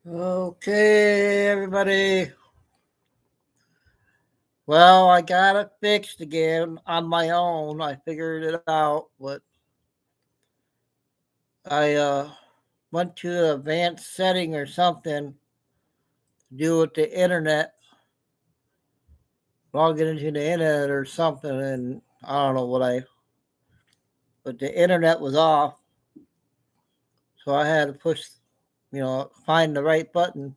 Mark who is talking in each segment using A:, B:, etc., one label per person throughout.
A: Okay, everybody. Well, I got it fixed again on my own. I figured it out, but I went to advanced setting or something to do with the internet, logging into the internet or something, and I don't know but the internet was off, so I had to find the right button.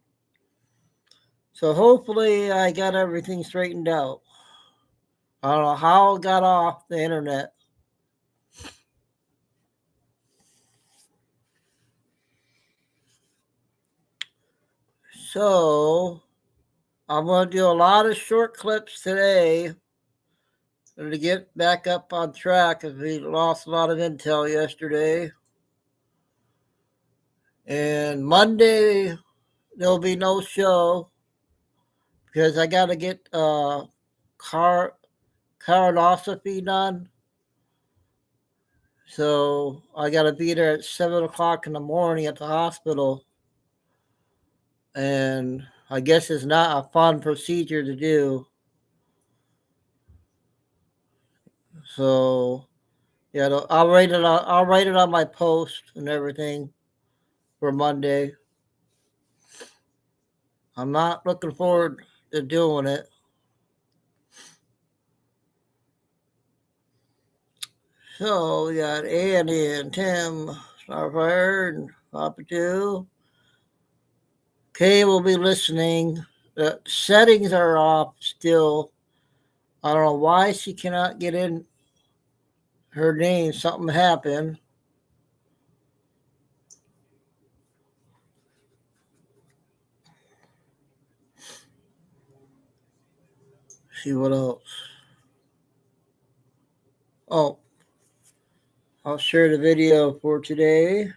A: So hopefully I got everything straightened out. I don't know how it got off the internet. So I'm going to do a lot of short clips today to get back up on track because we lost a lot of intel yesterday. And Monday, there'll be no show because I got to get colonoscopy done. So I got to be there at 7 o'clock in the morning at the hospital. And I guess it's not a fun procedure to do. So yeah, I'll write it on my post and everything for Monday. I'm not looking forward to doing it. So we got Andy and Tim, Starfire and Papa Two. Kay will be listening. The settings are off still. I don't know why she cannot get in her name. Something happened. See what else. Oh, I'll share the video for today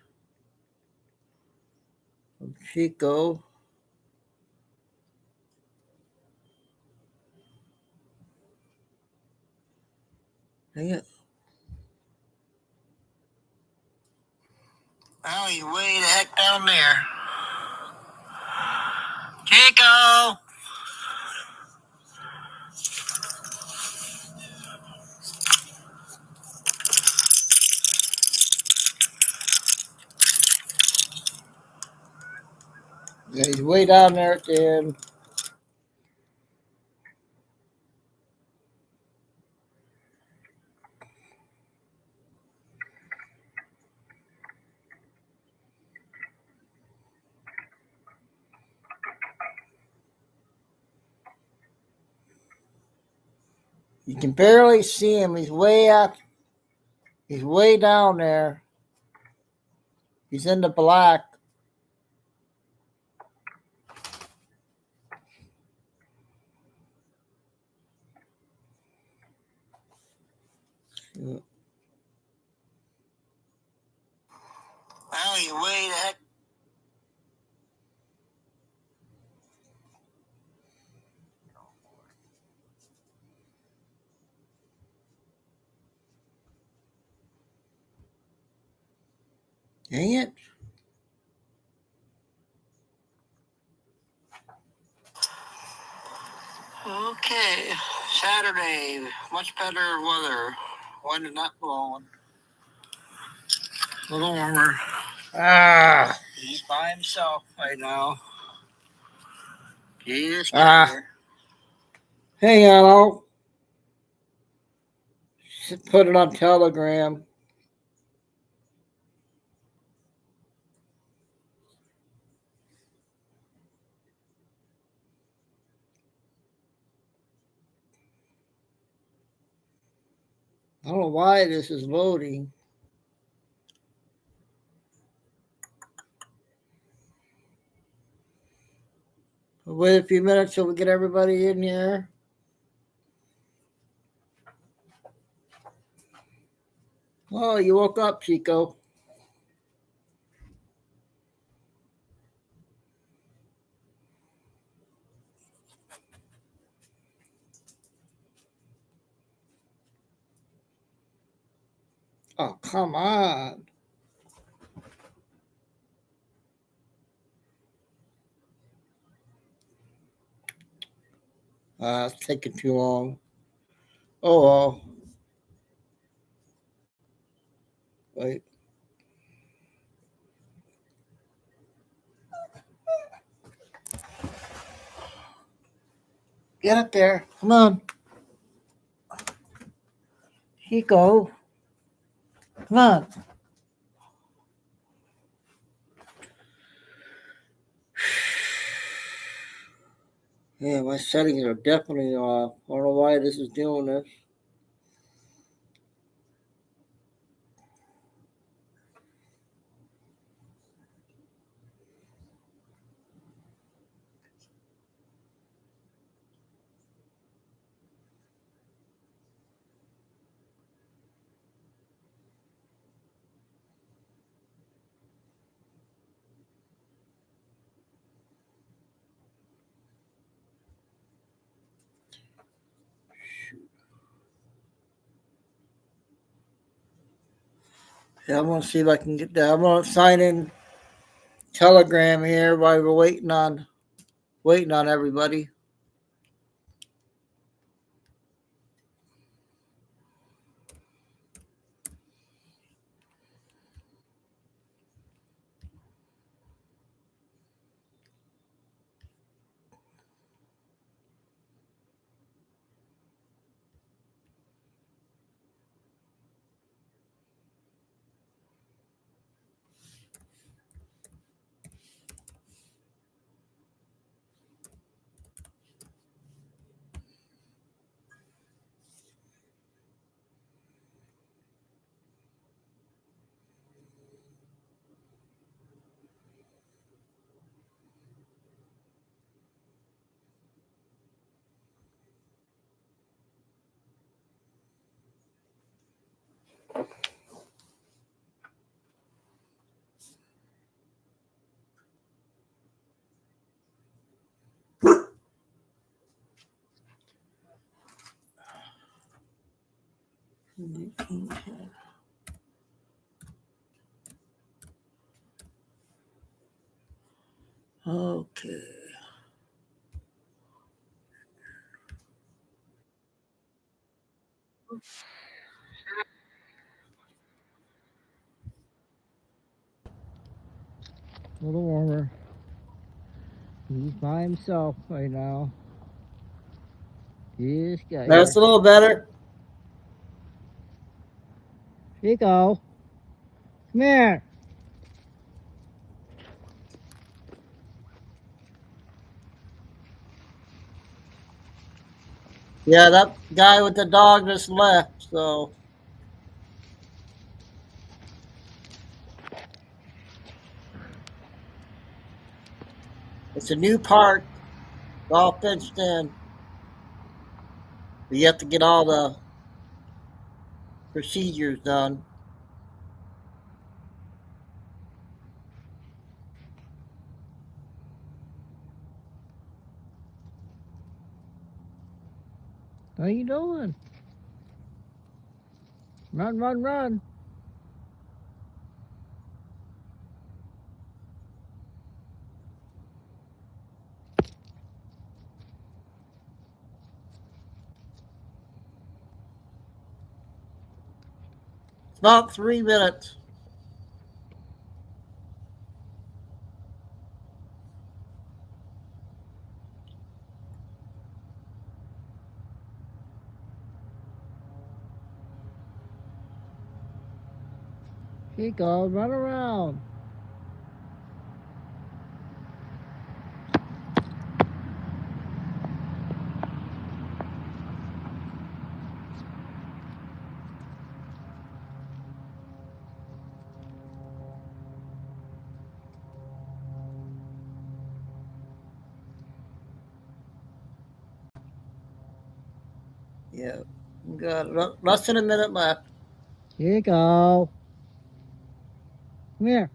A: of Chico. Dang it. Oh, he's way the heck down there. Chico! Yeah, he's way down there at the end. You can barely see him. He's way out. He's way down there. He's in the black. Well, he's way the heck. Dang it. Okay, Saturday, much better weather. Wind is not blowing. A little warmer. He's by himself right now. He's here. Hang on, I'll put it on Telegram. I don't know why this is loading. Wait a few minutes till we get everybody in here. Oh, you woke up, Chico. Oh, come on. It's taking too long. Oh well. Wait. Get up there. Come on. Chico. Come on. Yeah, my settings are definitely off. I don't know why this is doing this. Yeah, I'm gonna see if I can get that. I'm gonna sign in Telegram here while we're waiting on everybody. Okay. A little warmer. He's by himself right now. He's got That's a little better. Chico, come here. Yeah, that guy with the dog just left, so. It's a new park. It's all fenced in. But you have to get all the procedures done. How you doing? Run, run, run. It's about 3 minutes. Chico, run around. Yeah, we got less than a minute left. Chico, come here.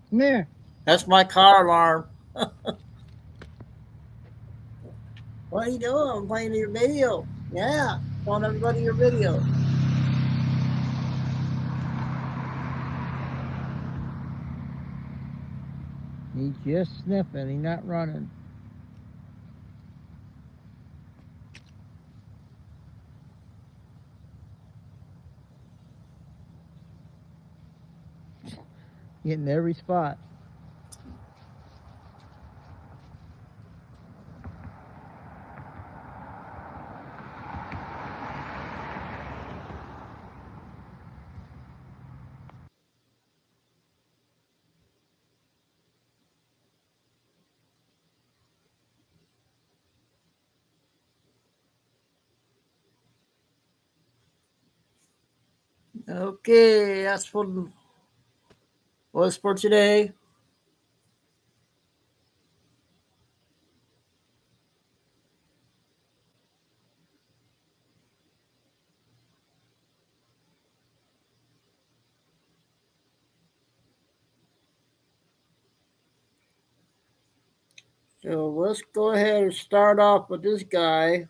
A: Come here. That's my car alarm. What are you doing? I'm playing your video. Yeah, showing everybody your video. He's just sniffing. He's not running. Getting every spot. Okay, that's what was for today. So let's go ahead and start off with this guy.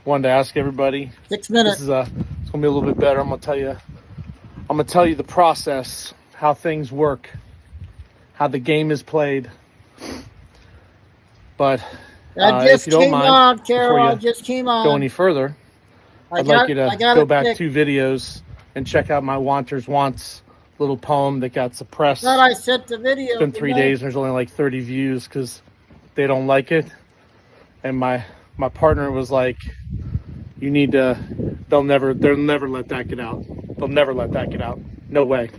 B: Wanted to ask everybody.
A: 6 minutes.
B: It's gonna be a little bit better. I'm gonna tell you the process, how things work, how the game is played. But if you don't mind, before you go any further, I'd like you to go back 2 videos and check out my Wanters Wants little poem that got suppressed.
A: I thought I sent the video.
B: It's been 3 days and there's only like 30 views because they don't like it. And my partner was like, you need to, they'll never let that get out. They'll never let that get out. No way.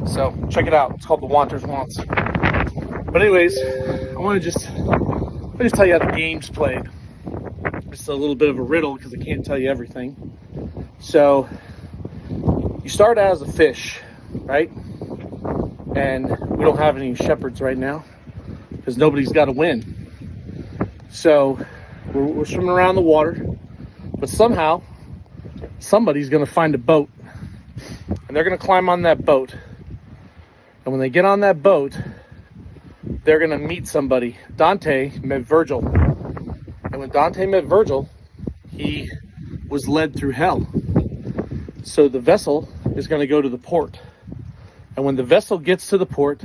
B: So check it out. It's called the Wanters Wants. But anyways, I want to just tell you how the game's played. It's a little bit of a riddle because I can't tell you everything. So you start as a fish, right? And we don't have any shepherds right now because nobody's got to win. So we're swimming around the water, but somehow somebody's going to find a boat, and they're going to climb on that boat. And when they get on that boat, they're going to meet somebody. Dante met Virgil. And when Dante met Virgil, he was led through hell. So the vessel is going to go to the port. And when the vessel gets to the port,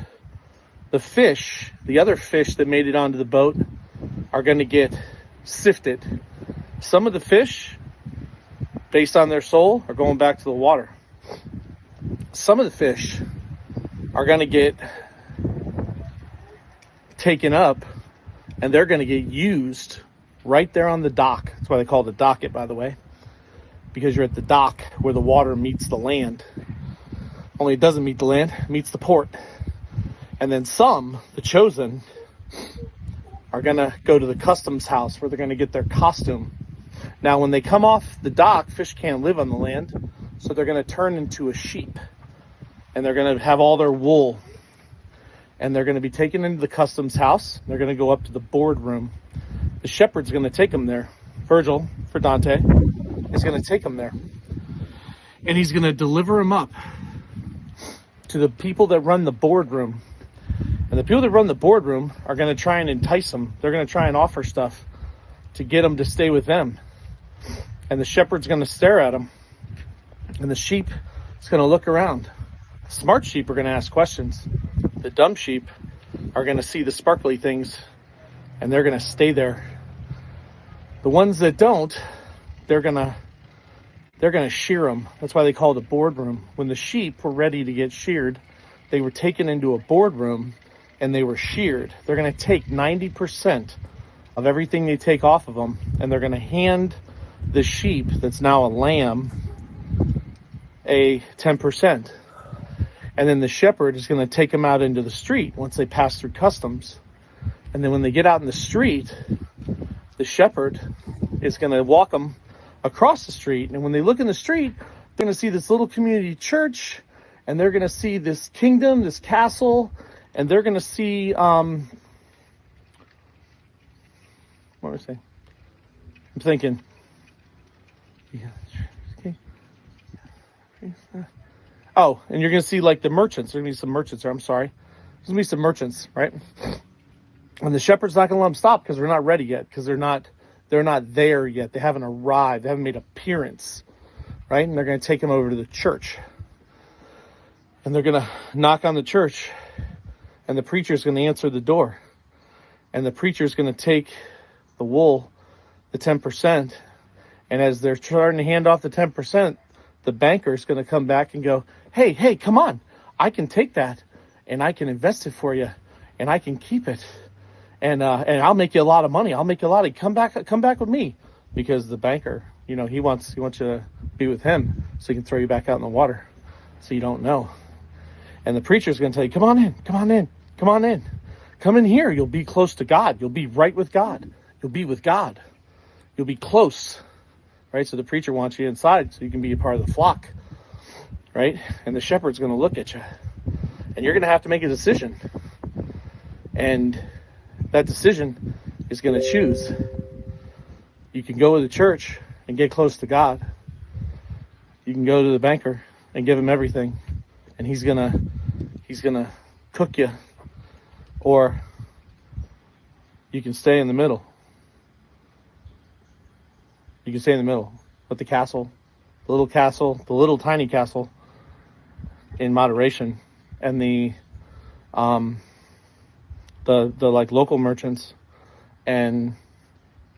B: the fish, the other fish that made it onto the boat, are going to get sifted. Some of the fish, based on their soul, are going back to the water. Some of the fish are going to get taken up, and they're going to get used right there on the dock. That's why they call it the docket, by the way, because you're at the dock where the water meets the land. Only it doesn't meet the land, it meets the port. And then some, the chosen, are going to go to the customs house where they're going to get their costume. Now, when they come off the dock, fish can't live on the land, so they're going to turn into a sheep. And they're going to have all their wool. And they're going to be taken into the customs house. They're going to go up to the boardroom. The shepherd's going to take them there. Virgil, for Dante, is going to take them there. And he's going to deliver them up to the people that run the boardroom. And the people that run the boardroom are going to try and entice them. They're going to try and offer stuff to get them to stay with them. And the shepherd's going to stare at them. And the sheep is going to look around. Smart sheep are going to ask questions. The dumb sheep are going to see the sparkly things, and they're going to stay there. The ones that don't, they're going to shear them. That's why they call it a boardroom. When the sheep were ready to get sheared, they were taken into a boardroom and they were sheared. They're going to take 90% of everything they take off of them, and they're going to hand the sheep that's now a lamb a 10%. And then the shepherd is going to take them out into the street once they pass through customs. And then when they get out in the street, the shepherd is going to walk them across the street. And when they look in the street, they're going to see this little community church, and they're going to see this kingdom, this castle, and they're going to see, what was I saying? I'm thinking, yeah, okay. Oh, and you're going to see like the merchants. There's going to be some merchants there. I'm sorry. There's going to be some merchants, right? And the shepherd's not going to let them stop because they're not ready yet, because they're not there yet. They haven't arrived. They haven't made appearance, right? And they're going to take them over to the church. And they're going to knock on the church, and the preacher's going to answer the door. And the preacher's going to take the wool, the 10%, and as they're starting to hand off the 10%, the banker's going to come back and go, hey, come on. I can take that, and I can invest it for you, and I can keep it. And I'll make you a lot of money. I'll make you a lot of, come back with me. Because the banker, he wants you to be with him so he can throw you back out in the water so you don't know. And the preacher's going to tell you, come on in. Come in here. You'll be close to God. You'll be right with God. You'll be with God. You'll be close, right? So the preacher wants you inside so you can be a part of the flock, right? And the shepherd's going to look at you. And you're going to have to make a decision. And that decision is going to choose. You can go to the church and get close to God. You can go to the banker and give him everything, and he's gonna cook you. Or you can stay in the middle. You can stay in the middle with the little tiny castle, in moderation, and the like local merchants and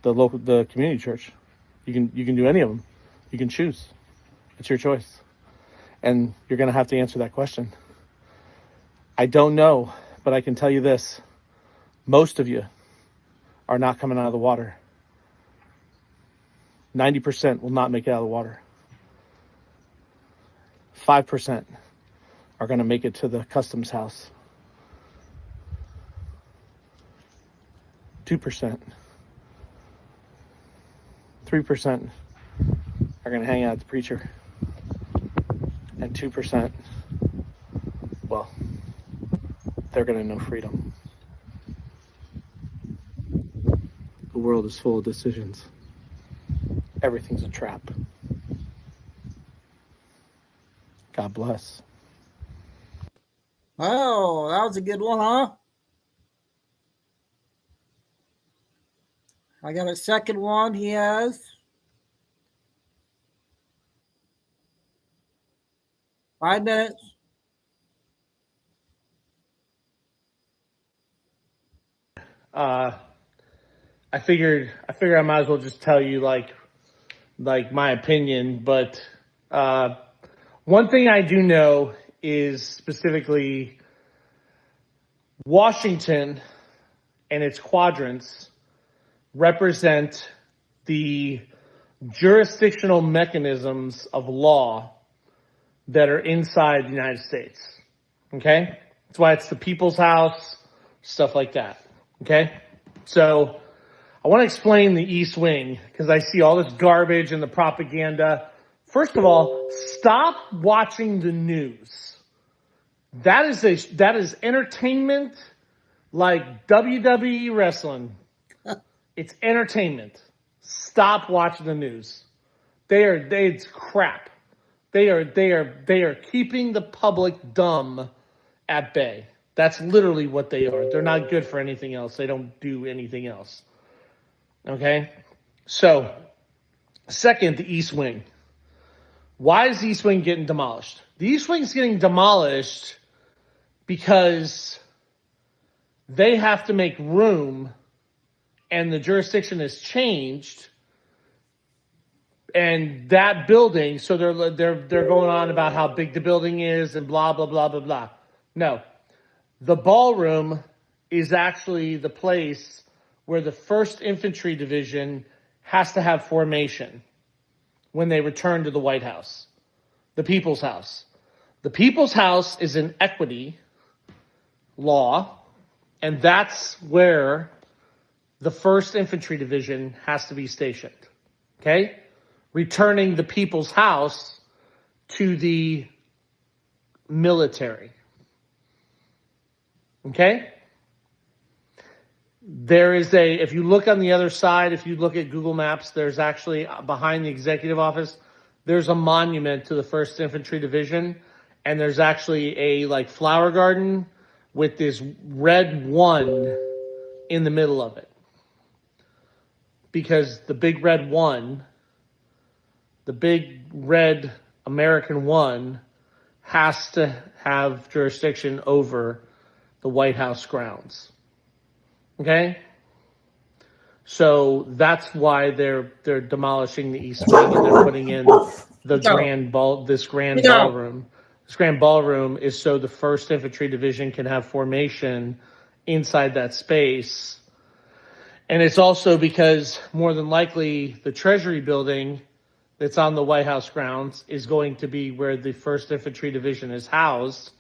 B: the community church. You can do any of them. You can choose. It's your choice. And you're going to have to answer that question. I don't know, but I can tell you this. Most of you are not coming out of the water. 90% will not make it out of the water. 5% are going to make it to the customs house. 2%. 3% are going to hang out with the preacher. And 2%, well, they're going to know freedom. The world is full of decisions. Everything's a trap. God bless.
A: Oh, that was a good one, huh? I got a second one. He has 5 minutes.
B: I figured I might as well just tell you like my opinion, but one thing I do know is specifically Washington and its quadrants represent the jurisdictional mechanisms of law that are inside the United States. Okay? That's why it's the people's house, stuff like that. Okay? So I want to explain the East Wing because I see all this garbage and the propaganda. First of all, stop watching the news. That is entertainment like WWE wrestling. It's entertainment. Stop watching the news. It's crap. They are keeping the public dumb at bay. That's literally what they are. They're not good for anything else. They don't do anything else. Okay? So, second, the East Wing. Why is the East Wing getting demolished? The East Wing's getting demolished because they have to make room and the jurisdiction has changed. And that building, so they're going on about how big the building is and blah, blah, blah, blah, blah. No. The ballroom is actually the place where the 1st Infantry Division has to have formation when they return to the White House, the People's House. The People's House is an equity law, and that's where the 1st Infantry Division has to be stationed, okay? Returning the People's House to the military, okay? There is if you look on the other side, if you look at Google Maps, there's actually behind the executive office, there's a monument to the 1st Infantry Division, and there's actually a like flower garden with this red one in the middle of it. Because the big red American one, has to have jurisdiction over the White House grounds. Okay? So that's why they're demolishing the East Wing and they're putting in the grand ballroom. This grand ballroom is so the 1st Infantry Division can have formation inside that space. And it's also because more than likely the Treasury building that's on the White House grounds is going to be where the 1st Infantry Division is housed.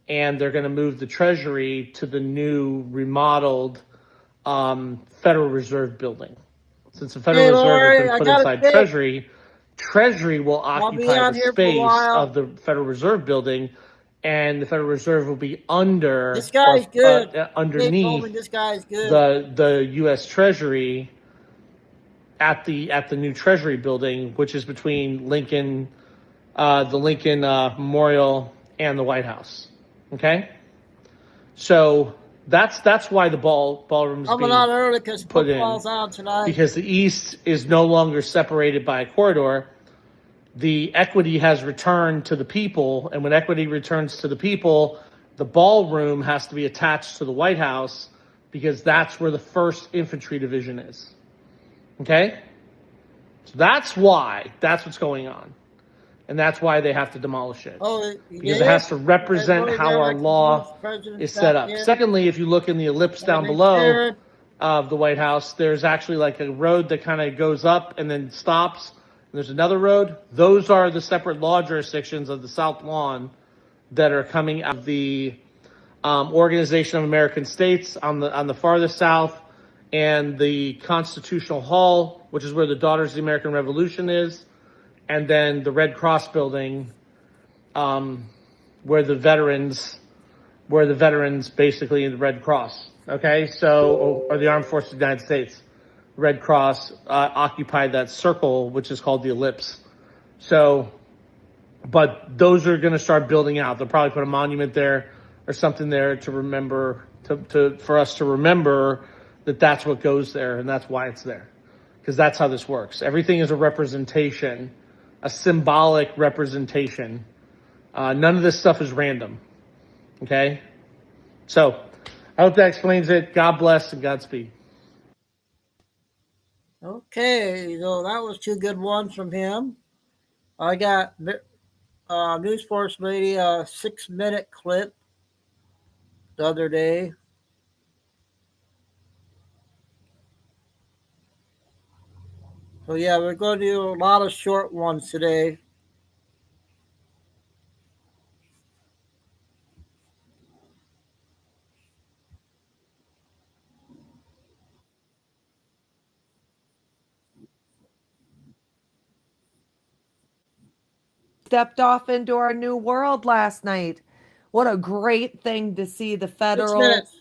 B: And they're going to move the Treasury to the new remodeled Federal Reserve building. Since the Federal Reserve has been put inside Treasury will occupy the space of the Federal Reserve building, and the Federal Reserve will be under
A: this guy's good.
B: Underneath
A: this guy's good.
B: the U.S. Treasury at the new Treasury building, which is between Lincoln, the Lincoln Memorial, and the White House. Okay, so that's why the ballroom's being
A: on early because
B: put
A: football's
B: in,
A: on tonight.
B: because the East is no longer separated by a corridor. The equity has returned to the people, and when equity returns to the people, the ballroom has to be attached to the White House because that's where the 1st Infantry Division is. Okay? So that's what's going on. And that's why they have to demolish it. Because it has to represent how our law is set up. Secondly, if you look in the ellipse down below of the White House, there's actually like a road that kind of goes up and then stops. And there's another road. Those are the separate law jurisdictions of the South Lawn that are coming out of the Organization of American States on the farthest south, and the Constitutional Hall, which is where the Daughters of the American Revolution is, and then the Red Cross building, where the veterans basically in the Red Cross, okay, so, or the Armed Forces of the United States, Red Cross occupied that circle, which is called the ellipse. So, but those are going to start building out. They'll probably put a monument there or something there to remember, for us to remember that that's what goes there and that's why it's there. Because that's how this works. Everything is a representation, a symbolic representation. None of this stuff is random. Okay? So, I hope that explains it. God bless and Godspeed.
A: Okay, so that was 2 good ones from him. I got News Force Lady a 6-minute clip the other day. So yeah, we're going to do a lot of short ones today.
C: Stepped off into our new world last night. What a great thing to see the
A: 6
C: federal
A: minutes.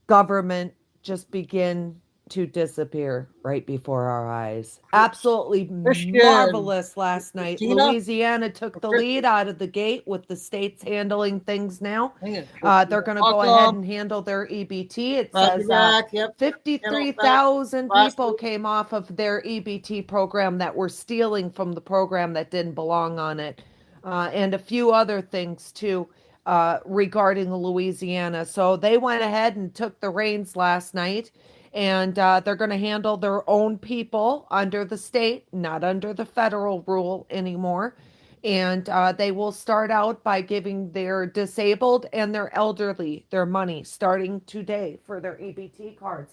C: government just begin to disappear right before our eyes. Absolutely marvelous last night. Louisiana took the lead out of the gate with the states handling things now. They're going to go ahead and handle their EBT. It says 53,000 people came off of their EBT program that were stealing from the program that didn't belong on it. And a few other things too. Regarding Louisiana. So they went ahead and took the reins last night, and they're going to handle their own people under the state, not under the federal rule anymore. And they will start out by giving their disabled and their elderly their money starting today for their EBT cards.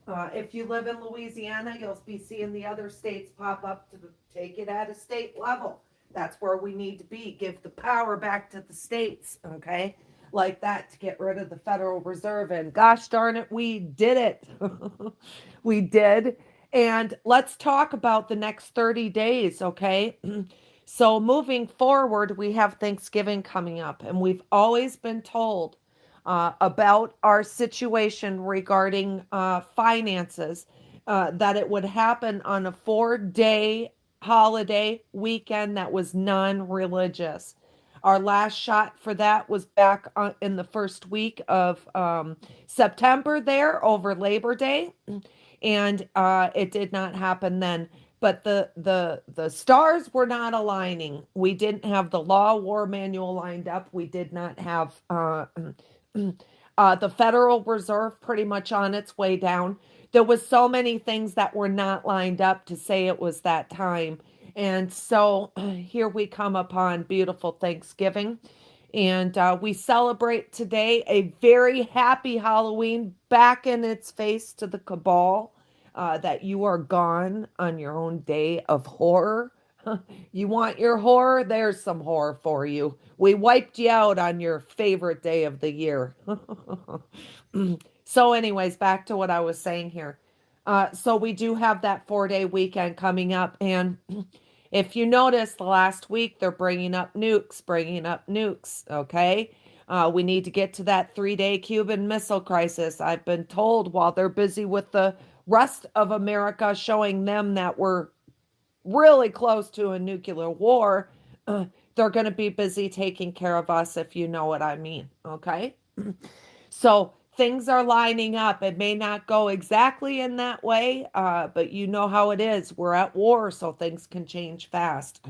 C: If you live in Louisiana, you'll be seeing the other states pop up to take it at a state level. That's where we need to be. Give the power back to the states, okay? Like that, to get rid of the Federal Reserve. And gosh darn it, we did it. We did. And let's talk about the next 30 days, okay? So moving forward, we have Thanksgiving coming up. And we've always been told about our situation regarding finances, that it would happen on a 4-day holiday weekend that was non-religious. Our last shot for that was back in the first week of September there over Labor Day, and it did not happen then. But the stars were not aligning. We didn't have the law war manual lined up. We did not have the Federal Reserve pretty much on its way down. There was so many things that were not lined up to say it was that time. And so here we come upon beautiful Thanksgiving. And we celebrate today a very happy Halloween, back in its face to the cabal, that you are gone on your own day of horror. You want your horror? There's some horror for you. We wiped you out on your favorite day of the year. So, anyways, back to what I was saying here. So, we do have that 4-day weekend coming up. And if you notice, the last week they're bringing up nukes, okay? We need to get to that 3-day Cuban Missile Crisis. I've been told while they're busy with the rest of America showing them that we're really close to a nuclear war, they're going to be busy taking care of us, if you know what I mean, okay? So things are lining up. It may not go exactly in that way, but you know how it is. We're at war, so things can change fast.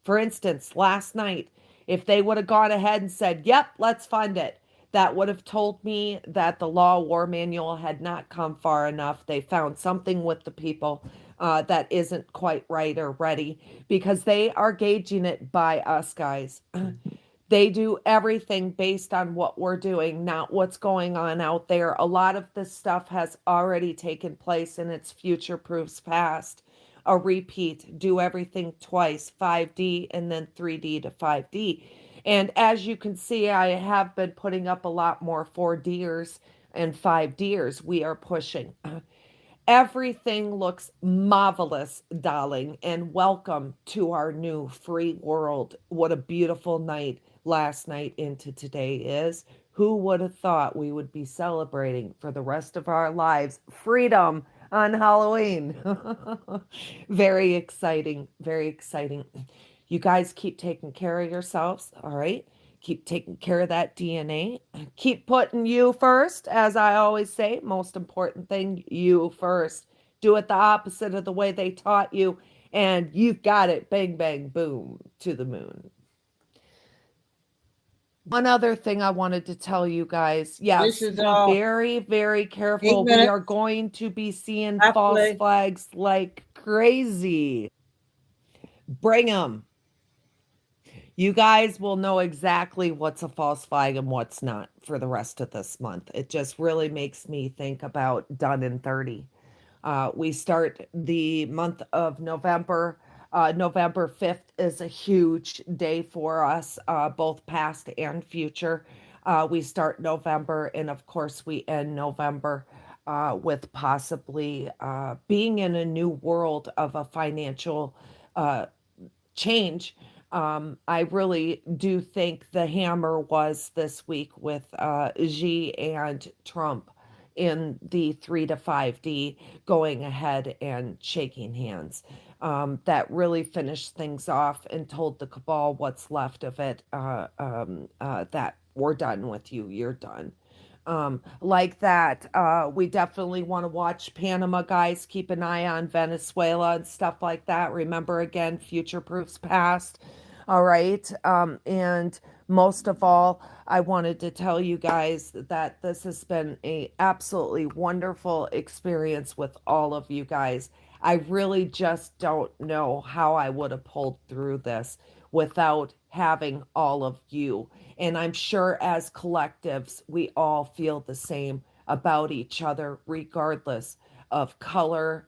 C: For instance, last night, if they would have gone ahead and said, yep, let's fund it, that would have told me that the law war manual had not come far enough. They found something with the people that isn't quite right or ready, because they are gauging it by us, guys. They do everything based on what we're doing, not what's going on out there. A lot of this stuff has already taken place and it's future proofs past. A repeat, do everything twice, 5D and then 3D to 5D. And as you can see, I have been putting up a lot more 4Ders and 5Ders. We are pushing. Everything looks marvelous, darling, and welcome to our new free world. What a beautiful night last night into today is. Who would have thought we would be celebrating for the rest of our lives freedom on Halloween? Very exciting, very exciting. You guys keep taking care of yourselves, all right? Keep taking care of that DNA. Keep putting you first, as I always say. Most important thing, you first. Do it the opposite of the way they taught you, and you've got it. Bang, bang, boom, to the moon. One other thing I wanted to tell you guys. Yes,
A: This is
C: be very, very
A: 8
C: careful. We
A: minutes
C: are going to be seeing false
A: halfway.
C: flags like crazy. Bring them. You guys will know exactly what's a false flag and what's not for the rest of this month. It just really makes me think about done in 30. We start the month of November. November 5th is a huge day for us, both past and future. We start November, and of course, we end November with possibly being in a new world of a financial change. I really do think the hammer was this week with Xi and Trump in the 3 to 5D going ahead and shaking hands. That really finished things off and told the cabal what's left of it, that we're done with you, you're done. Like that. We definitely want to watch Panama, guys. Keep an eye on Venezuela and stuff like that. Remember, again, future proofs past. All right. And most of all, I wanted to tell you guys that this has been a absolutely wonderful experience with all of you guys. I really just don't know how I would have pulled through this without having all of you. And I'm sure as collectives, we all feel the same about each other, regardless of color,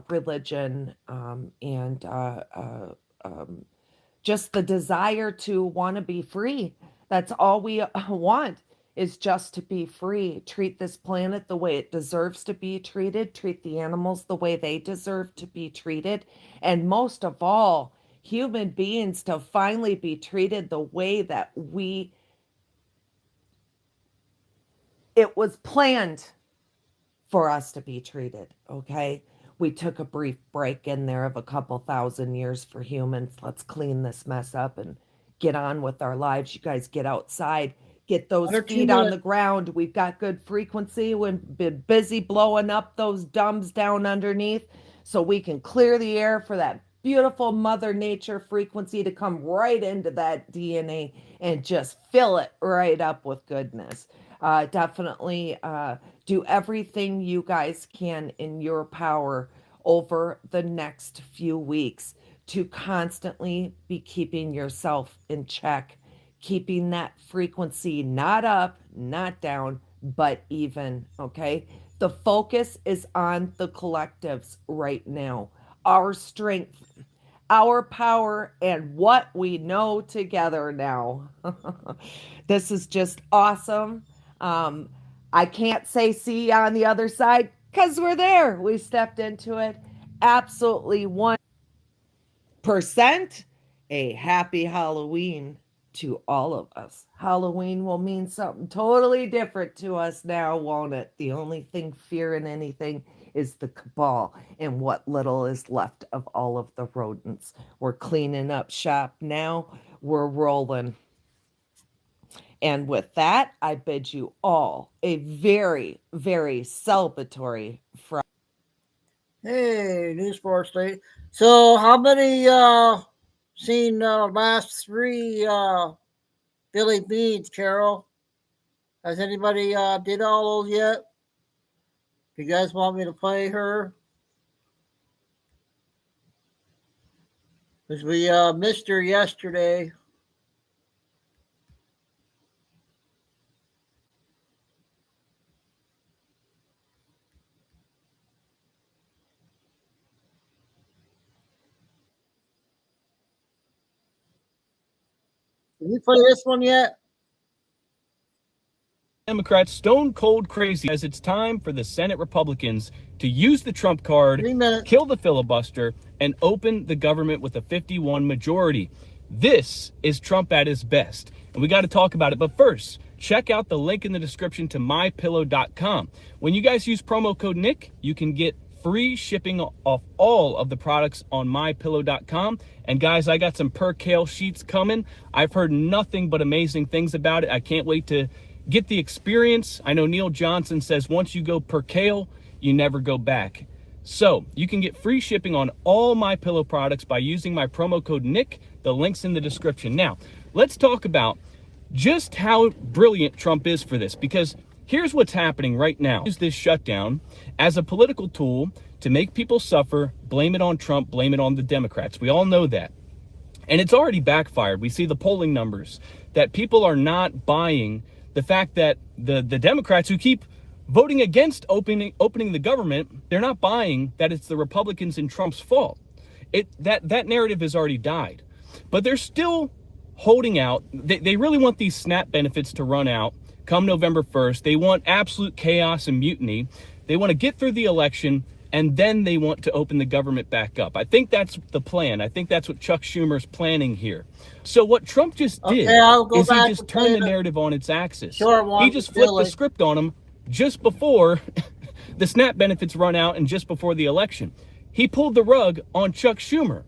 C: religion, and just the desire to want to be free. That's all we want, is just to be free. Treat this planet the way it deserves to be treated, treat the animals the way they deserve to be treated, and most of all, human beings to finally be treated the way that it was planned for us to be treated, okay? we took a brief break in there of a couple thousand years for humans. Let's clean this mess up and get on with our lives. You guys get outside, get those
A: Under 2
C: feet on the
A: minutes.
C: ground. We've got good frequency. We've been busy blowing up those dumbs down underneath so we can clear the air for that beautiful Mother Nature frequency to come right into that DNA and just fill it right up with goodness. Definitely do everything you guys can in your power over the next few weeks to constantly be keeping yourself in check, keeping that frequency not up, not down, but even, okay? The focus is on the collectives right now, our strength, our power, and what we know together now. This is just awesome. I can't say see you on the other side because we're there. We stepped into it. Absolutely 1% a happy Halloween to all of us. Halloween will mean something totally different to us now, won't it? The only thing fearing anything is the cabal and what little is left of all of the rodents. We're cleaning up shop now. We're rolling. And with that, I bid you all a very, very celebratory Friday.
A: Hey, News Sports State. So, how many seen last 3 Billy Beans, Carol? Has anybody did all those yet? Do you guys want me to play her? Because we missed her yesterday. Did we play this one yet?
D: Democrats stone cold crazy as it's time for the Senate Republicans to use the Trump card,
A: 3 minutes.
D: kill the filibuster, and open the government with a 51 majority. This is Trump at his best, and we got to talk about it. But first, check out the link in the description to mypillow.com. When you guys use promo code Nick, you can get free shipping off all of the products on mypillow.com. And guys, I got some percale sheets coming. I've heard nothing but amazing things about it. I can't wait to get the experience. I know Neil Johnson says once you go percale, you never go back. So you can get free shipping on all My Pillow products by using my promo code Nick. The link's in the description. Now, let's talk about just how brilliant Trump is for this, because here's what's happening right now. Use this shutdown as a political tool to make people suffer, blame it on Trump, blame it on the Democrats. We all know that. And it's already backfired. We see the polling numbers that people are not buying the fact that the Democrats who keep voting against opening the government, they're not buying that it's the Republicans and Trump's fault. That narrative has already died. But they're still holding out. They really want these SNAP benefits to run out come November 1st. They want absolute chaos and mutiny. They want to get through the election, and then they want to open the government back up. I think that's the plan. I think that's what Chuck Schumer's planning here. So what Trump just did is he just turned the narrative on its axis. He just flipped the script on him just before the SNAP benefits run out and just before the election. He pulled the rug on Chuck Schumer,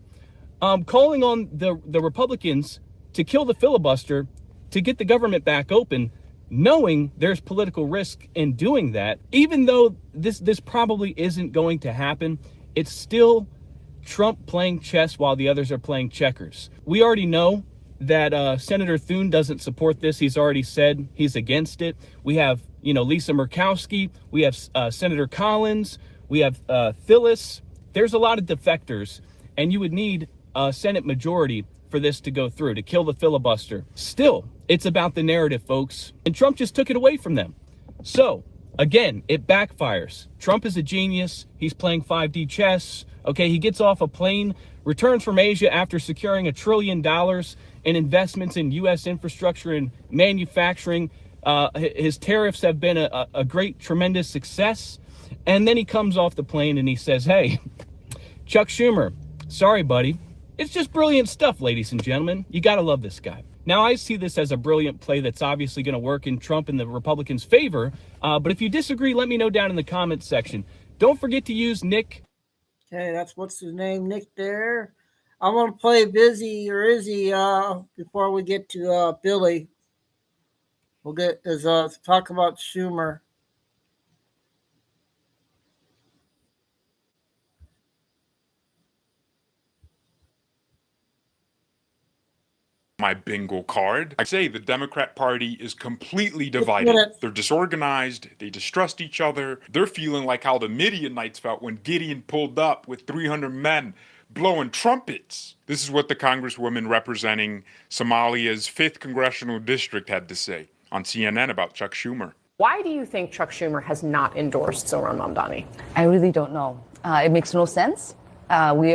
D: calling on the Republicans to kill the filibuster to get the government back open, knowing there's political risk in doing that. Even though this probably isn't going to happen, it's still Trump playing chess while the others are playing checkers. We already know that Senator Thune doesn't support this. He's already said he's against it. We have, Lisa Murkowski. We have Senator Collins. We have Phyllis. There's a lot of defectors, and you would need a Senate majority for this to go through, to kill the filibuster. Still, it's about the narrative, folks. And Trump just took it away from them. So, again, it backfires. Trump is a genius. He's playing 5D chess. Okay, he gets off a plane, returns from Asia after securing $1 trillion in investments in U.S. infrastructure and manufacturing. His tariffs have been a great, tremendous success. And then he comes off the plane and he says, hey, Chuck Schumer, sorry, buddy. It's just brilliant stuff, ladies and gentlemen. You got to love this guy. Now, I see this as a brilliant play that's obviously going to work in Trump and the Republicans' favor. But if you disagree, let me know down in the comments section. Don't forget to use Nick
A: Okay, that's what's his name, Nick there. I'm gonna play Busy or Izzy before we get to Billy. We'll get is talk about Schumer.
E: My bingo card. I say the Democrat Party is completely
A: Get
E: divided.
A: it.
E: They're disorganized, they distrust each other. They're feeling like how the Midianites felt when Gideon pulled up with 300 men blowing trumpets. This is what the Congresswoman representing Somalia's 5th congressional district had to say on CNN about Chuck Schumer.
F: Why do you think Chuck Schumer has not endorsed Zohran Mamdani?
G: I really don't know. It makes no sense. We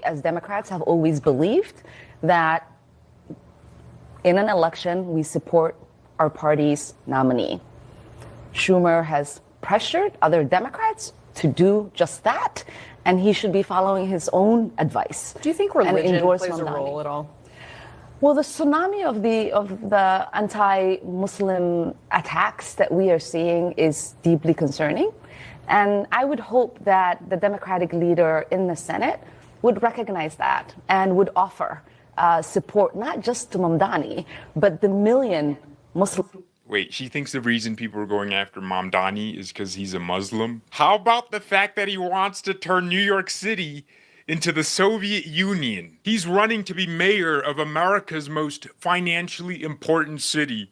G: as Democrats have always believed that in an election, we support our party's nominee. Schumer has pressured other Democrats to do just that, and he should be following his own advice.
F: Do you think religion plays a role at all?
G: Well, the tsunami of the anti-Muslim attacks that we are seeing is deeply concerning. And I would hope that the Democratic leader in the Senate would recognize that and would offer support not just to Mamdani, but the million Muslim.
E: Wait, she thinks the reason people are going after Mamdani is because he's a Muslim? How about the fact that he wants to turn New York City into the Soviet Union? He's running to be mayor of America's most financially important city,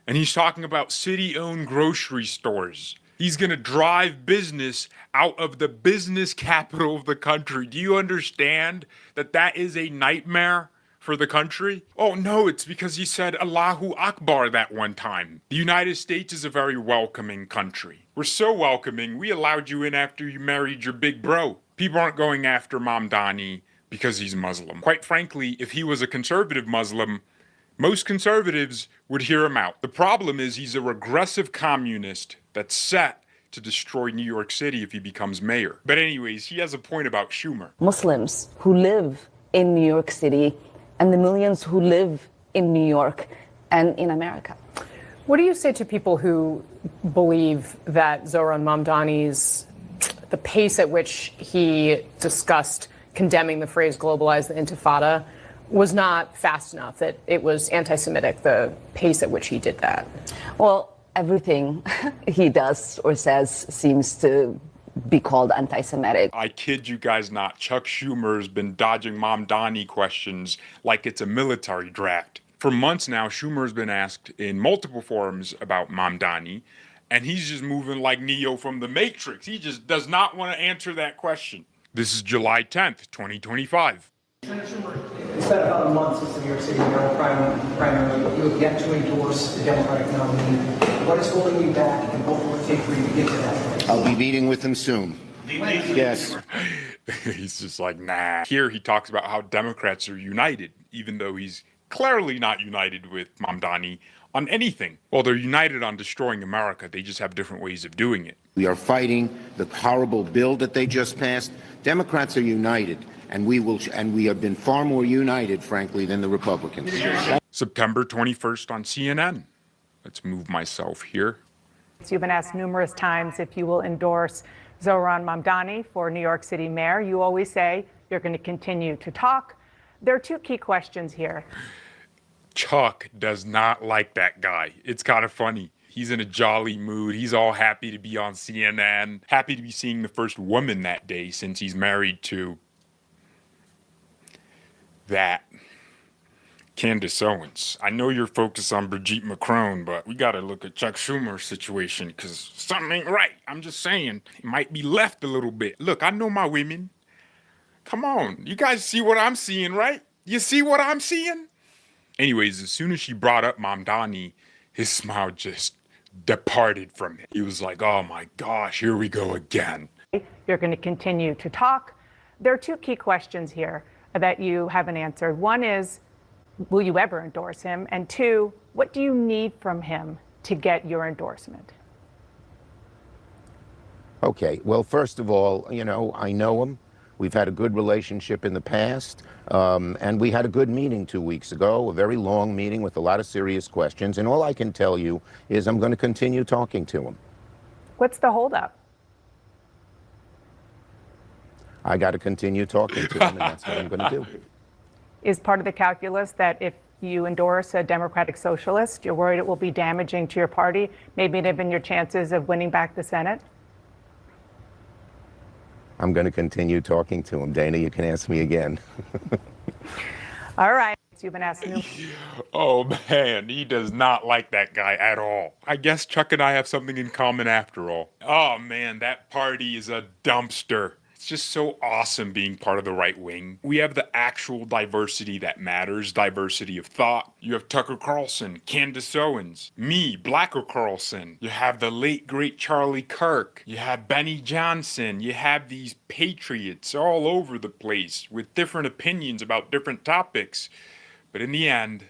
E: and he's talking about city-owned grocery stores. He's gonna drive business out of the business capital of the country. Do you understand that that is a nightmare for the country? Oh no, it's because he said Allahu Akbar that one time. The United States is a very welcoming country. We're so welcoming, we allowed you in after you married your big bro. People aren't going after Mamdani because he's Muslim. Quite frankly, if he was a conservative Muslim, most conservatives would hear him out. The problem is he's a regressive communist that's set to destroy New York City if he becomes mayor. But anyways, he has a point about Schumer.
G: Muslims who live in New York City and the millions who live in New York and in America.
F: What do you say to people who believe that Zohran Mamdani's, the pace at which he discussed condemning the phrase globalize the intifada was not fast enough, that it was anti-Semitic, the pace at which he did that?
G: Well, everything he does or says seems to be called anti-Semitic.
E: I kid you guys not, Chuck Schumer's been dodging Mamdani questions like it's a military draft. For months now, Schumer's been asked in multiple forums about Mamdani, and he's just moving like Neo from the Matrix. He just does not want to answer that question. This is July 10th, 2025.
H: Senator Schumer, it's been about a month since the New York City mayoral primary. You have yet to endorse the Democratic nominee. What is holding you back, and what will it take for you to get to that place?
I: I'll be meeting with him soon. Yes.
E: He's just like, nah. Here he talks about how Democrats are united, even though he's clearly not united with Mamdani on anything. Well, they're united on destroying America. They just have different ways of doing it.
I: We are fighting the horrible bill that they just passed. Democrats are united, and we have been far more united, frankly, than the Republicans.
E: September 21st on CNN. Let's move myself here.
J: You've been asked numerous times if you will endorse Zohran Mamdani for New York City mayor. You always say you're going to continue to talk. There are two key questions here.
E: Chuck does not like that guy. It's kind of funny. He's in a jolly mood. He's all happy to be on CNN, happy to be seeing the first woman that day since he's married to that Candace Owens. I know you're focused on Brigitte Macron, but we got to look at Chuck Schumer's situation because something ain't right. I'm just saying, he might be left a little bit. Look, I know my women. Come on, you guys see what I'm seeing, right? You see what I'm seeing? Anyways, as soon as she brought up Mamdani, his smile just departed from it. He was like, oh my gosh, here we go again.
J: You're going to continue to talk. There are two key questions here that you haven't answered. One is, will you ever endorse him? And two, what do you need from him to get your endorsement?
I: Okay. Well, first of all, I know him. We've had a good relationship in the past, and we had a good meeting 2 weeks ago, a very long meeting with a lot of serious questions. And all I can tell you is I'm going to continue talking to him.
J: What's the holdup?
I: I got to continue talking to him, and that's what I'm going to do.
J: Is part of the calculus that if you endorse a Democratic socialist, you're worried it will be damaging to your party, maybe even your chances of winning back the Senate?
I: I'm going to continue talking to him. Dana, you can ask me again.
J: All right. You've been asking him.
E: Oh man, he does not like that guy at all. I guess Chuck and I have something in common after all. Oh man, that party is a dumpster. It's just so awesome being part of the right wing. We have the actual diversity that matters, diversity of thought. You have Tucker Carlson, Candace Owens, me, Blacker Carlson. You have the late great Charlie Kirk. You have Benny Johnson. You have these patriots all over the place with different opinions about different topics. But in the end,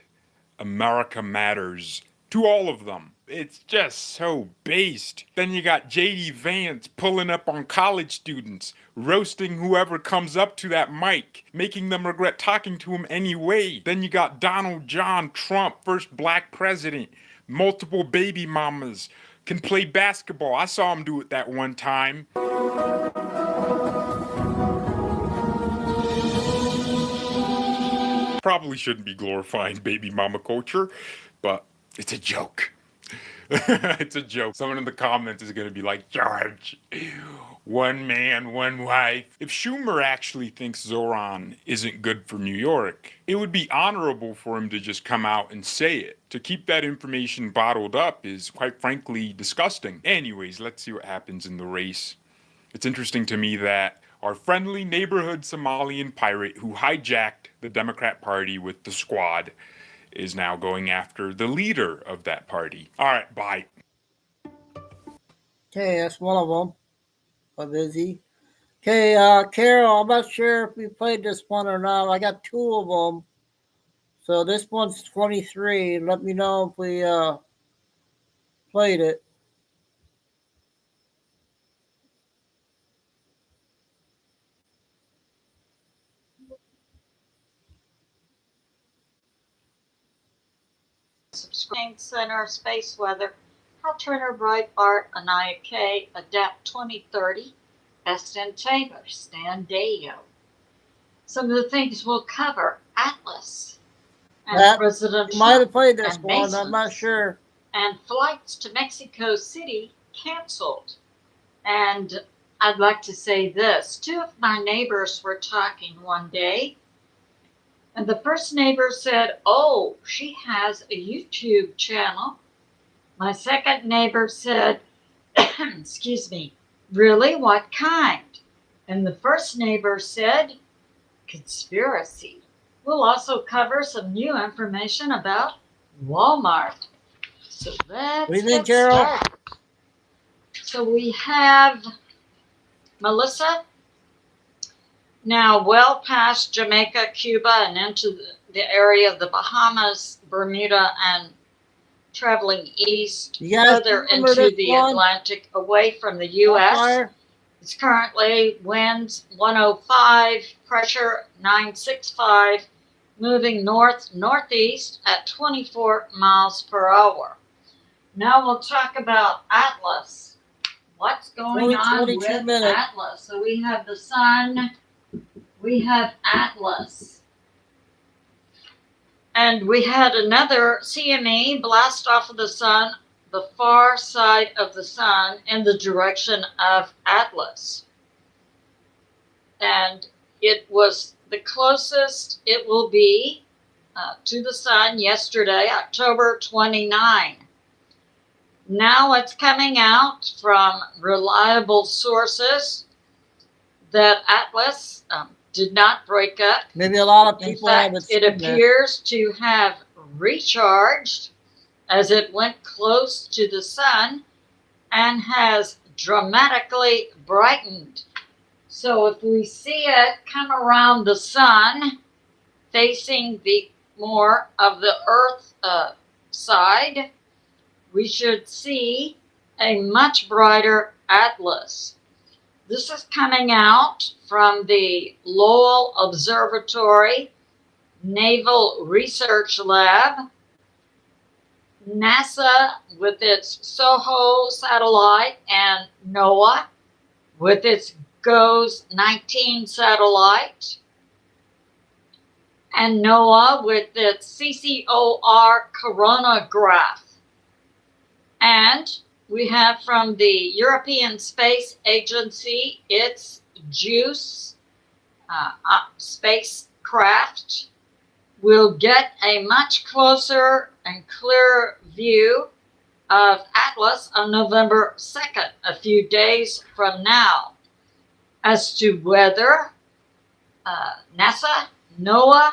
E: America matters to all of them. It's just so based. Then you got J.D. Vance pulling up on college students, roasting whoever comes up to that mic, making them regret talking to him anyway. Then you got Donald John Trump, first black president, multiple baby mamas, can play basketball. I saw him do it that one time. Probably shouldn't be glorifying baby mama culture, but it's a joke. It's a joke. Someone in the comments is going to be like, George, one man, one wife. If Schumer actually thinks Zoran isn't good for New York, it would be honorable for him to just come out and say it. To keep that information bottled up is, quite frankly, disgusting. Anyways, let's see what happens in the race. It's interesting to me that our friendly neighborhood Somalian pirate who hijacked the Democrat Party with the squad is now going after the leader of that party. All right, bye.
A: Okay, that's one of them. I'm busy. Okay, Carol, I'm not sure if we played this one or not. I got two of them. So this one's 23. Let me know if we played it.
K: Center Space Weather, Hal Turner, Breitbart, Anaya K, Adapt 2030, Eston Taylor, Stan Deyo. Some of the things we'll cover: Atlas, and
A: That
K: President
A: might have
K: Trump,
A: played this
K: and
A: one. I'm not
K: Masons,
A: sure.
K: and flights to Mexico City canceled. And I'd like to say this: two of my neighbors were talking one day, and the first neighbor said, "Oh, she has a YouTube channel." My second neighbor said, excuse me, "Really? What kind?" And the first neighbor said, "Conspiracy." We'll also cover some new information about Walmart. So let's
A: What do you think,
K: get
A: Carol?
K: started. So we have Melissa. Now, well past Jamaica, Cuba, and into the area of the Bahamas, Bermuda, and traveling east
A: You guys
K: further
A: remember
K: into
A: this
K: the
A: one?
K: Atlantic away from the U.S.
A: Fire?
K: It's currently winds 105, pressure 965, moving north-northeast at 24 miles per hour. Now we'll talk about Atlas. What's going on
A: 22
K: with
A: minutes.
K: Atlas? So we have the sun, we have Atlas. And we had another CME blast off of the sun, the far side of the sun in the direction of Atlas. And it was the closest it will be to the sun yesterday, October 29. Now it's coming out from reliable sources that Atlas did not break up.
A: Maybe a lot of
K: In
A: people haven't
K: fact,
A: seen
K: it
A: that.
K: appears to have recharged as it went close to the sun and has dramatically brightened. So if we see it come around the sun, facing the more of the Earth side, we should see a much brighter Atlas. This is coming out from the Lowell Observatory Naval Research Lab, NASA with its SOHO satellite, and NOAA with its GOES 19 satellite, and NOAA with its CCOR coronagraph. And we have from the European Space Agency its JUICE spacecraft. We'll get a much closer and clearer view of Atlas on November 2nd, a few days from now. As to whether NASA, NOAA,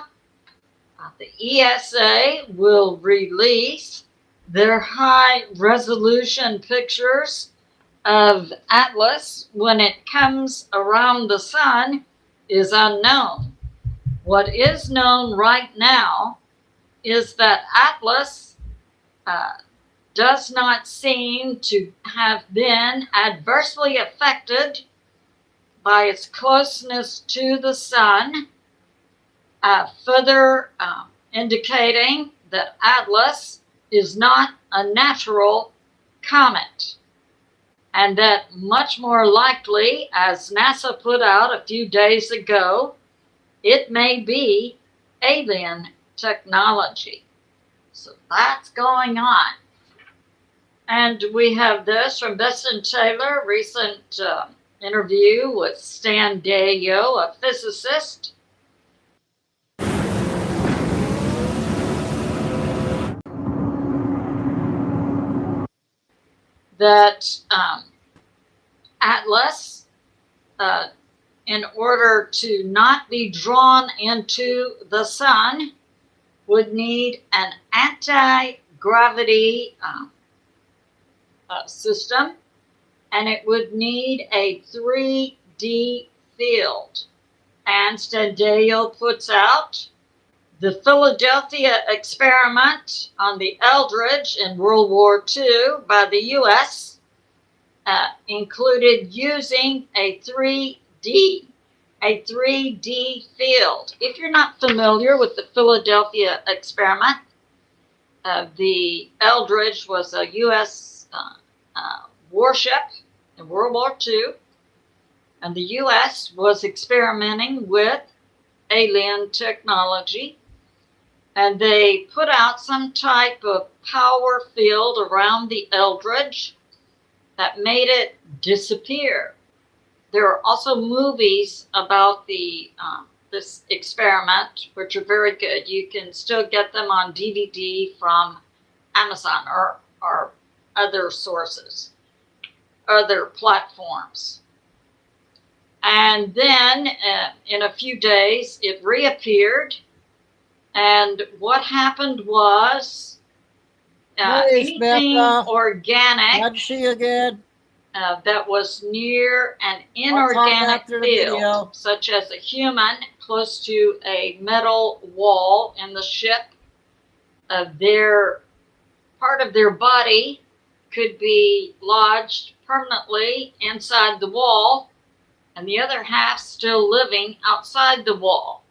K: the ESA will release their high-resolution pictures of Atlas when it comes around the sun is unknown. What is known right now is that Atlas does not seem to have been adversely affected by its closeness to the sun, further indicating that Atlas is not a natural comet, and that much more likely, as NASA put out a few days ago, it may be alien technology. So that's going on. And we have this from Besson Taylor, recent interview with Stan Deyo, a physicist. That Atlas, in order to not be drawn into the sun, would need an anti-gravity system, and it would need a 3D field. And Stendhal puts out the Philadelphia experiment on the Eldridge in World War II by the U.S. Included using a 3D field. If you're not familiar with the Philadelphia experiment, the Eldridge was a U.S. Warship in World War II, and the U.S. was experimenting with alien technology, and they put out some type of power field around the Eldridge that made it disappear. There are also movies about the this experiment, which are very good. You can still get them on DVD from Amazon or other sources, other platforms. And then in a few days, it reappeared. And what happened was anything organic
A: Glad to see you again.
K: that was near an inorganic field, such as a human close to a metal wall in the ship, their part of their body could be lodged permanently inside the wall, and the other half still living outside the wall.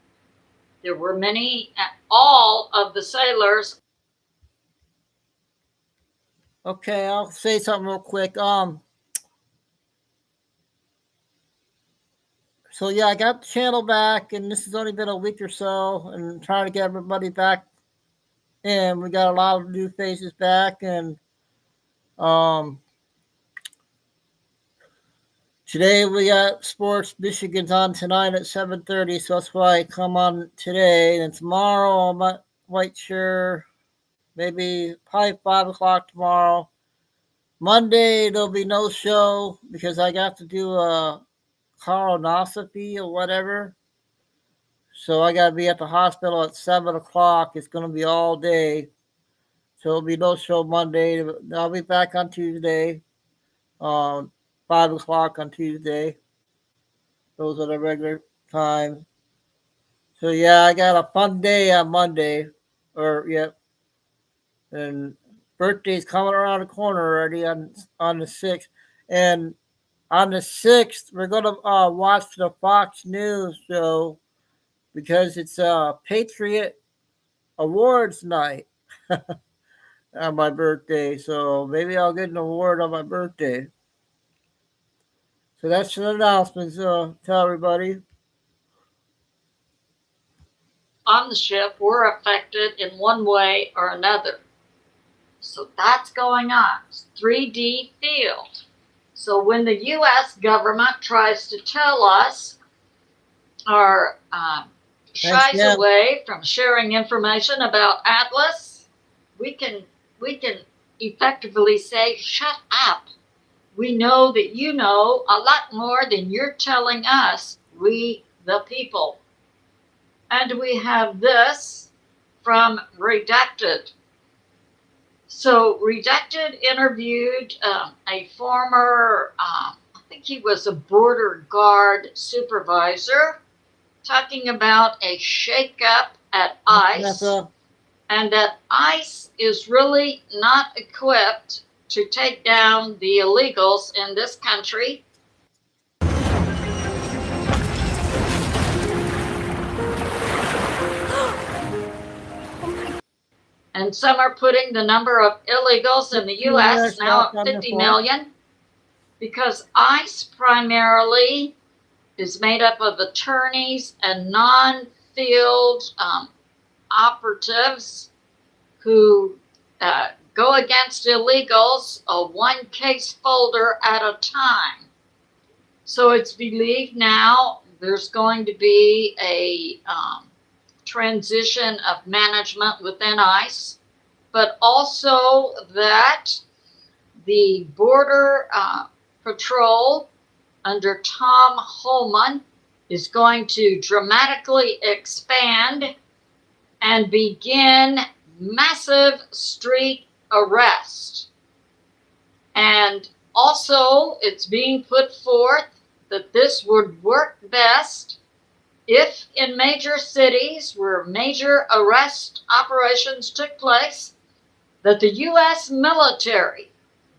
K: There were many, all of the sailors.
A: Okay, I'll say something real quick. So yeah, I got the channel back, and this has only been a week or so, and trying to get everybody back in. We got a lot of new faces back, and today we got sports. Michigan's on tonight at 7:30, so that's why I come on today. And tomorrow, I'm not quite sure. Maybe probably 5 o'clock tomorrow. Monday there'll be no show because I got to do a colonoscopy or whatever. So I got to be at the hospital at 7 o'clock. It's going to be all day. So there'll be no show Monday. I'll be back on Tuesday, 5 o'clock on Tuesday. Those are the regular times. So yeah, I got a fun day on Monday. And birthday's coming around the corner already on the 6th. And on the 6th, we're going to watch the Fox News show because it's Patriot Awards night on my birthday. So maybe I'll get an award on my birthday. So that's an announcement. Tell everybody.
K: On the ship were affected in one way or another. So that's going on. It's 3D field. So when the U.S. government tries to tell us or shies
A: Jim.
K: away from sharing information about Atlas, we can effectively say, shut up. We know that you know a lot more than you're telling us, we the people. And we have this from Redacted. So Redacted interviewed a former, I think he was a border guard supervisor, talking about a shakeup at ICE, and that ICE is really not equipped to take down the illegals in this country. And some are putting the number of illegals in the U.S. now at 50 million, because ICE primarily is made up of attorneys and non-field operatives who go against illegals a one case folder at a time. So it's believed now there's going to be a transition of management within ICE, but also that the Border Patrol under Tom Holman is going to dramatically expand and begin massive street arrest. And also it's being put forth that this would work best if in major cities where major arrest operations took place, that the U.S. military,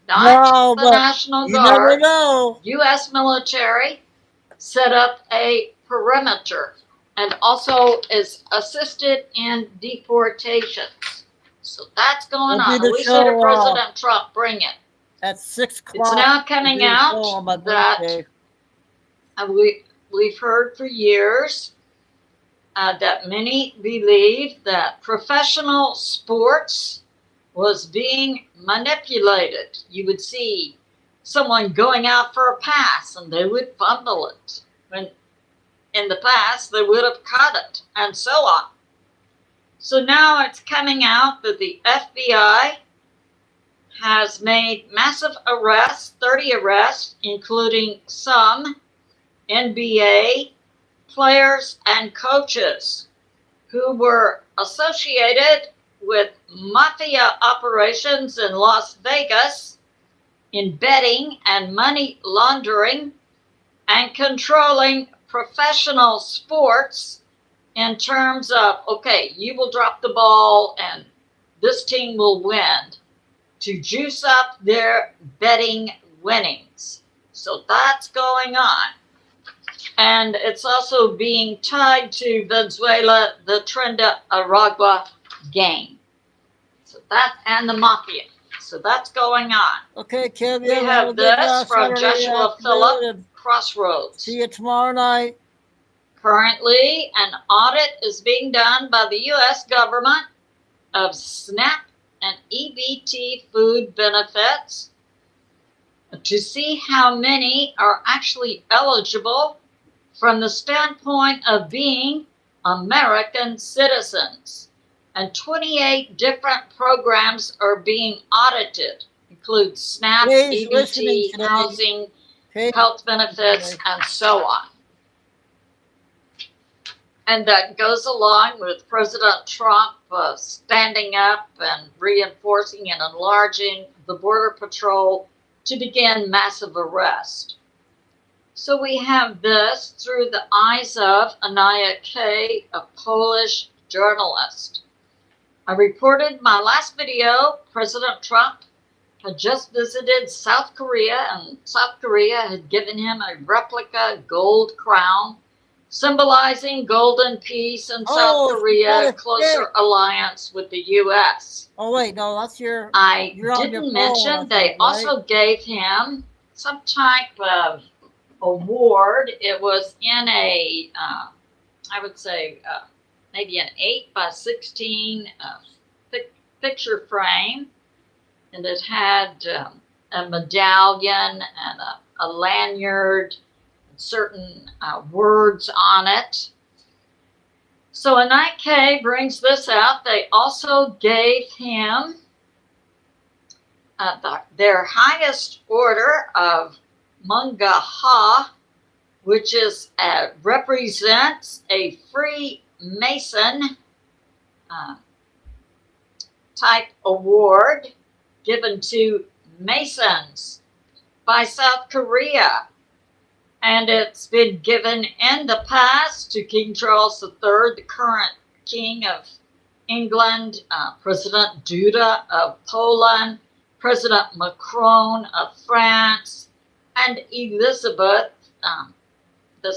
K: not the National Guard, U.S. military set up a perimeter and also is assisted in deportations. So that's going on. We said to President Trump, bring it.
A: At 6 o'clock.
K: It's now coming out that we've heard for years that many believe that professional sports was being manipulated. You would see someone going out for a pass and they would fumble it. When in the past they would have caught it, and so on. So now it's coming out that the FBI has made massive arrests, 30 arrests, including some NBA players and coaches who were associated with mafia operations in Las Vegas, in betting and money laundering, and controlling professional sports in terms of, okay, you will drop the ball and this team will win, to juice up their betting winnings. So that's going on. And it's also being tied to Venezuela, the Trinidad Aragua gang. So that, and the mafia. So that's going on.
A: Okay, Kim.
K: We have this from Joshua Phillip, Crossroads.
A: See you tomorrow night.
K: Currently, an audit is being done by the U.S. government of SNAP and EBT food benefits to see how many are actually eligible from the standpoint of being American citizens. And 28 different programs are being audited, include SNAP, EBT, housing, health benefits, and so on. And that goes along with President Trump standing up and reinforcing and enlarging the Border Patrol to begin massive arrest. So we have this through the eyes of Anaya Kay, a Polish journalist. I reported my last video, President Trump had just visited South Korea, and South Korea had given him a replica gold crown symbolizing golden peace in South Korea, closer alliance with the U.S.
A: Oh, wait, no, that's your...
K: I didn't mention they also gave him some type of award. It was in a, I would say, maybe an 8x16 picture frame, and it had a medallion and a lanyard, certain words on it. So NIK brings this out. They also gave him their highest order of Mungaha, which is represents a Freemason type award given to Masons by South Korea. And it's been given in the past to King Charles III, the current King of England, President Duda of Poland, President Macron of France, and Elizabeth II,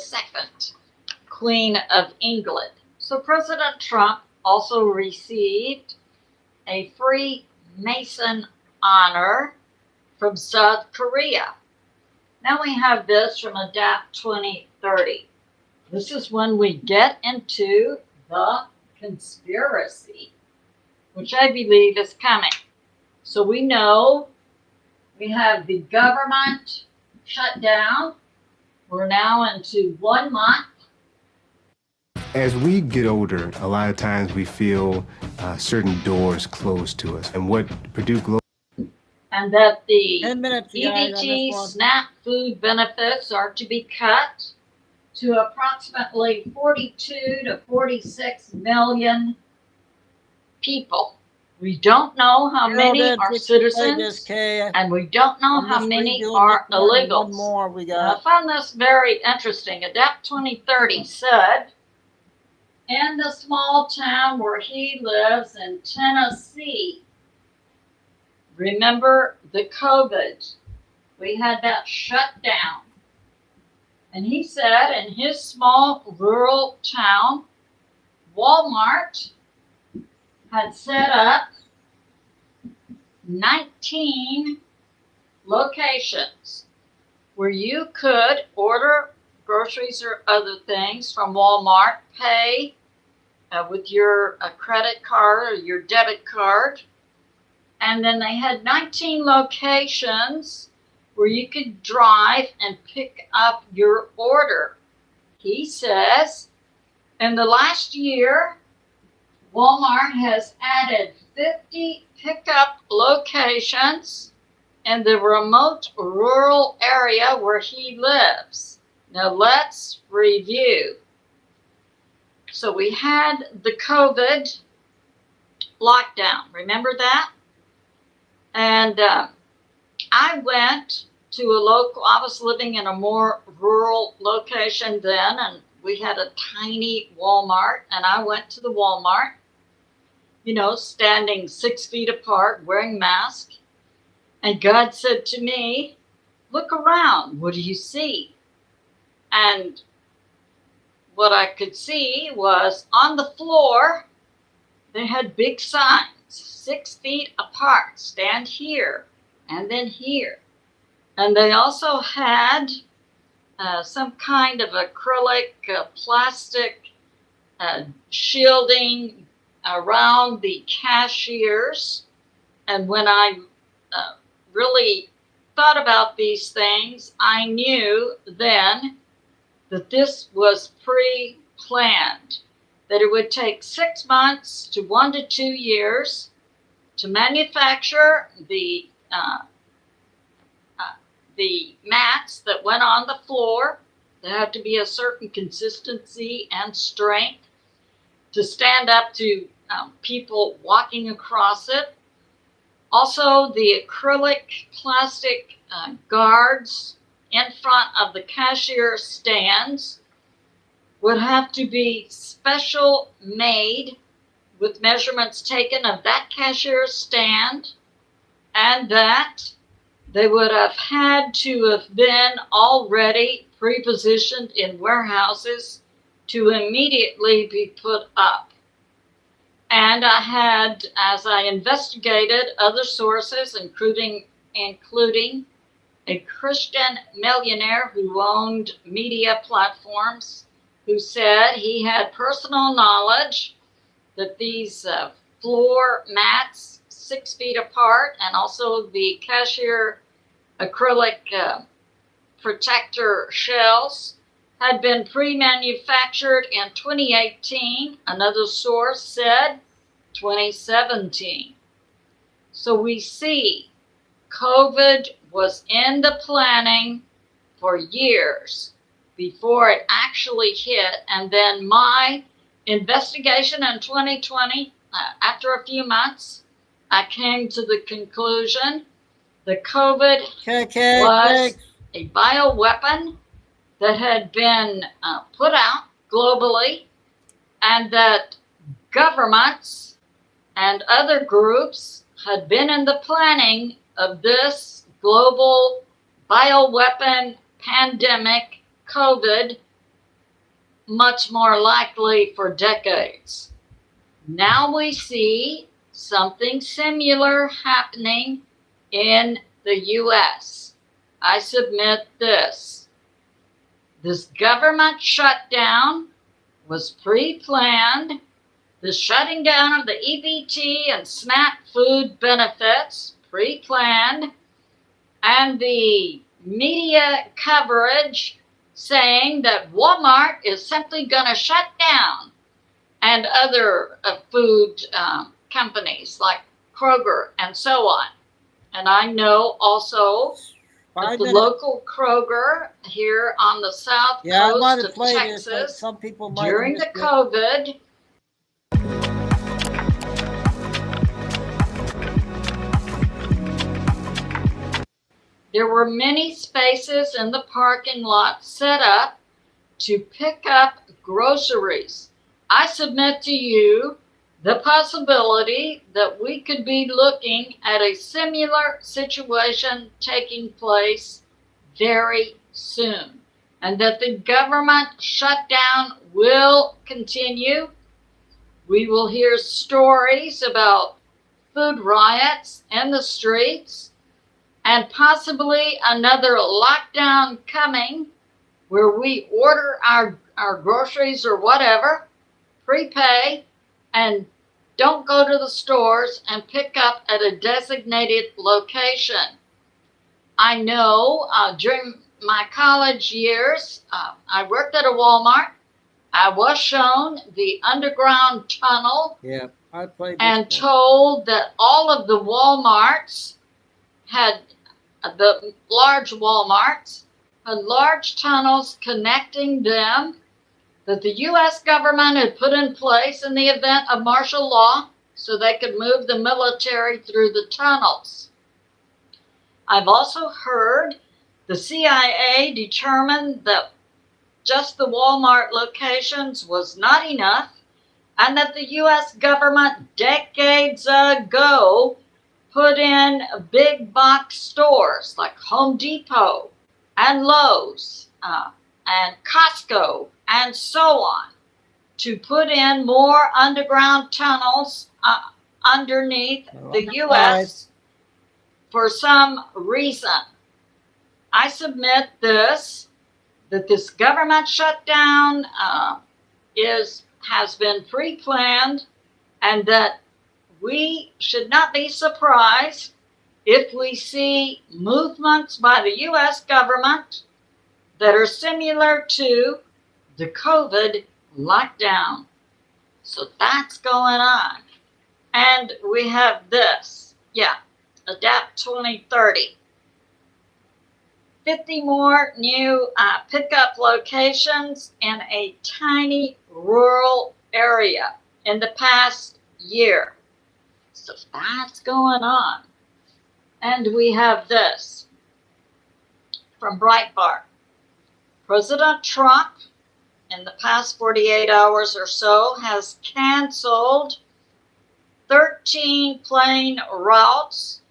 K: Queen of England. So President Trump also received a Freemason honor from South Korea. Now we have this from Adapt 2030. This is when we get into the conspiracy, which I believe is coming. So we know we have the government shut down. We're now into 1 month.
L: As we get older, a lot of times we feel certain doors closed to us. And what Purdue Global...
K: And that the
A: 10 minutes, guys, on this
K: EBT
A: one.
K: SNAP food benefits are to be cut to approximately 42 to 46 million people. We don't know how many are citizens, and we don't know how many are illegals.
A: One more we
K: I
A: got.
K: found this very interesting. Adapt 2030 said, in the small town where he lives in Tennessee, remember the COVID, we had that shut down. And he said in his small rural town, Walmart had set up 19 locations where you could order groceries or other things from Walmart, pay with your credit card or your debit card. And then they had 19 locations where you could drive and pick up your order. He says, in the last year, Walmart has added 50 pickup locations in the remote rural area where he lives. Now let's review. So we had the COVID lockdown. Remember that? And I went to a local, I was living in a more rural location then, and we had a tiny Walmart, and I went to the Walmart, you know, standing 6 feet apart, wearing masks. And God said to me, look around, what do you see? And what I could see was on the floor, they had big signs, 6 feet apart, stand here, and then here. And they also had some kind of acrylic plastic shielding around the cashiers. And when I really thought about these things, I knew then that this was pre-planned, that it would take 6 months to 1 to 2 years to manufacture the mats that went on the floor. There had to be a certain consistency and strength to stand up to people walking across it. Also, the acrylic plastic guards in front of the cashier stands would have to be special made with measurements taken of that cashier stand, and that they would have had to have been already pre-positioned in warehouses to immediately be put up. And I had, as I investigated other sources, including a Christian millionaire who owned media platforms, who said he had personal knowledge that these floor mats 6 feet apart and also the cashier acrylic protector shells had been pre-manufactured in 2018. Another source said 2017. So we see COVID was in the planning for years before it actually hit. And then my investigation in 2020, after a few months, I came to the conclusion that COVID was a bioweapon that had been put out globally, and that governments and other groups had been in the planning of this global bioweapon pandemic, COVID, much more likely for decades. Now we see something similar happening in the US. I submit this. This government shutdown was pre-planned. The shutting down of the EBT and SNAP food benefits, pre-planned, and the media coverage saying that Walmart is simply going to shut down, and other food companies like Kroger and so on. And I know also that the local Kroger here on the south coast of Texas,
A: some people
K: during the COVID, there were many spaces in the parking lot set up to pick up groceries. I submit to you the possibility that we could be looking at a similar situation taking place very soon, and that the government shutdown will continue. We will hear stories about food riots in the streets, and possibly another lockdown coming where we order our groceries or whatever, prepay, and don't go to the stores and pick up at a designated location. I know during my college years, I worked at a Walmart. I was shown the underground tunnel and told that all of the Walmarts had, the large Walmarts, had large tunnels connecting them that the U.S. government had put in place in the event of martial law so they could move the military through the tunnels. I've also heard the CIA determined that just the Walmart locations was not enough, and that the U.S. government decades ago put in big box stores like Home Depot and Lowe's and Costco and so on to put in more underground tunnels underneath the U.S. for some reason. I submit that this government shutdown has been pre-planned, and that we should not be surprised if we see movements by the U.S. government that are similar to the COVID lockdown. So that's going on. And we have this, Adapt 2030. 50 more new pickup locations in a tiny rural area in the past year. So that's going on. And we have this from Breitbart. President Trump, in the past 48 hours or so, has canceled 13 plane routes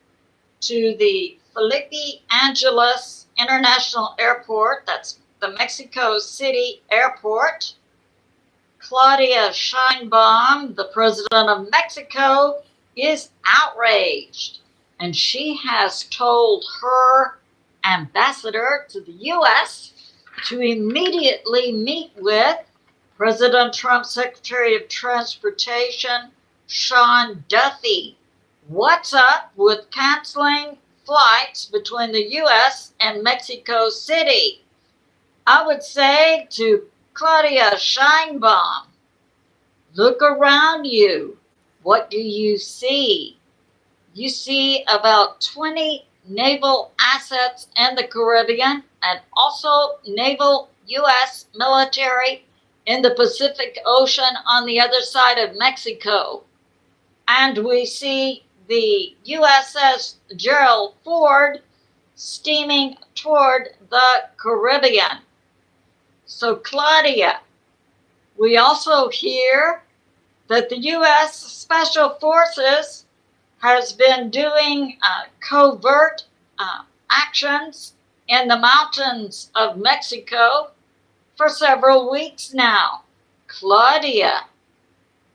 K: to the Felipe Angeles International Airport. That's the Mexico City airport. Claudia Sheinbaum, the president of Mexico, is outraged, and she has told her ambassador to the U.S. to immediately meet with President Trump's Secretary of Transportation, Sean Duffy. What's up with canceling flights between the U.S. and Mexico City? I would say to Claudia Sheinbaum, look around you. What do you see? You see about 20 naval assets in the Caribbean and also naval U.S. military in the Pacific Ocean on the other side of Mexico. And we see the USS Gerald Ford steaming toward the Caribbean. So, Claudia, we also hear that the U.S. Special Forces has been doing covert actions in the mountains of Mexico for several weeks now. Claudia,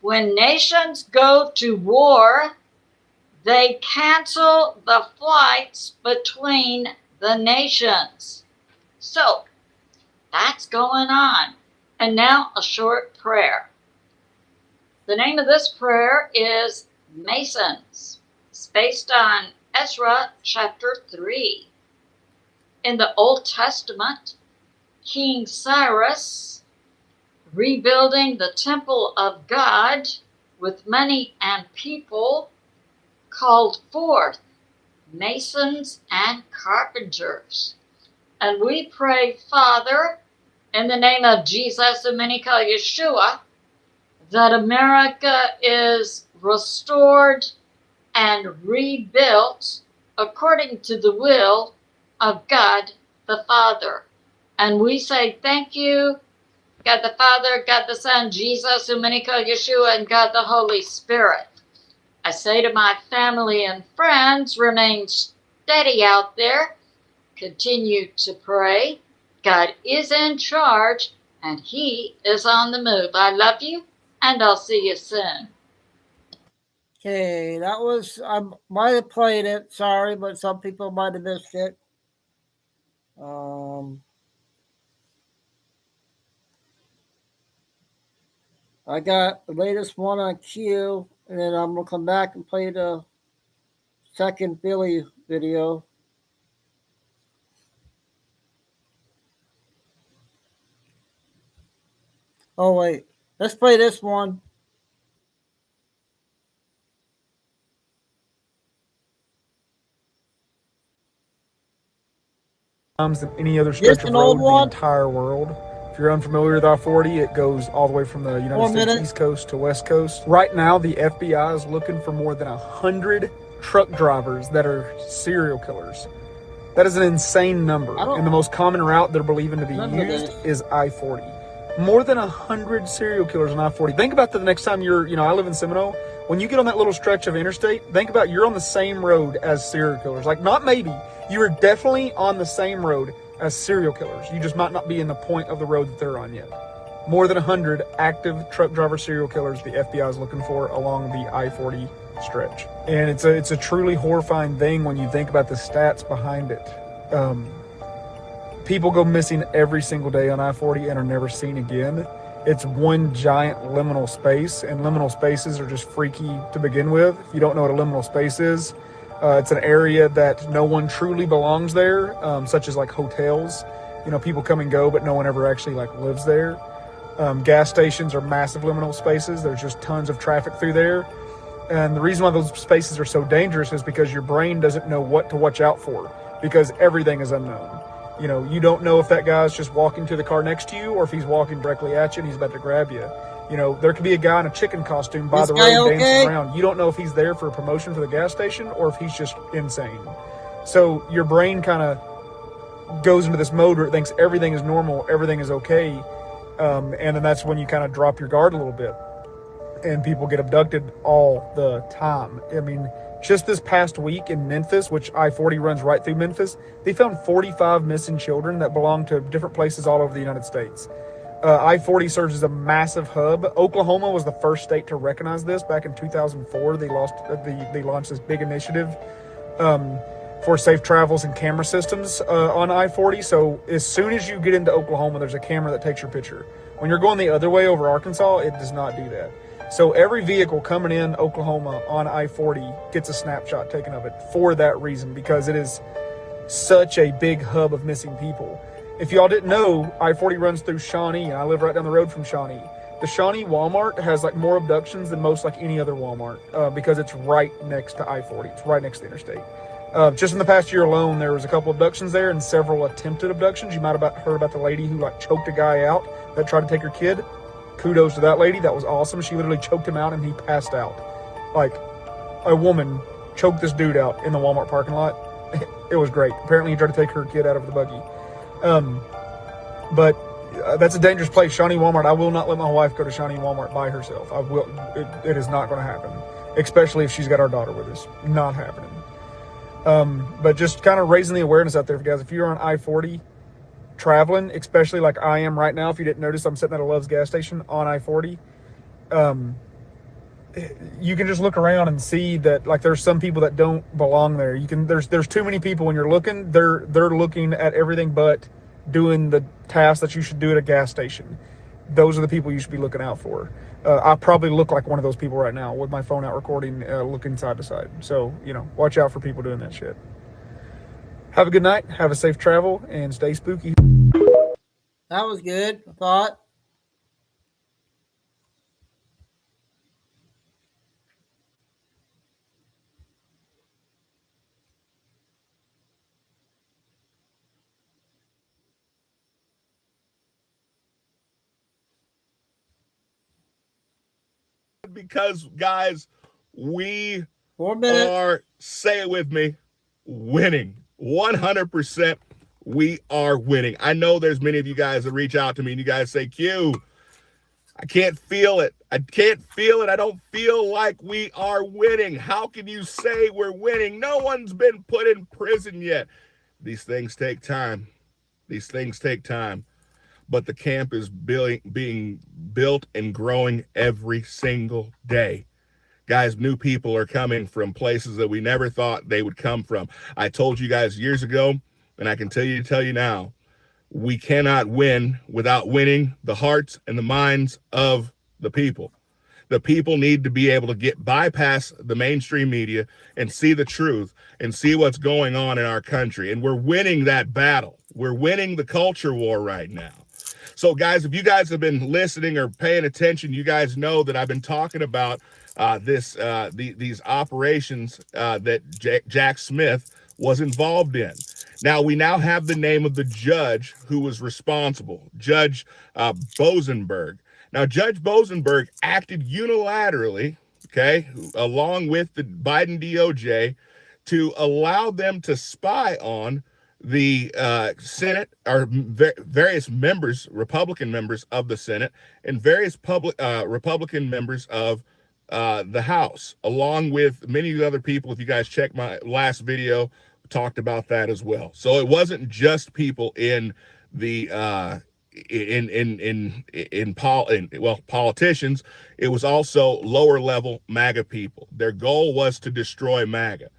K: when nations go to war, they cancel the flights between the nations. So, that's going on. And now a short prayer. The name of this prayer is Masons. It's based on Ezra chapter 3. In the Old Testament, King Cyrus, rebuilding the temple of God with money and people, called forth masons and carpenters. And we pray, Father, in the name of Jesus, and many call Yeshua, that America is restored and rebuilt according to the will of God the Father. And we say thank you, God the Father, God the Son, Jesus, whom many call Yeshua, and God the Holy Spirit. I say to my family and friends, remain steady out there. Continue to pray. God is in charge, and He is on the move. I love you, and I'll see you soon.
A: Okay, that was, I might have played it, sorry, but some people might have missed it. I got the latest one on Q, and then I'm going to come back and play the second Billy video. Oh, wait. Let's play this one.
M: Than any other stretch of road in the entire world. If you're unfamiliar with I-40, it goes all the way from the United States East Coast to West Coast. Right now, the FBI is looking for more than 100 truck drivers that are serial killers. That is an insane number. And the most common route they're believing to be used is I-40. More than 100 serial killers on I-40. Think about the next time you're, I live in Seminole. When you get on that little stretch of interstate, think about you're on the same road as serial killers. Like, not maybe. You are definitely on the same road as serial killers. You just might not be in the point of the road that they're on yet. More than 100 active truck driver serial killers the FBI is looking for along the I-40 stretch. And it's a truly horrifying thing when you think about the stats behind it. People go missing every single day on I-40 and are never seen again. It's one giant liminal space, and liminal spaces are just freaky to begin with. If you don't know what a liminal space is, it's an area that no one truly belongs there, such as like hotels. People come and go, but no one ever actually lives there. Gas stations are massive liminal spaces. There's just tons of traffic through there. And the reason why those spaces are so dangerous is because your brain doesn't know what to watch out for, because everything is unknown. You don't know if that guy's just walking to the car next to you or if he's walking directly at you and he's about to grab you. There could be a guy in a chicken costume by the road dancing around. You don't know if he's there for a promotion for the gas station or if he's just insane. So your brain kind of goes into this mode where it thinks everything is normal, everything is okay. And then that's when you kind of drop your guard a little bit. And people get abducted all the time. I mean, just this past week in Memphis, which I-40 runs right through Memphis, they found 45 missing children that belong to different places all over the United States. I-40 serves as a massive hub. Oklahoma was the first state to recognize this back in 2004. They launched this big initiative. for safe travels and camera systems on I-40. So as soon as you get into Oklahoma, there's a camera that takes your picture. When you're going the other way over Arkansas, it does not do that. So every vehicle coming in Oklahoma on I-40 gets a snapshot taken of it for that reason, because it is such a big hub of missing people. If y'all didn't know, I-40 runs through Shawnee, and I live right down the road from Shawnee. The Shawnee Walmart has like more abductions than most like any other Walmart because it's right next to I-40. It's right next to the interstate. Just in the past year alone, there was a couple abductions there and several attempted abductions. You might have heard about the lady who like choked a guy out that tried to take her kid. Kudos to that lady. That was awesome. She literally choked him out and he passed out. Like, a woman choked this dude out in the Walmart parking lot. It was great. Apparently he tried to take her kid out of the buggy. But that's a dangerous place, Shawnee Walmart. I will not let my wife go to Shawnee Walmart by herself. It is not going to happen, especially if she's got our daughter with us. Not happening. But just kind of raising the awareness out there, guys. If you're on I-40 traveling, especially like I am right now, if you didn't notice, I'm sitting at a Love's gas station on I-40. You can just look around and see that like there's some people that don't belong there. There's too many people when you're looking. They're looking at everything but doing the tasks that you should do at a gas station. Those are the people you should be looking out for. I probably look like one of those people right now with my phone out recording, looking side to side. So, watch out for people doing that shit. Have a good night. Have a safe travel and stay spooky.
A: That was good, I thought.
N: Because, guys, we are, say it with me, winning. 100% we are winning. I know there's many of you guys that reach out to me and you guys say, Q, I can't feel it. I can't feel it. I don't feel like we are winning. How can you say we're winning? No one's been put in prison yet. These things take time. These things take time. But the camp is being built and growing every single day. Guys, new people are coming from places that we never thought they would come from. I told you guys years ago, and I can tell you now, we cannot win without winning the hearts and the minds of the people. The people need to be able to bypass the mainstream media and see the truth and see what's going on in our country. And we're winning that battle. We're winning the culture war right now. So, guys, if you guys have been listening or paying attention, you guys know that I've been talking about these operations that Jack Smith was involved in. Now, we now have the name of the judge who was responsible, Judge Bosenberg. Now, Judge Bosenberg acted unilaterally, okay, along with the Biden DOJ to allow them to spy on the Senate, or various members, Republican members of the Senate, and various Republican members of the House, along with many other people. If you guys check my last video, talked about that as well. So it wasn't just people in the politicians. It was also lower level MAGA people. Their goal was to destroy MAGA.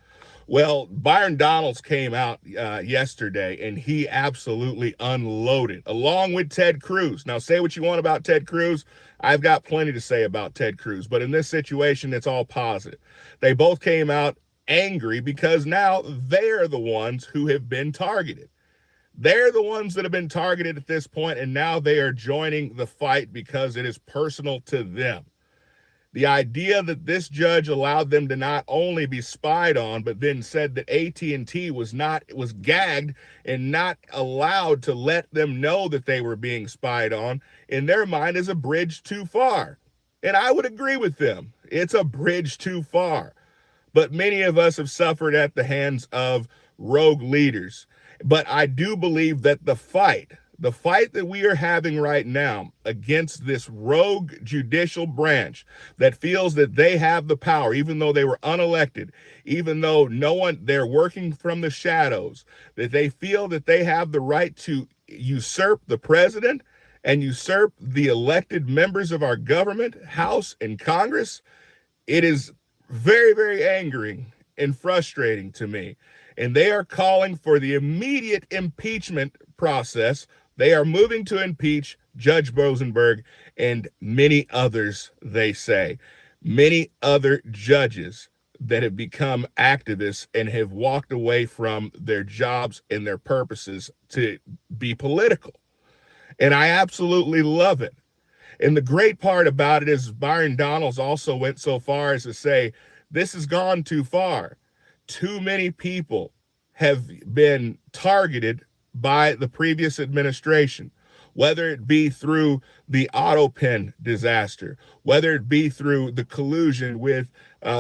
N: Well, Byron Donalds came out yesterday and he absolutely unloaded, along with Ted Cruz. Now, say what you want about Ted Cruz. I've got plenty to say about Ted Cruz, but in this situation, it's all positive. They both came out angry because now they're the ones who have been targeted. They're the ones that have been targeted at this point, and now they are joining the fight because it is personal to them. The idea that this judge allowed them to not only be spied on, but then said that AT&T was gagged and not allowed to let them know that they were being spied on, in their mind is a bridge too far. And I would agree with them. It's a bridge too far. But many of us have suffered at the hands of rogue leaders. But I do believe that the fight that we are having right now against this rogue judicial branch that feels that they have the power, even though they were unelected, even though they're working from the shadows, that they feel that they have the right to usurp the president and usurp the elected members of our government, House and Congress. It is very, very angering and frustrating to me. and they are calling for the immediate impeachment process. They are moving to impeach Judge Rosenberg and many others, they say. Many other judges that have become activists and have walked away from their jobs and their purposes to be political. And I absolutely love it. And the great part about it is Byron Donalds also went so far as to say, this has gone too far. Too many people have been targeted by the previous administration, whether it be through the auto pen disaster, whether it be through the collusion with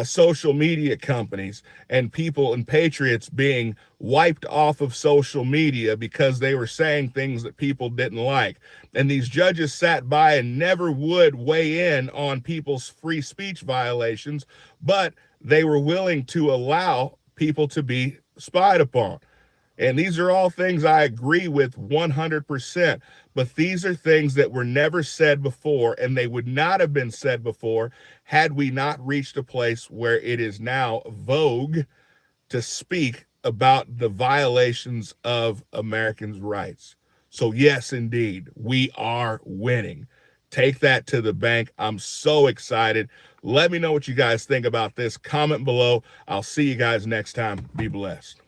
N: social media companies and people and patriots being wiped off of social media because they were saying things that people didn't like. And these judges sat by and never would weigh in on people's free speech violations, but they were willing to allow people to be spied upon. And these are all things I agree with 100%, but these are things that were never said before, and they would not have been said before had we not reached a place where it is now vogue to speak about the violations of Americans' rights. So yes, indeed, we are winning. Take that to the bank. I'm so excited. Let me know what you guys think about this. Comment below. I'll see you guys next time. Be blessed.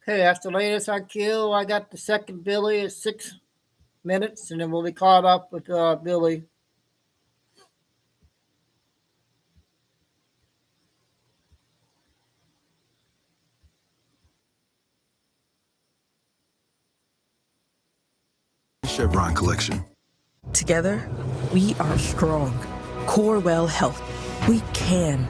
A: Okay, that's the latest on Q. I got the second Billy at 6 minutes, and then we'll be caught up with Billy.
O: Chevron Collection.
P: Together, we are strong. Corewell Health. We can.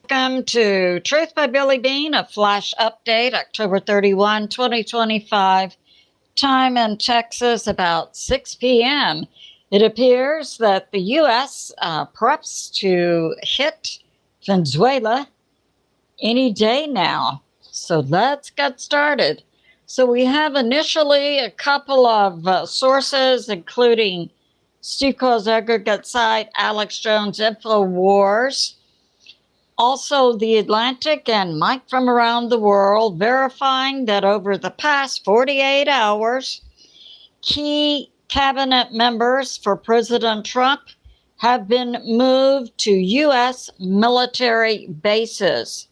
K: Welcome to Truth by Billy Bean, a flash update, October 31, 2025. Time in Texas, about 6 p.m. It appears that the U.S. preps to hit Venezuela any day now. So let's get started. So we have initially a couple of sources, including Steve Cole's aggregate site, Alex Jones InfoWars, also The Atlantic and Mike from Around the World, verifying that over the past 48 hours, key cabinet members for President Trump have been moved to U.S. military bases,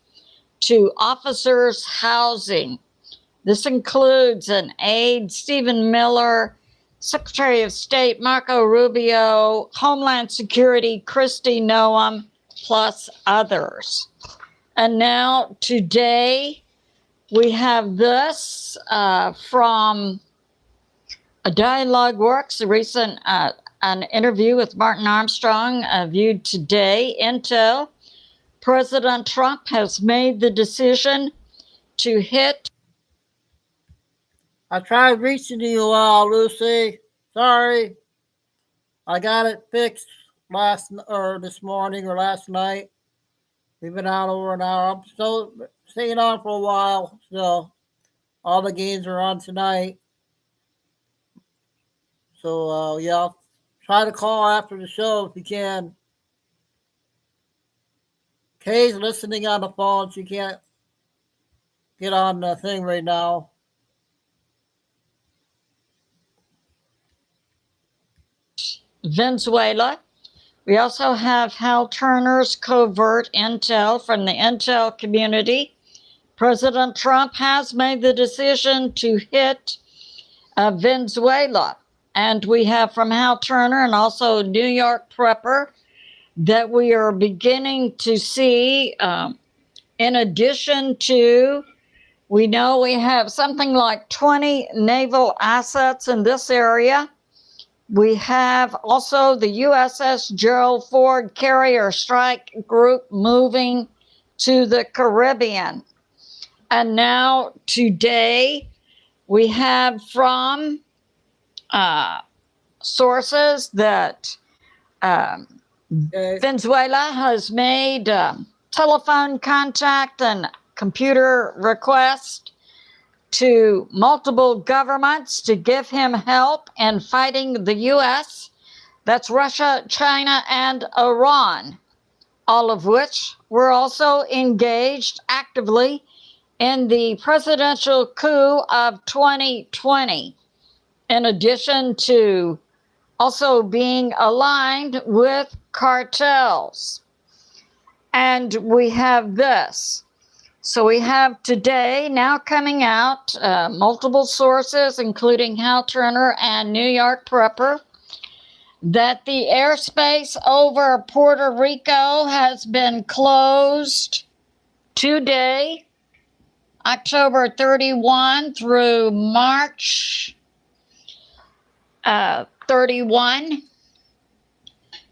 K: to officers' housing. This includes an aide, Stephen Miller, Secretary of State Marco Rubio, Homeland Security Kristi Noem, plus others. And now today we have this from A Dialogue Works, a recent an interview with Martin Armstrong viewed today. Intel, President Trump has made the decision to hit.
A: I tried reaching you, Lucy. Sorry. I got it fixed this morning or last night. We've been out over an hour. I'm still staying on for a while. So all the games are on tonight. So yeah, try to call after the show if you can. Kay's listening on the phone. She can't get on the thing right now.
K: Venezuela. We also have Hal Turner's covert intel from the intel community. President Trump has made the decision to hit Venezuela. And we have from Hal Turner and also New York Prepper that we are beginning to see, in addition to, we know we have something like 20 naval assets in this area. We have also the USS Gerald Ford Carrier Strike Group moving to the Caribbean. And now today we have from sources that Venezuela has made telephone contact and computer request to multiple governments to give him help in fighting the U.S. That's Russia, China, and Iran, all of which were also engaged actively in the presidential coup of 2020, in addition to also being aligned with cartels. And we have this. So we have today now coming out multiple sources, including Hal Turner and New York Prepper, that the airspace over Puerto Rico has been closed today, October 31 through March 31,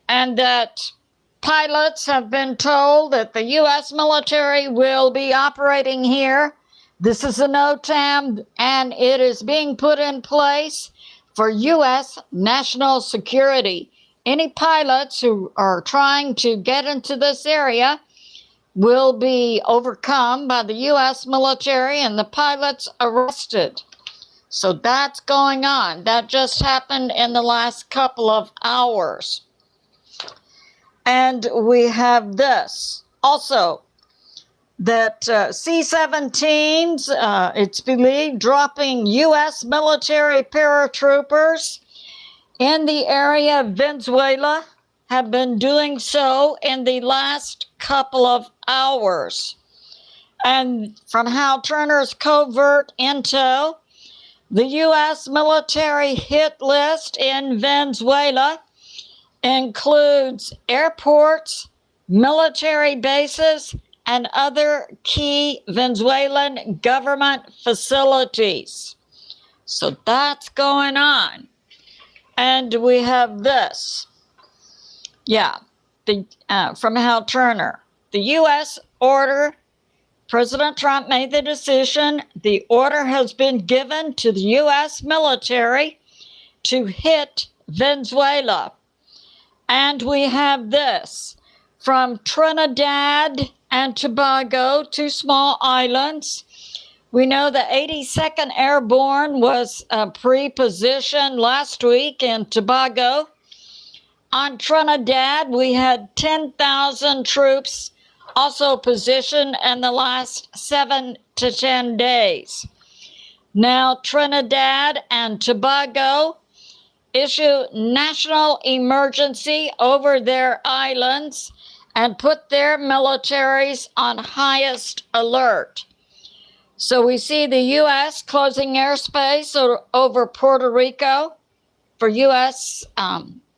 K: and that pilots have been told that the U.S. military will be operating here. This is a NOTAM, and it is being put in place for U.S. national security. Any pilots who are trying to get into this area will be overcome by the U.S. military and the pilots arrested. So that's going on. That just happened in the last couple of hours. And we have this also, that C-17s, it's believed, dropping U.S. military paratroopers in the area of Venezuela, have been doing so in the last couple of hours. And from Hal Turner's covert intel, the U.S. military hit list in Venezuela includes airports, military bases, and other key Venezuelan government facilities. So that's going on. And we have this. From Hal Turner. The U.S. order, President Trump made the decision. The order has been given to the U.S. military to hit Venezuela. And we have this. From Trinidad and Tobago, 2 small islands. We know the 82nd Airborne was pre-positioned last week in Tobago. On Trinidad, we had 10,000 troops also positioned in the last 7 to 10 days. Now, Trinidad and Tobago issue national emergency over their islands and put their militaries on highest alert. So we see the U.S. closing airspace over Puerto Rico for U.S.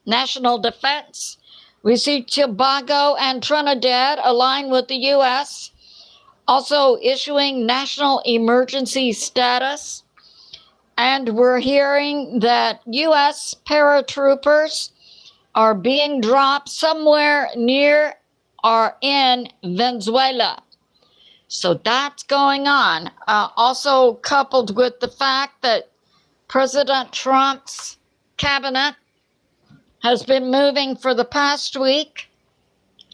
K: national defense. We see Tobago and Trinidad aligned with the U.S., also issuing national emergency status. And we're hearing that U.S. paratroopers are being dropped somewhere near or in Venezuela. So that's going on. Also coupled with the fact that President Trump's cabinet has been moving for the past week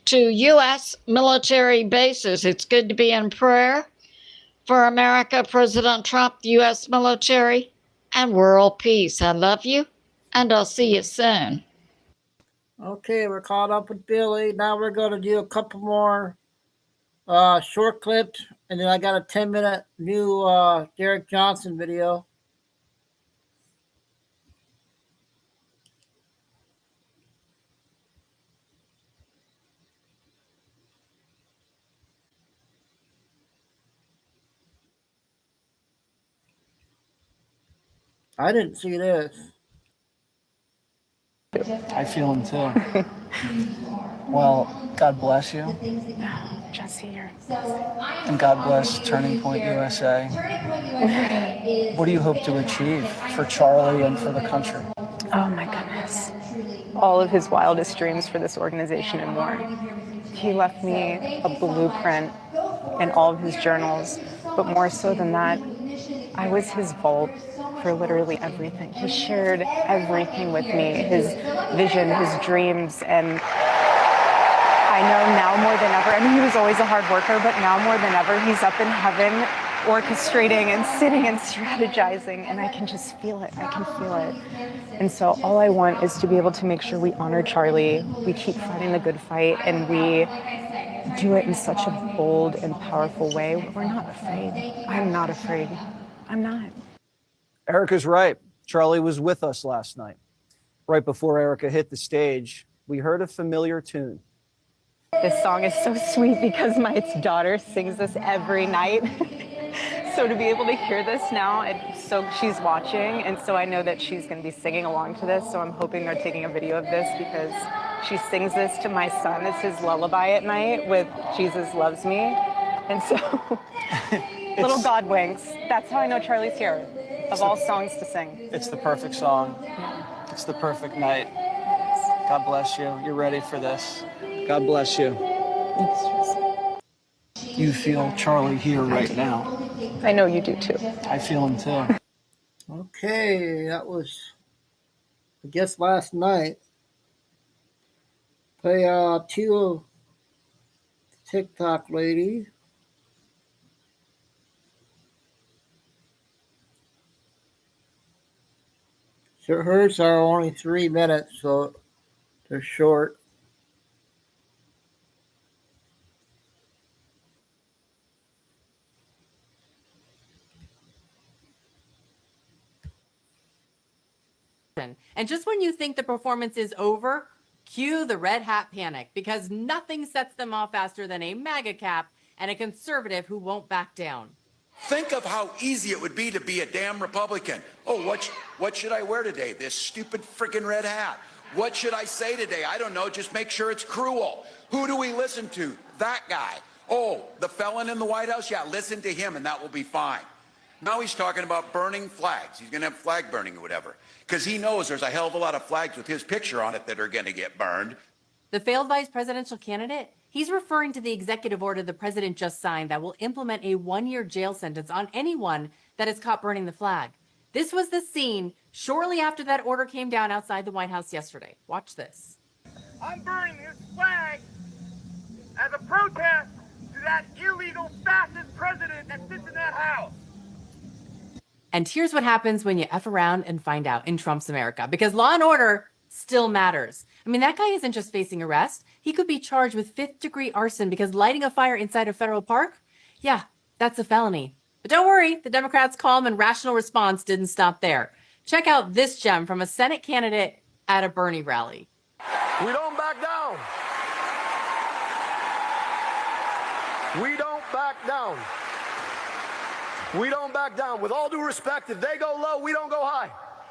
K: to U.S. military bases. It's good to be in prayer for America, President Trump, the U.S. military, and world peace. I love you, and I'll see you soon.
A: Okay, we're caught up with Billy. Now we're going to do a couple more short clips, and then I got a 10-minute new Derek Johnson video. I didn't see this.
O: I feel him too. Well, God bless you.
F: Jesse, you're...
O: And God bless Turning Point USA. What do you hope to achieve for Charlie and for the country?
F: Oh my goodness. All of his wildest dreams for this organization and more. He left me a blueprint in all of his journals, but more so than that, I was his vault for literally everything. He shared everything with me, his vision, his dreams, and I know now more than ever, I mean, he was always a hard worker, but now more than ever, he's up in heaven orchestrating and sitting and strategizing, and I can just feel it. I can feel it. And so all I want is to be able to make sure we honor Charlie, we keep fighting the good fight, and we do it in such a bold and powerful way. We're not afraid. I'm not afraid. I'm not.
O: Erica's right. Charlie was with us last night. Right before Erica hit the stage, we heard a familiar tune.
Q: This song is so sweet because my daughter sings this every night. So to be able to hear this now, so she's watching, and so I know that she's going to be singing along to this. So I'm hoping they're taking a video of this because she sings this to my son. It's his lullaby at night with Jesus Loves Me. And so little God winks. That's how I know Charlie's here, of all songs to sing.
O: It's the perfect song. It's the perfect night. God bless you. You're ready for this. God bless you. You feel Charlie here right now.
F: I know you do too.
O: I feel him too.
A: Okay, that was, I guess, last night. Play two TikTok lady. So hers are only 3 minutes, so they're short.
R: And just when you think the performance is over, cue the red hat panic, because nothing sets them off faster than a MAGA cap and a conservative who won't back down.
S: Think of how easy it would be to be a damn Republican. Oh, what should I wear today? This stupid freaking red hat. What should I say today? I don't know. Just make sure it's cruel. Who do we listen to? That guy. Oh, the felon in the White House? Yeah, listen to him and that will be fine. Now he's talking about burning flags. He's going to have flag burning or whatever. Because he knows there's a hell of a lot of flags with his picture on it that are going to get burned.
R: The failed vice presidential candidate, he's referring to the executive order the president just signed that will implement a 1-year jail sentence on anyone that is caught burning the flag. This was the scene shortly after that order came down outside the White House yesterday. Watch this.
T: I'm burning this flag as a protest to that illegal fascist president that sits in that house.
R: And here's what happens when you F around and find out in Trump's America, because law and order still matters. I mean, that guy isn't just facing arrest. He could be charged with 5th-degree arson because lighting a fire inside a federal park, yeah, that's a felony. But don't worry, the Democrats' calm and rational response didn't stop there. Check out this gem from a Senate candidate at a Bernie rally.
T: We don't back down. We don't back down. We don't back down. With all due respect, if they go low, we don't go high.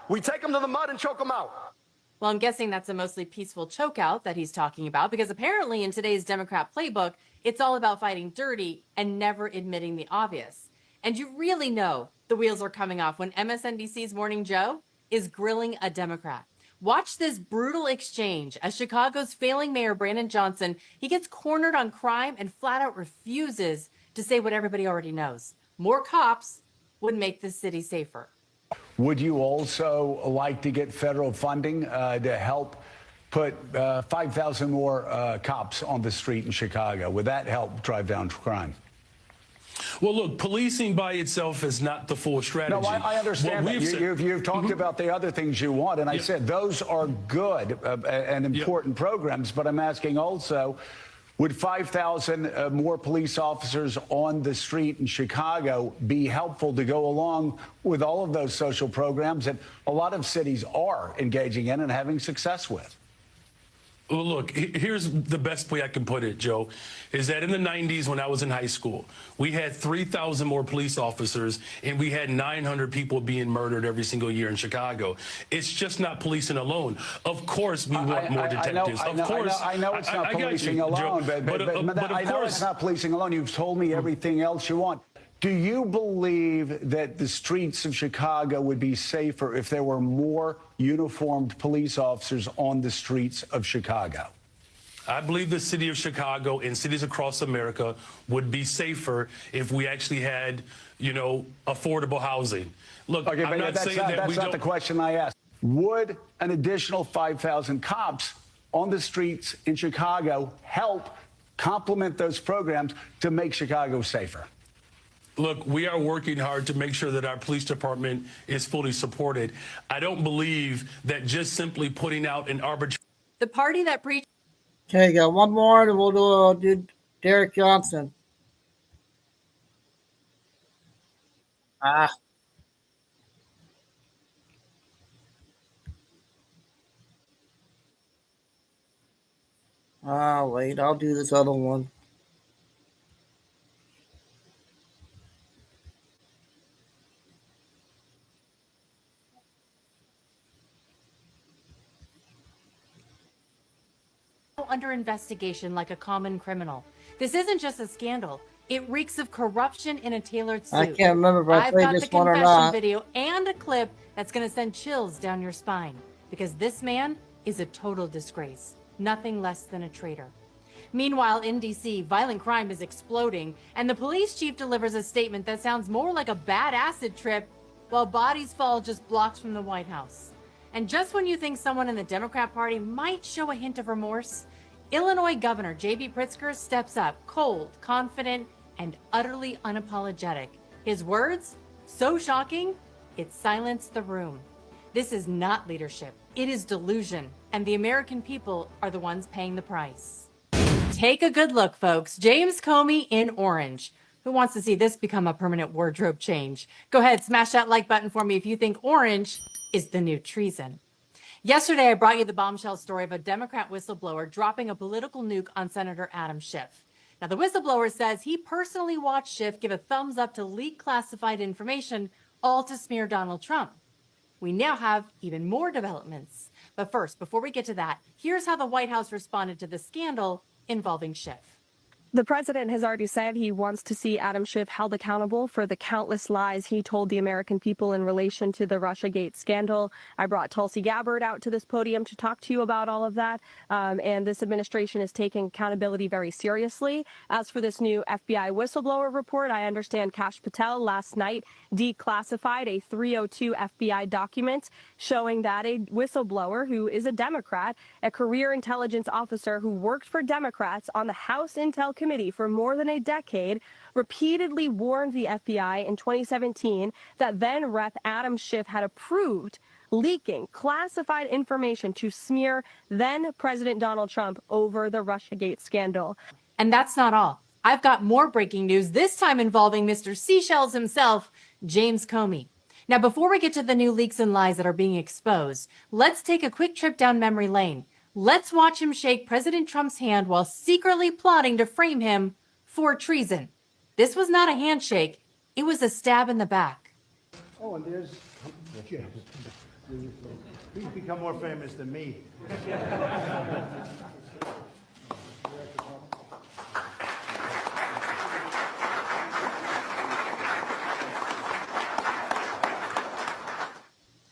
T: We take them to the mud and choke them out.
R: Well, I'm guessing that's a mostly peaceful chokeout that he's talking about, because apparently in today's Democrat playbook, it's all about fighting dirty and never admitting the obvious. And you really know the wheels are coming off when MSNBC's Morning Joe is grilling a Democrat. Watch this brutal exchange as Chicago's failing mayor Brandon Johnson, he gets cornered on crime and flat out refuses to say what everybody already knows. More cops would make the city safer.
U: Would you also like to get federal funding to help put 5,000 more cops on the street in Chicago? Would that help drive down crime?
V: Well, look, policing by itself is not the full strategy.
U: No, I understand that. You've talked about the other things you want, and I said those are good and important programs, but I'm asking also, would 5,000 more police officers on the street in Chicago be helpful to go along with all of those social programs that a lot of cities are engaging in and having success with?
V: Well, look, here's the best way I can put it, Joe, is that in the 90s when I was in high school, we had 3,000 more police officers and we had 900 people being murdered every single year in Chicago. It's just not policing alone. Of course, we want more detectives.
U: I know it's not policing alone, but I know it's not policing alone. You've told me everything else you want. Do you believe that the streets of Chicago would be safer if there were more uniformed police officers on the streets of Chicago?
V: I believe the city of Chicago and cities across America would be safer if we actually had, affordable housing. Look,
U: okay,
V: I'm not saying that
U: that's not the question I asked. Would an additional 5,000 cops on the streets in Chicago help complement those programs to make Chicago safer?
V: Look, we are working hard to make sure that our police department is fully supported. I don't believe that just simply putting out an arbitrary...
R: The party that preached...
A: Okay, got one more, and we'll do Derek Johnson. Ah. Wait, I'll do this other one.
R: Under investigation like a common criminal. This isn't just a scandal. It reeks of corruption in a tailored suit.
A: I can't remember if I
R: I've
A: played
R: got the
A: this one or
R: confession
A: not.
R: video and a clip that's going to send chills down your spine because this man is a total disgrace, nothing less than a traitor. Meanwhile, in DC, violent crime is exploding, and the police chief delivers a statement that sounds more like a bad acid trip while bodies fall just blocks from the White House. And just when you think someone in the Democrat Party might show a hint of remorse, Illinois Governor J.B. Pritzker steps up, cold, confident, and utterly unapologetic. His words, so shocking, it silenced the room. This is not leadership. It is delusion, and the American people are the ones paying the price. Take a good look, folks. James Comey in orange. Who wants to see this become a permanent wardrobe change? Go ahead, smash that like button for me if you think orange is the new treason. Yesterday, I brought you the bombshell story of a Democrat whistleblower dropping a political nuke on Senator Adam Schiff. Now, the whistleblower says he personally watched Schiff give a thumbs up to leak classified information, all to smear Donald Trump. We now have even more developments. But first, before we get to that, here's how the White House responded to the scandal involving Schiff.
B: The president has already said he wants to see Adam Schiff held accountable for the countless lies he told the American people in relation to the Russiagate scandal. I brought Tulsi Gabbard out to this podium to talk to you about all of that. And this administration is taking accountability very seriously. As for this new FBI whistleblower report, I understand Kash Patel last night declassified a 302 FBI document showing that a whistleblower who is a Democrat, a career intelligence officer who worked for Democrats on the House Intel Committee for more than a decade, repeatedly warned the FBI in 2017 that then Rep. Adam Schiff had approved leaking classified information to smear then President Donald Trump over the Russiagate scandal.
R: And that's not all. I've got more breaking news, this time involving Mr. Seashells himself, James Comey. Now, before we get to the new leaks and lies that are being exposed, let's take a quick trip down memory lane. Let's watch him shake President Trump's hand while secretly plotting to frame him for treason. This was not a handshake. It was a stab in the back.
C: Oh, and there's... He's become more famous than me.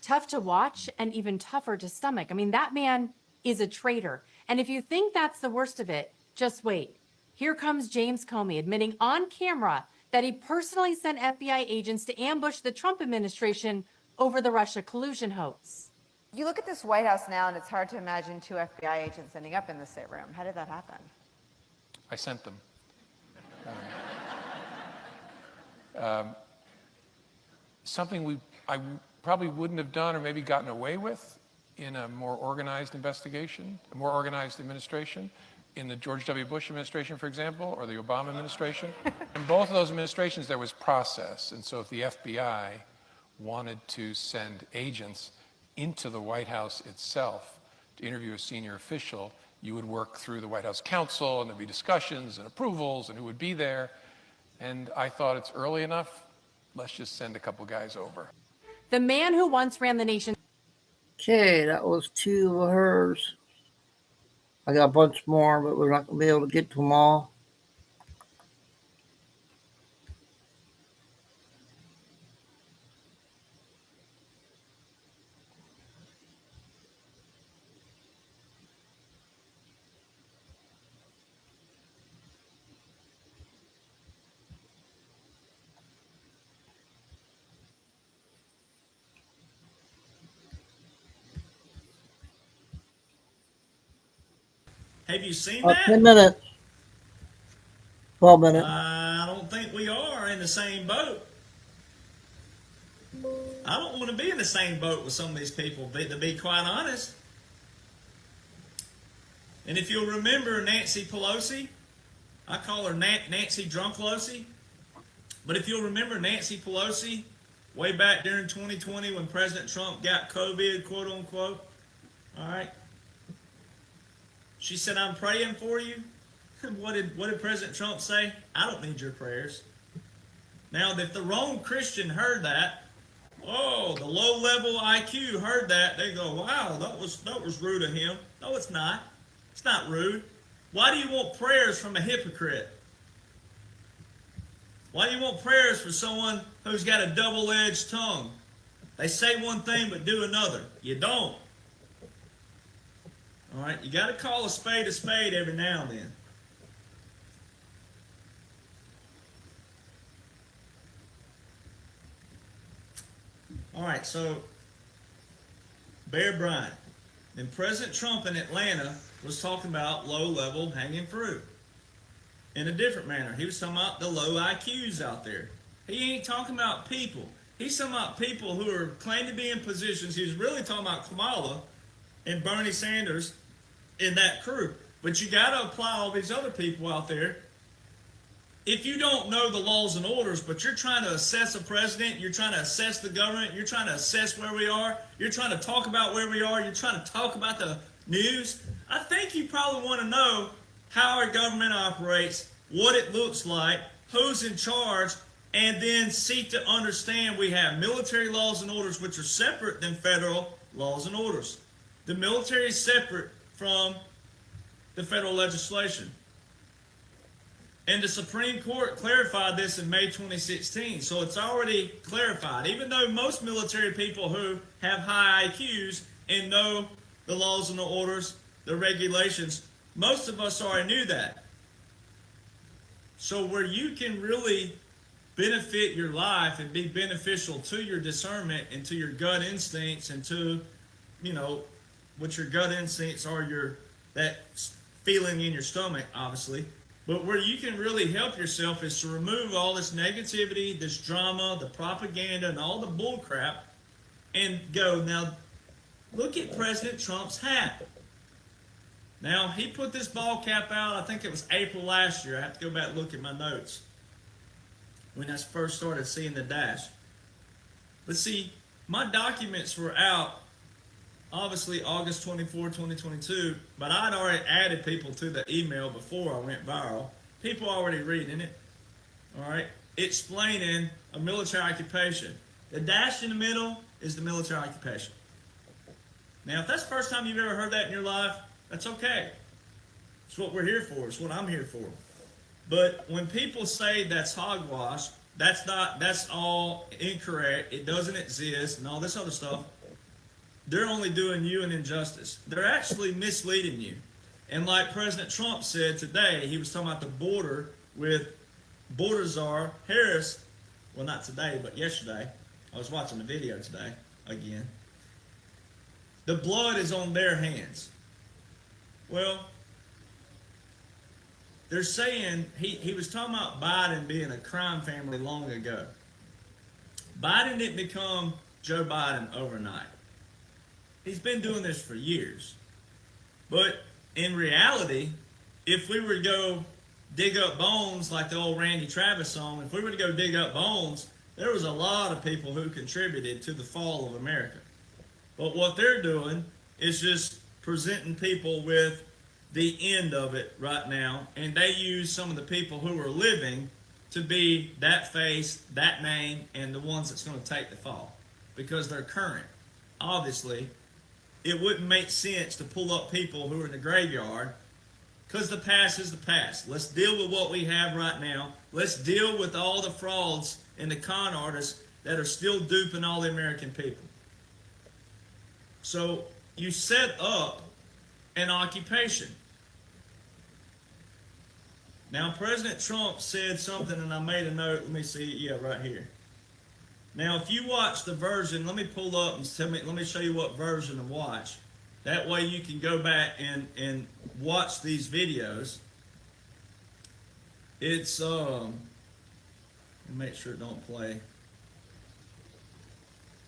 R: Tough to watch and even tougher to stomach. I mean, that man is a traitor. And if you think that's the worst of it, just wait. Here comes James Comey admitting on camera that he personally sent FBI agents to ambush the Trump administration over the Russia collusion hoax.
W: You look at this White House now, and it's hard to imagine two FBI agents ending up in the same room. How did that happen?
X: I sent them. Something I probably wouldn't have done or maybe gotten away with in a more organized investigation, a more organized administration, in the George W. Bush administration, for example, or the Obama administration. In both of those administrations, there was process. And so if the FBI wanted to send agents into the White House itself to interview a senior official, you would work through the White House counsel, and there'd be discussions and approvals and who would be there. And I thought it's early enough, let's just send a couple guys over.
R: The man who once ran the nation.
A: Okay, that was two of hers. I got a bunch more, but we're not going to be able to get to them all.
Y: Have you seen that?
A: 10 minutes. 12 minutes.
Y: I don't think we are in the same boat. I don't want to be in the same boat with some of these people, to be quite honest. And if you'll remember Nancy Pelosi, I call her Nancy Drunklosi. But if you'll remember Nancy Pelosi, way back during 2020 when President Trump got COVID, quote unquote, all right, she said, I'm praying for you. What did President Trump say? I don't need your prayers. Now, if the wrong Christian heard that, oh, the low-level IQ heard that, they go, wow, that was rude of him. No, it's not. It's not rude. Why do you want prayers from a hypocrite? Why do you want prayers for someone who's got a double-edged tongue? They say one thing but do another. You don't. All right, you got to call a spade every now and then. All right, so Bear Bryant. And President Trump in Atlanta was talking about low-level hanging fruit in a different manner. He was talking about the low IQs out there. He ain't talking about people. He's talking about people who are claimed to be in positions. He was really talking about Kamala and Bernie Sanders in that crew. But you got to apply all these other people out there. If you don't know the laws and orders, but you're trying to assess a president, you're trying to assess the government, you're trying to assess where we are, you're trying to talk about where we are, you're trying to talk about the news, I think you probably want to know how our government operates, what it looks like, who's in charge, and then seek to understand we have military laws and orders which are separate than federal laws and orders. The military is separate from the federal legislation. And the Supreme Court clarified this in May 2016, so it's already clarified. Even though most military people who have high IQs and know the laws and the orders, the regulations, most of us already knew that. So where you can really benefit your life and be beneficial to your discernment and to your gut instincts and to, what your gut instincts are, that feeling in your stomach, obviously. But where you can really help yourself is to remove all this negativity, this drama, the propaganda, and all the bull crap, and go, now, look at President Trump's hat. Now, he put this ball cap out, I think it was April last year. I have to go back and look at my notes when I first started seeing the dash. But see, my documents were out obviously August 24, 2022, but I'd already added people to the email before I went viral. People already reading it, all right, explaining a military occupation. The dash in the middle is the military occupation. Now, if that's the first time you've ever heard that in your life, that's okay. It's what we're here for. It's what I'm here for. But when people say that's hogwash, that's all incorrect. It doesn't exist and all this other stuff. They're only doing you an injustice. They're actually misleading you. And like President Trump said today, he was talking about the border with border czar Harris. Well, not today, but yesterday. I was watching the video today again. The blood is on their hands. Well, they're saying, he was talking about Biden being a crime family long ago. Biden didn't become Joe Biden overnight. He's been doing this for years. But in reality, if we were to go dig up bones like the old Randy Travis song, if we were to go dig up bones, there was a lot of people who contributed to the fall of America. But what they're doing is just presenting people with the end of it right now, and they use some of the people who are living to be that face, that name, and the ones that's going to take the fall because they're current. Obviously, it wouldn't make sense to pull up people who are in the graveyard because the past is the past. Let's deal with what we have right now. Let's deal with all the frauds and the con artists that are still duping all the American people. So you set up an occupation. Now, President Trump said something, and I made a note. Let me see. Yeah, right here. Now, if you watch the version, let me pull up and let me show you what version to watch. That way you can go back and watch these videos. It's, make sure it don't play.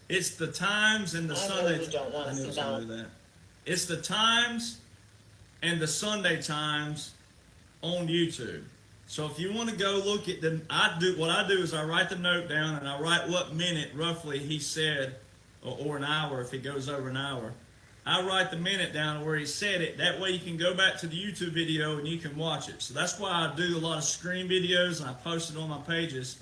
Y: It's the Times and the Sunday. I knew it was going to do that. It's the Times and the Sunday Times on YouTube. So if you want to go look at what I do is I write the note down and I write what minute roughly he said, or an hour if it goes over an hour. I write the minute down where he said it. That way you can go back to the YouTube video and you can watch it. So that's why I do a lot of screen videos and I post it on my pages.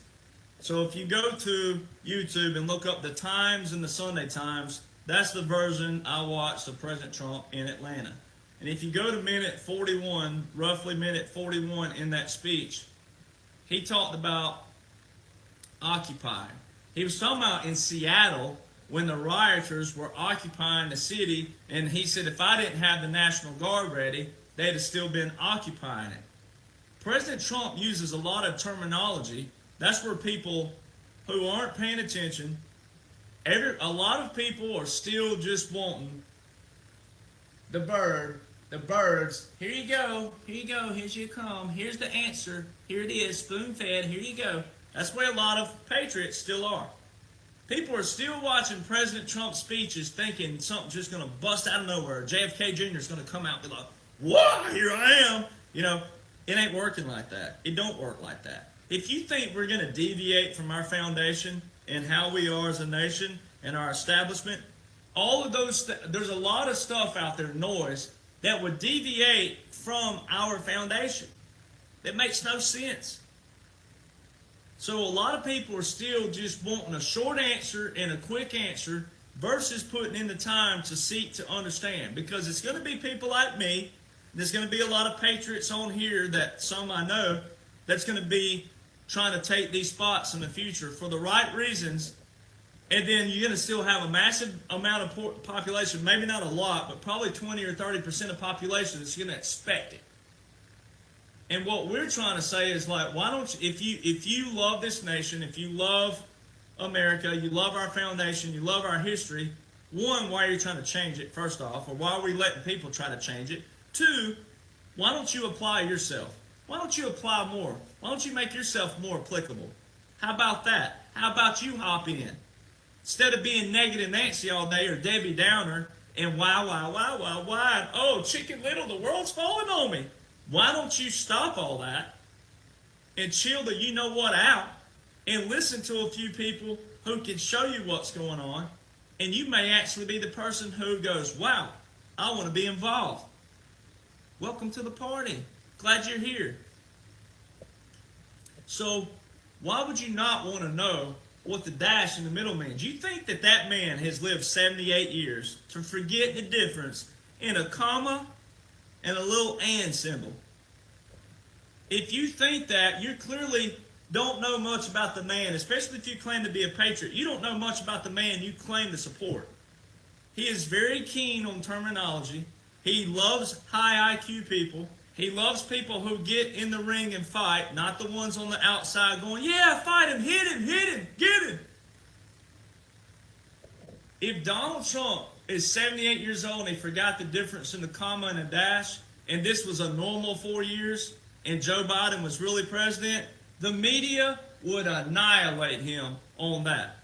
Y: So if you go to YouTube and look up the Times and the Sunday Times, that's the version I watched of President Trump in Atlanta. And if you go to minute 41, roughly minute 41 in that speech, he talked about occupying. He was talking about in Seattle when the rioters were occupying the city, and he said if I didn't have the National Guard ready, they'd have still been occupying it. President Trump uses a lot of terminology. That's where people who aren't paying attention, a lot of people are still just wanting the birds. Here you go, here's your come, here's the answer, here it is, spoon-fed, here you go. That's where a lot of patriots still are. People are still watching President Trump's speeches thinking something's just going to bust out of nowhere. JFK Jr. is going to come out and be like, whoa, here I am. You know, it ain't working like that. It don't work like that. If you think we're going to deviate from our foundation and how we are as a nation and our establishment, all of those, there's a lot of stuff out there, noise, that would deviate from our foundation. That makes no sense. So a lot of people are still just wanting a short answer and a quick answer versus putting in the time to seek to understand. Because it's going to be people like me, there's going to be a lot of patriots on here that some I know that's going to be trying to take these spots in the future for the right reasons. And then you're going to still have a massive amount of population, maybe not a lot, but probably 20 or 30% of population that's going to expect it. And what we're trying to say is like, why don't you, if you love this nation, if you love America, you love our foundation, you love our history, one, why are you trying to change it, first off, or why are we letting people try to change it? Two, why don't you apply yourself? Why don't you apply more? Why don't you make yourself more applicable? How about that? How about you hop in? Instead of being negative Nancy all day or Debbie Downer and why, oh, Chicken Little, the world's falling on me. Why don't you stop all that and chill the you-know-what out and listen to a few people who can show you what's going on, and you may actually be the person who goes, wow, I want to be involved. Welcome to the party. Glad you're here. So why would you not want to know what the dash in the middle means? You think that that man has lived 78 years to forget the difference in a comma and a little and symbol? If you think that, you clearly don't know much about the man, especially if you claim to be a patriot. You don't know much about the man you claim to support. He is very keen on terminology. He loves high IQ people. He loves people who get in the ring and fight, not the ones on the outside going, yeah, fight him, hit him, get him. If Donald Trump is 78 years old and he forgot the difference in the comma and a dash, and this was a normal 4 years, and Joe Biden was really president, the media would annihilate him on that.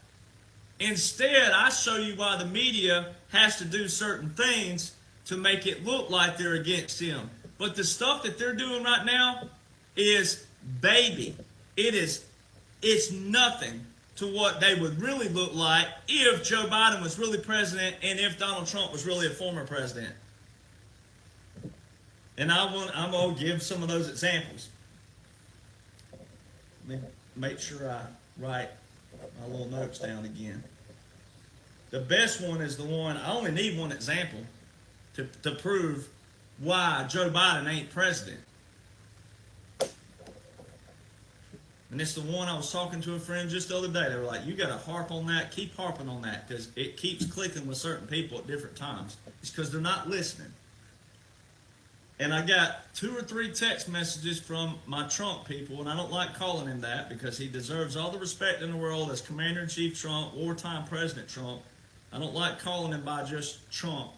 Y: Instead, I show you why the media has to do certain things to make it look like they're against him. But the stuff that they're doing right now is baby. It's nothing to what they would really look like if Joe Biden was really president and if Donald Trump was really a former president. And I'm going to give some of those examples. Let me make sure I write my little notes down again. The best one is the one, I only need one example to prove why Joe Biden ain't president. And it's the one I was talking to a friend just the other day. They were like, you got to harp on that, keep harping on that, because it keeps clicking with certain people at different times. It's because they're not listening. And I got 2 or 3 text messages from my Trump people, and I don't like calling him that because he deserves all the respect in the world as Commander-in-Chief Trump, wartime President Trump. I don't like calling him by just Trump,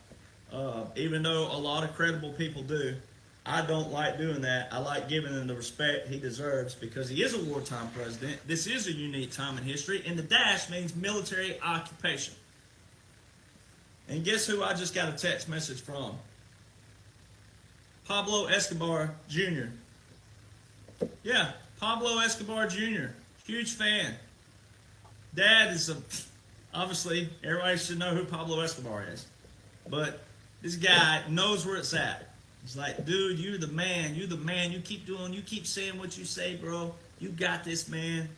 Y: even though a lot of credible people do. I don't like doing that. I like giving him the respect he deserves because he is a wartime president. This is a unique time in history, and the dash means military occupation. And guess who I just got a text message from? Pablo Escobar Jr. Yeah, Pablo Escobar Jr. Huge fan. Dad is obviously everybody should know who Pablo Escobar is, but this guy knows where it's at. He's like, dude, you're the man. You're the man. You keep saying what you say, bro. You got this, man.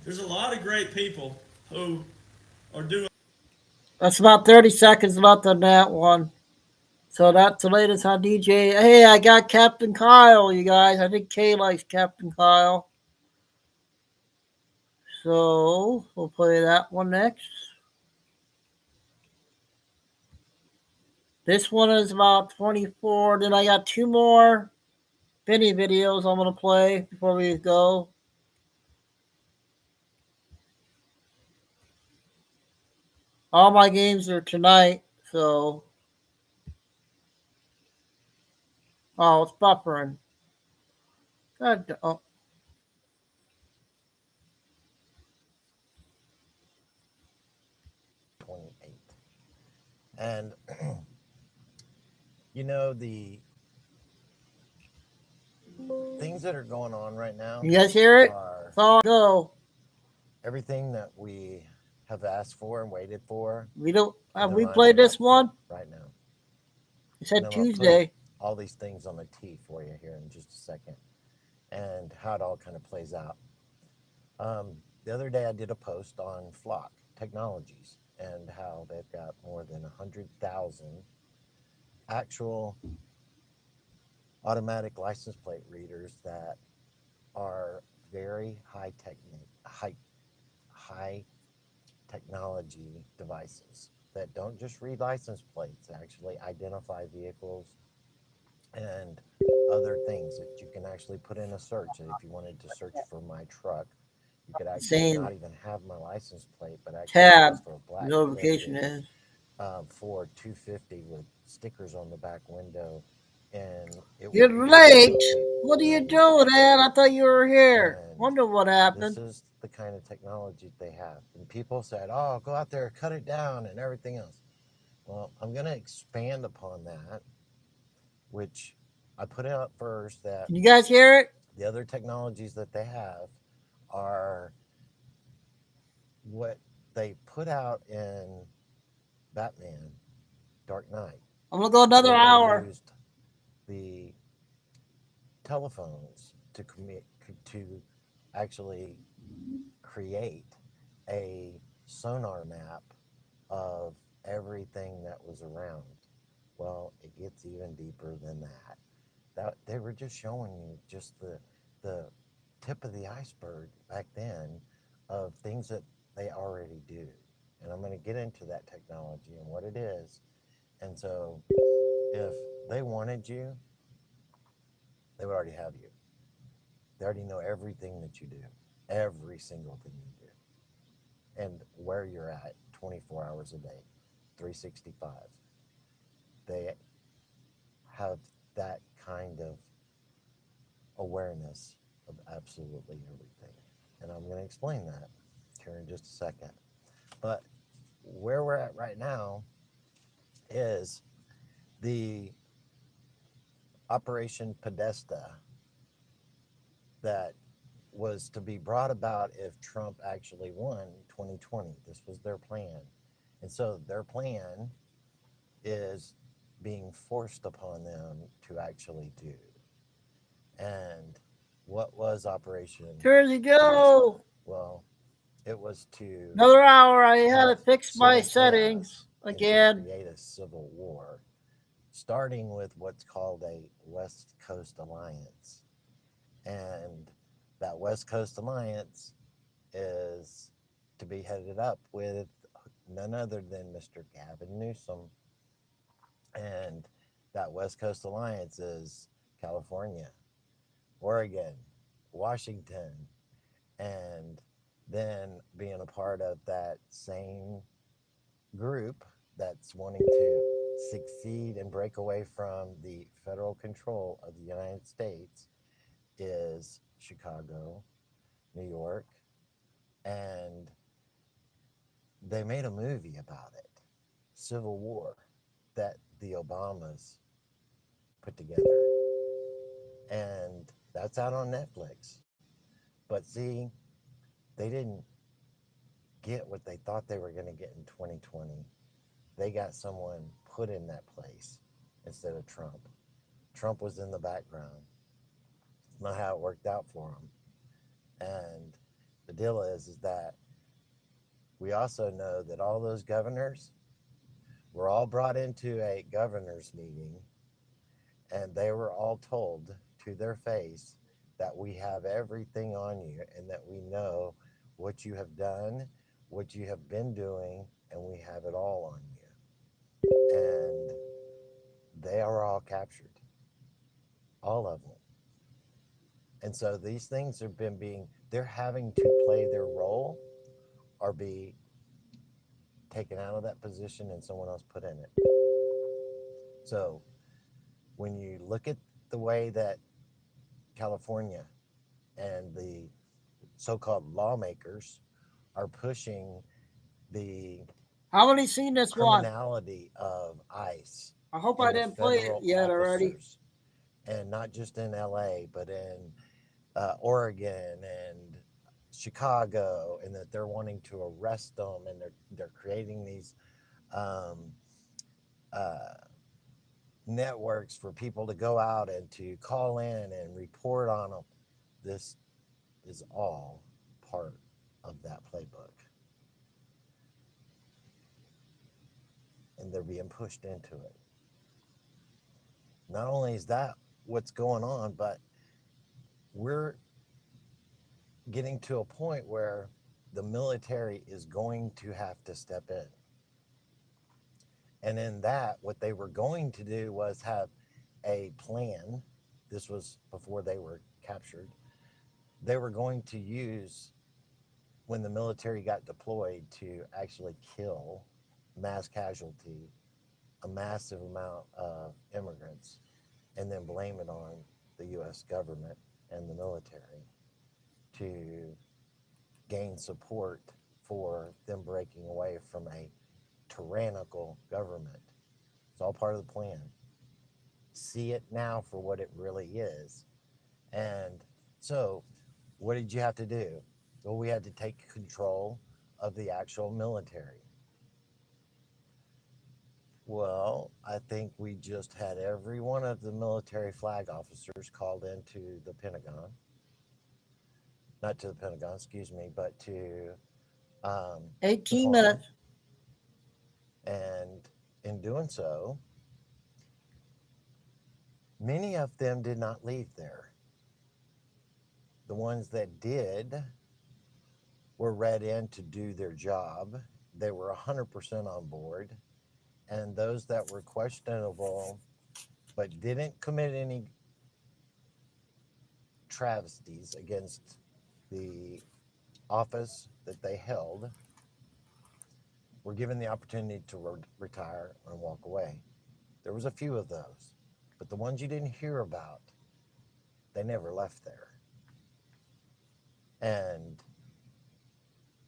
Y: There's a lot of great people who are doing.
A: That's about 30 seconds left on that one. So that's the latest on DJ. Hey, I got Captain Kyle, you guys. I think Kay likes Captain Kyle. So we'll play that one next. This one is about 24. Then I got two more Benny videos I'm going to play before we go. All my games are tonight, so. Oh, it's buffering. God, oh.
D: And, you know, the things that are going on right now.
A: You guys hear it? It's all go.
D: Everything that we have asked for and waited for.
A: We don't. Have we played this one?
D: Right now.
A: You said
D: and
A: Tuesday.
D: All these things on the tee for you here in just a second, and how it all kind of plays out. The other day I did a post on Flock Technologies and how they've got more than 100,000 actual automatic license plate readers that are very high technology devices that don't just read license plates, actually identify vehicles and other things that you can actually put in a search. And if you wanted to search for my truck, you could actually not even have my license plate, but actually
A: tab
D: for a black
A: notification is
D: Ford 250 with stickers on the back window. And
A: you're late. What are you doing, Ed? I thought you were here. Wonder what happened.
D: This is the kind of technology they have. And people said, oh, go out there, cut it down and everything else. Well, I'm going to expand upon that, which I put out first that.
A: Can you guys hear it?
D: The other technologies that they have are what they put out in Batman Dark Knight.
A: I'm going to go another hour.
D: Used the telephones to actually create a sonar map of everything that was around. Well, it gets even deeper than that. They were just showing you just the tip of the iceberg back then of things that they already do. And I'm going to get into that technology and what it is. And so if they wanted you, they would already have you. They already know everything that you do, every single thing you do, and where you're at 24 hours a day, 365. They have that kind of awareness of absolutely everything. And I'm going to explain that here in just a second. But where we're at right now is the Operation Podesta that was to be brought about if Trump actually won 2020. This was their plan. And so their plan is being forced upon them to actually do. And what was Operation?
A: Jersey, go.
D: Well, it was to
A: another hour. I had to fix my settings again.
D: Create a civil war, starting with what's called a West Coast Alliance. And that West Coast Alliance is to be headed up with none other than Mr. Gavin Newsom. And that West Coast Alliance is California, Oregon, Washington, and then being a part of that same group that's wanting to succeed and break away from the federal control of the United States is Chicago, New York, and they made a movie about it, Civil War, that the Obamas put together. And that's out on Netflix. But see, they didn't get what they thought they were going to get in 2020. They got someone put in that place instead of Trump. Trump was in the background. It's not how it worked out for him. And the deal is that we also know that all those governors were all brought into a governor's meeting, and they were all told to their face that we have everything on you and that we know what you have done, what you have been doing, and we have it all on you. And they are all captured, all of them. And so these things have been they're having to play their role or be taken out of that position and someone else put in it. So when you look at the way that California and the so-called lawmakers are pushing the
A: How many seen this one?
D: criminality of ICE.
A: I hope I didn't play it yet already.
D: And not just in LA, but in Oregon and Chicago, and that they're wanting to arrest them, and they're creating these networks for people to go out and to call in and report on them. This is all part of that playbook. And they're being pushed into it. Not only is that what's going on, but we're getting to a point where the military is going to have to step in. And in that, what they were going to do was have a plan. This was before they were captured. They were going to use, when the military got deployed, to actually kill mass casualty, a massive amount of immigrants, and then blame it on the U.S. government and the military to gain support for them breaking away from a tyrannical government. It's all part of the plan. See it now for what it really is. And so, what did you have to do? Well, we had to take control of the actual military. Well, I think we just had every one of the military flag officers called into the Pentagon. Not to the Pentagon, excuse me, but to
A: 18 minutes.
D: And in doing so, many of them did not leave there. The ones that did were read in to do their job. They were 100% on board. And those that were questionable but didn't commit any travesties against the office that they held were given the opportunity to retire and walk away. There was a few of those, but the ones you didn't hear about, they never left there. And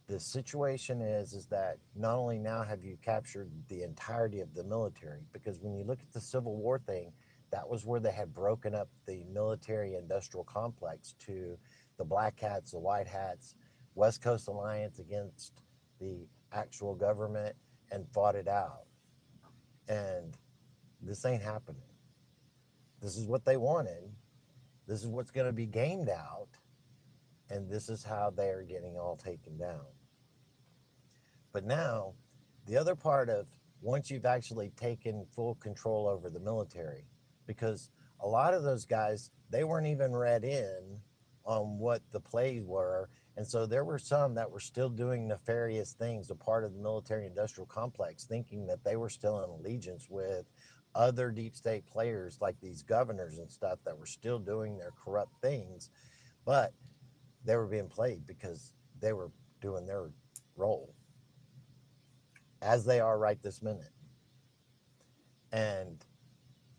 D: the situation is that not only now have you captured the entirety of the military, because when you look at the Civil War thing, that was where they had broken up the military industrial complex to the black hats, the white hats, West Coast Alliance against the actual government, and fought it out. And this ain't happening. This is what they wanted. This is what's going to be gamed out. And this is how they are getting all taken down. But now, the other part of once you've actually taken full control over the military, because a lot of those guys, they weren't even read in on what the plays were. And so there were some that were still doing nefarious things, a part of the military industrial complex, thinking that they were still in allegiance with other deep state players like these governors and stuff that were still doing their corrupt things. But they were being played because they were doing their role, as they are right this minute. And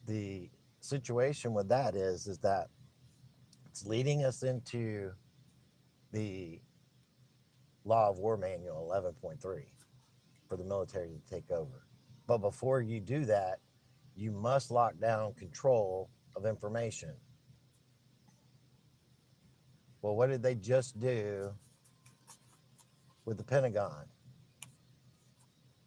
D: the situation with that is that it's leading us into the Law of War Manual 11.3 for the military to take over. But before you do that, you must lock down control of information. Well, what did they just do with the Pentagon?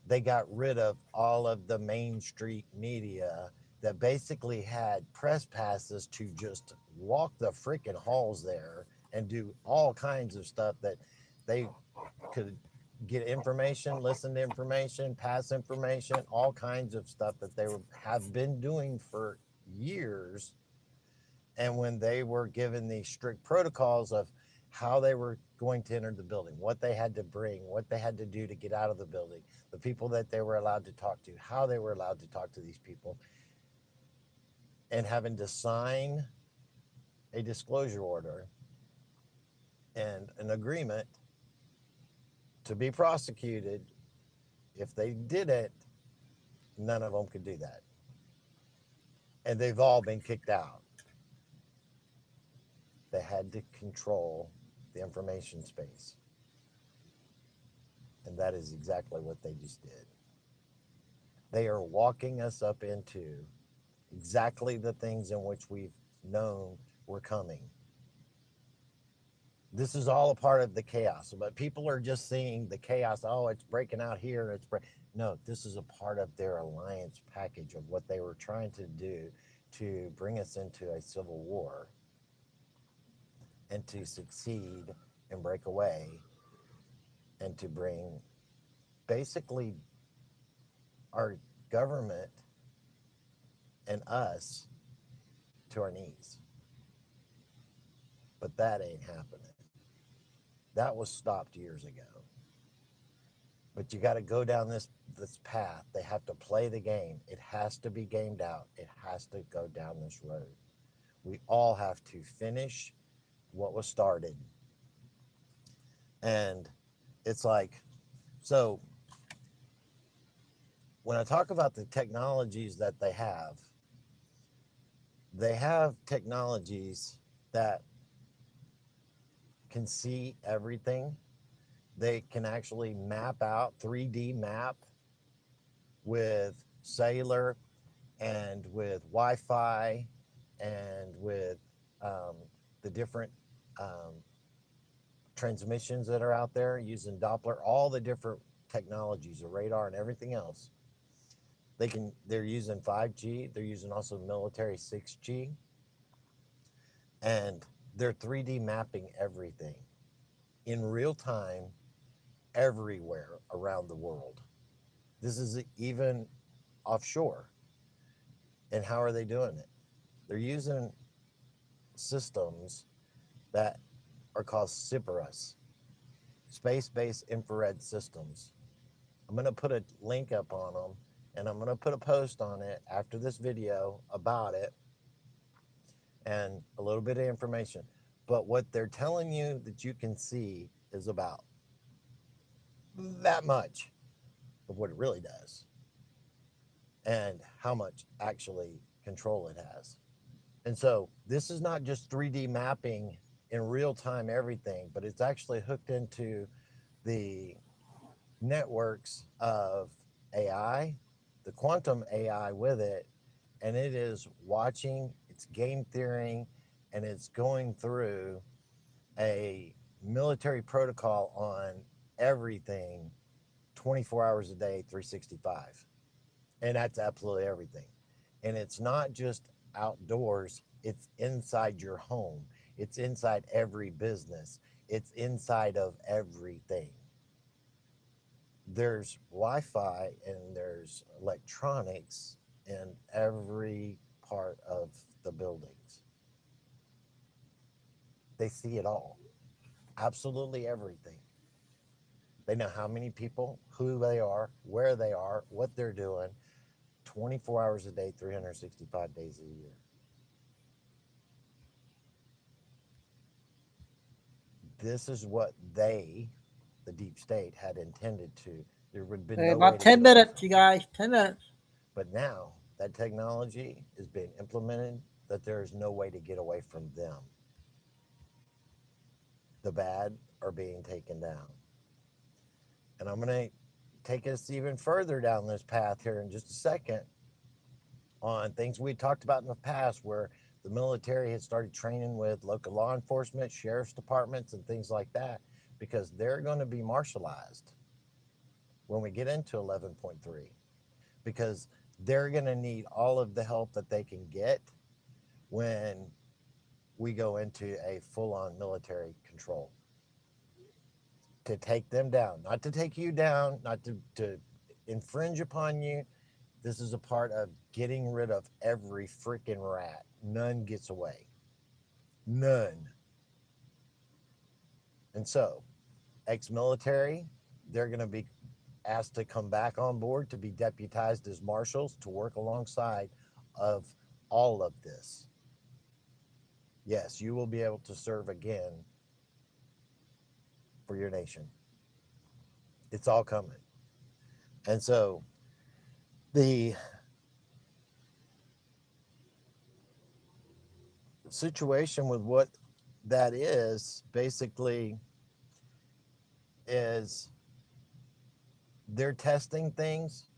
D: They got rid of all of the Main Street media that basically had press passes to just walk the freaking halls there and do all kinds of stuff that they could get information, listen to information, pass information, all kinds of stuff that they have been doing for years. And when they were given these strict protocols of how they were going to enter the building, what they had to bring, what they had to do to get out of the building, the people that they were allowed to talk to, how they were allowed to talk to these people, and having to sign a disclosure order and an agreement to be prosecuted. If they did it, none of them could do that. And they've all been kicked out. They had to control the information space. And that is exactly what they just did. They are walking us up into exactly the things in which we've known were coming. This is all a part of the chaos, but people are just seeing the chaos. Oh, it's breaking out here. No, this is a part of their alliance package of what they were trying to do to bring us into a civil war and to succeed and break away and to bring basically our government and us to our knees. But that ain't happening. That was stopped years ago. But you got to go down this path. They have to play the game. It has to be gamed out. It has to go down this road. We all have to finish what was started. And it's like, so when I talk about the technologies that they have technologies that can see everything. They can actually map out, 3D map with cellular and with Wi-Fi and with the different transmissions that are out there using Doppler, all the different technologies, the radar and everything else. They're using 5G. They're using also military 6G. And they're 3D mapping everything in real time, everywhere around the world. This is even offshore. And how are they doing it? They're using systems that are called SIPRIS, space-based infrared systems. I'm going to put a link up on them, and I'm going to put a post on it after this video about it and a little bit of information. But what they're telling you that you can see is about that much of what it really does and how much actually control it has. And so this is not just 3D mapping in real time everything, but it's actually hooked into the networks of AI, the quantum AI with it, and it is watching, it's game theorying, and it's going through a military protocol on everything 24 hours a day, 365. And that's absolutely everything. And it's not just outdoors, it's inside your home. It's inside every business. It's inside of everything. There's Wi-Fi and there's electronics in every part of the buildings. They see it all. Absolutely everything. They know how many people, who they are, where they are, what they're doing, 24 hours a day, 365 days a year. This is what they, the deep state, had intended to. There would have been no
A: about
D: way to
A: 10
D: get away
A: minutes,
D: from
A: you guys. 10 minutes.
D: But now that technology is being implemented, that there is no way to get away from them. The bad are being taken down. And I'm going to take us even further down this path here in just a second on things we talked about in the past where the military had started training with local law enforcement, sheriff's departments, and things like that, because they're going to be martialized when we get into 11.3, because they're going to need all of the help that they can get when we go into a full-on military control, to take them down, not to take you down, not to infringe upon you. This is a part of getting rid of every freaking rat. None gets away. None. And so, ex-military, they're going to be asked to come back on board to be deputized as marshals to work alongside of all of this. Yes, you will be able to serve again for your nation. It's all coming. And so the situation with what that is basically is they're testing things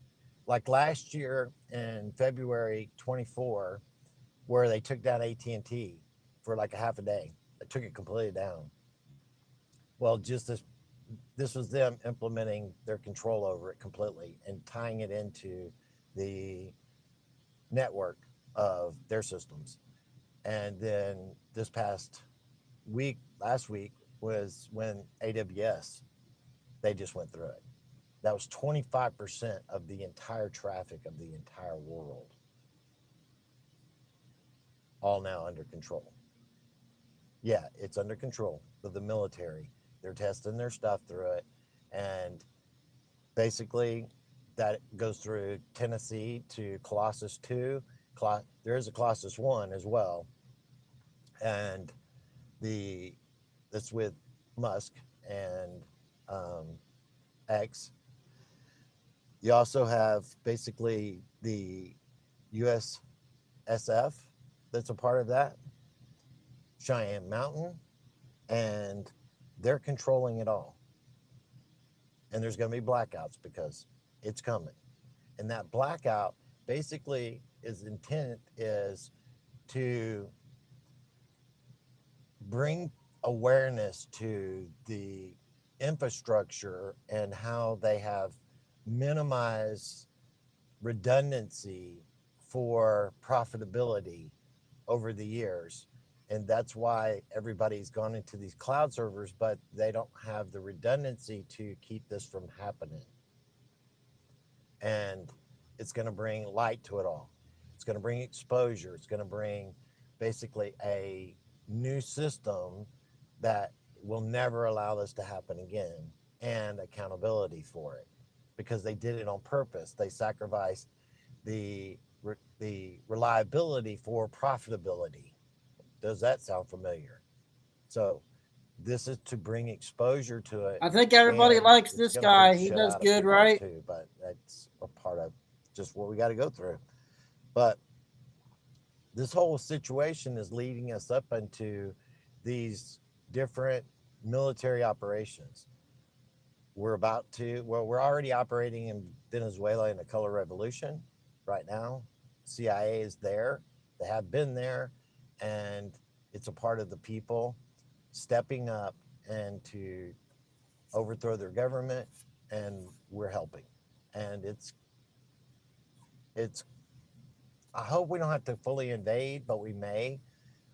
D: like last year in February 24, where they took down AT&T for like a half a day. They took it completely down. Well, just this was them implementing their control over it completely and tying it into the network of their systems. And then this past week, last week, was when AWS, they just went through it. That was 25% of the entire traffic of the entire world, all now under control. Yeah, it's under control of the military. They're testing their stuff through it. And basically, that goes through Tennessee to Colossus 2. There is a Colossus 1 as well. And that's with Musk and X. You also have basically the USSF that's a part of that, Cheyenne Mountain, and they're controlling it all. And there's going to be blackouts because it's coming. And that blackout basically intent is to bring awareness to the infrastructure and how they have minimized redundancy for profitability over the years. And that's why everybody's gone into these cloud servers, but they don't have the redundancy to keep this from happening. And it's going to bring light to it all. It's going to bring exposure. It's going to bring basically a new system that will never allow this to happen again, and accountability for it, because they did it on purpose. They sacrificed the reliability for profitability. Does that sound familiar? So this is to bring exposure to it.
A: I think everybody likes this guy. He does good, right?
D: Too, but that's a part of just what we got to go through. But this whole situation is leading us up into these different military operations. We're already operating in Venezuela in a color revolution right now. CIA is there. They have been there, and it's a part of the people stepping up and to overthrow their government, and we're helping. And it's I hope we don't have to fully invade, but we may.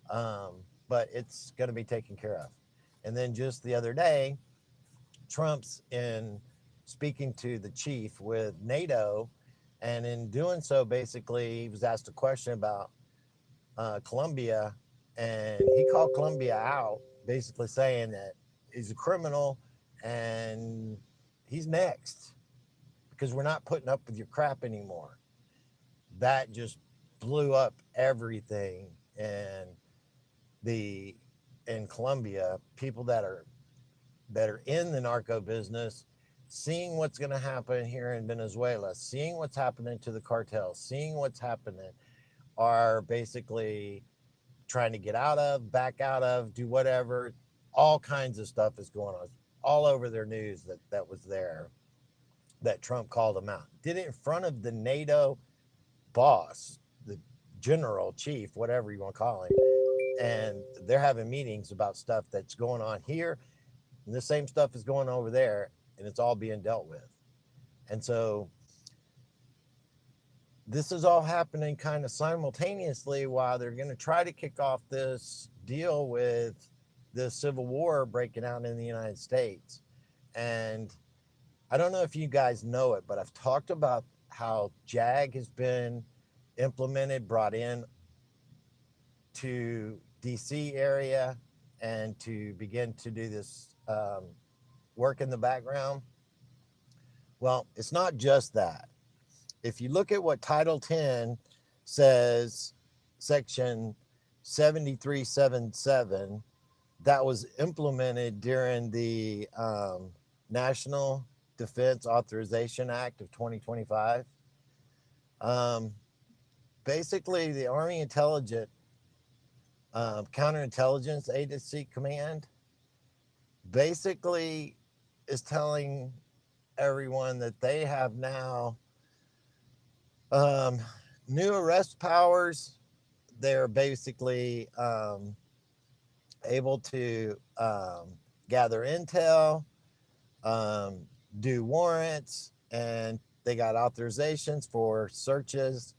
D: But it's going to be taken care of. And then just the other day, Trump's in speaking to the chief with NATO, and in doing so, basically, he was asked a question about Colombia, and he called Colombia out, basically saying that he's a criminal and he's next because we're not putting up with your crap anymore. That just blew up everything. And in Colombia, people that are in the narco business, seeing what's going to happen here in Venezuela, seeing what's happening to the cartels, seeing what's happening, are basically trying to get out of, back out of, do whatever. All kinds of stuff is going on all over their news that was there, that Trump called them out. Did it in front of the NATO boss, the general, chief, whatever you want to call him. And they're having meetings about stuff that's going on here. And the same stuff is going over there, and it's all being dealt with. And so this is all happening kind of simultaneously while they're going to try to kick off this deal with the Civil War breaking out in the United States. And I don't know if you guys know it, but I've talked about how JAG has been implemented, brought in to DC area and to begin to do this work in the background. Well, it's not just that. If you look at what Title 10 says, Section 7377, that was implemented during the National Defense Authorization Act of 2025. Basically, the Army Intelligence Counterintelligence Agency Command basically is telling everyone that they have now new arrest powers. They're basically able to gather intel, do warrants, and they got authorizations for searches,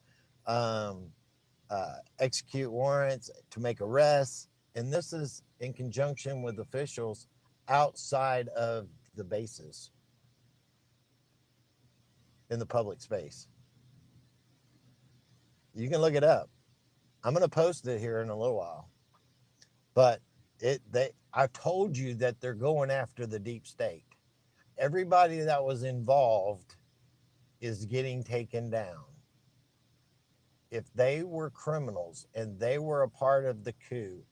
D: execute warrants to make arrests. And this is in conjunction with officials outside of the bases in the public space. You can look it up. I'm going to post it here in a little while. But I've told you that they're going after the deep state. Everybody that was involved is getting taken down. If they were criminals and they were a part of the coup,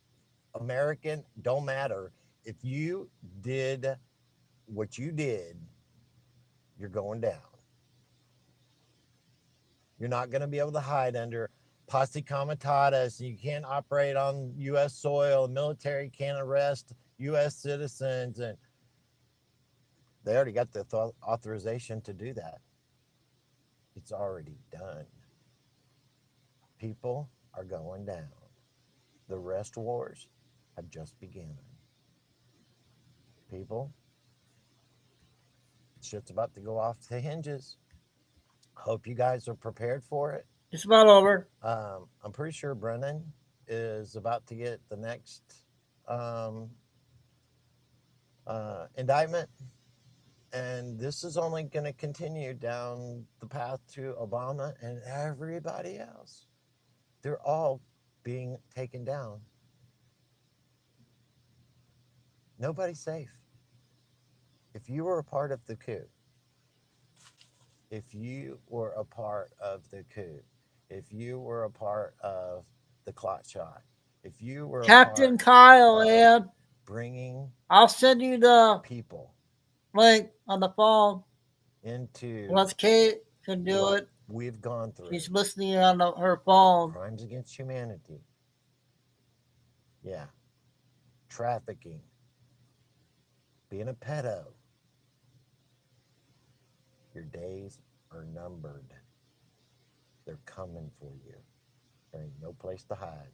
D: American, don't matter. If you did what you did, you're going down. You're not going to be able to hide under posse comitatus. You can't operate on U.S. soil. The military can't arrest U.S. citizens. And they already got the authorization to do that. It's already done. People are going down. The rest wars have just begun. People, shit's about to go off the hinges. Hope you guys are prepared for it.
A: It's about over.
D: I'm pretty sure Brennan is about to get the next indictment. And this is only going to continue down the path to Obama and everybody else. They're all being taken down. Nobody's safe. If you were a part of the coup, if you were a part of the coup, if you were a part of the clot shot, if you were
A: Captain Kyle, Ed,
D: bringing
A: I'll send you the
D: people
A: link on the phone.
D: into
A: Once Kate can do
D: what
A: it,
D: we've gone through.
A: she's listening on her phone.
D: Crimes against humanity. Yeah. Trafficking. Being a pedo. Your days are numbered. They're coming for you. There ain't no place to hide.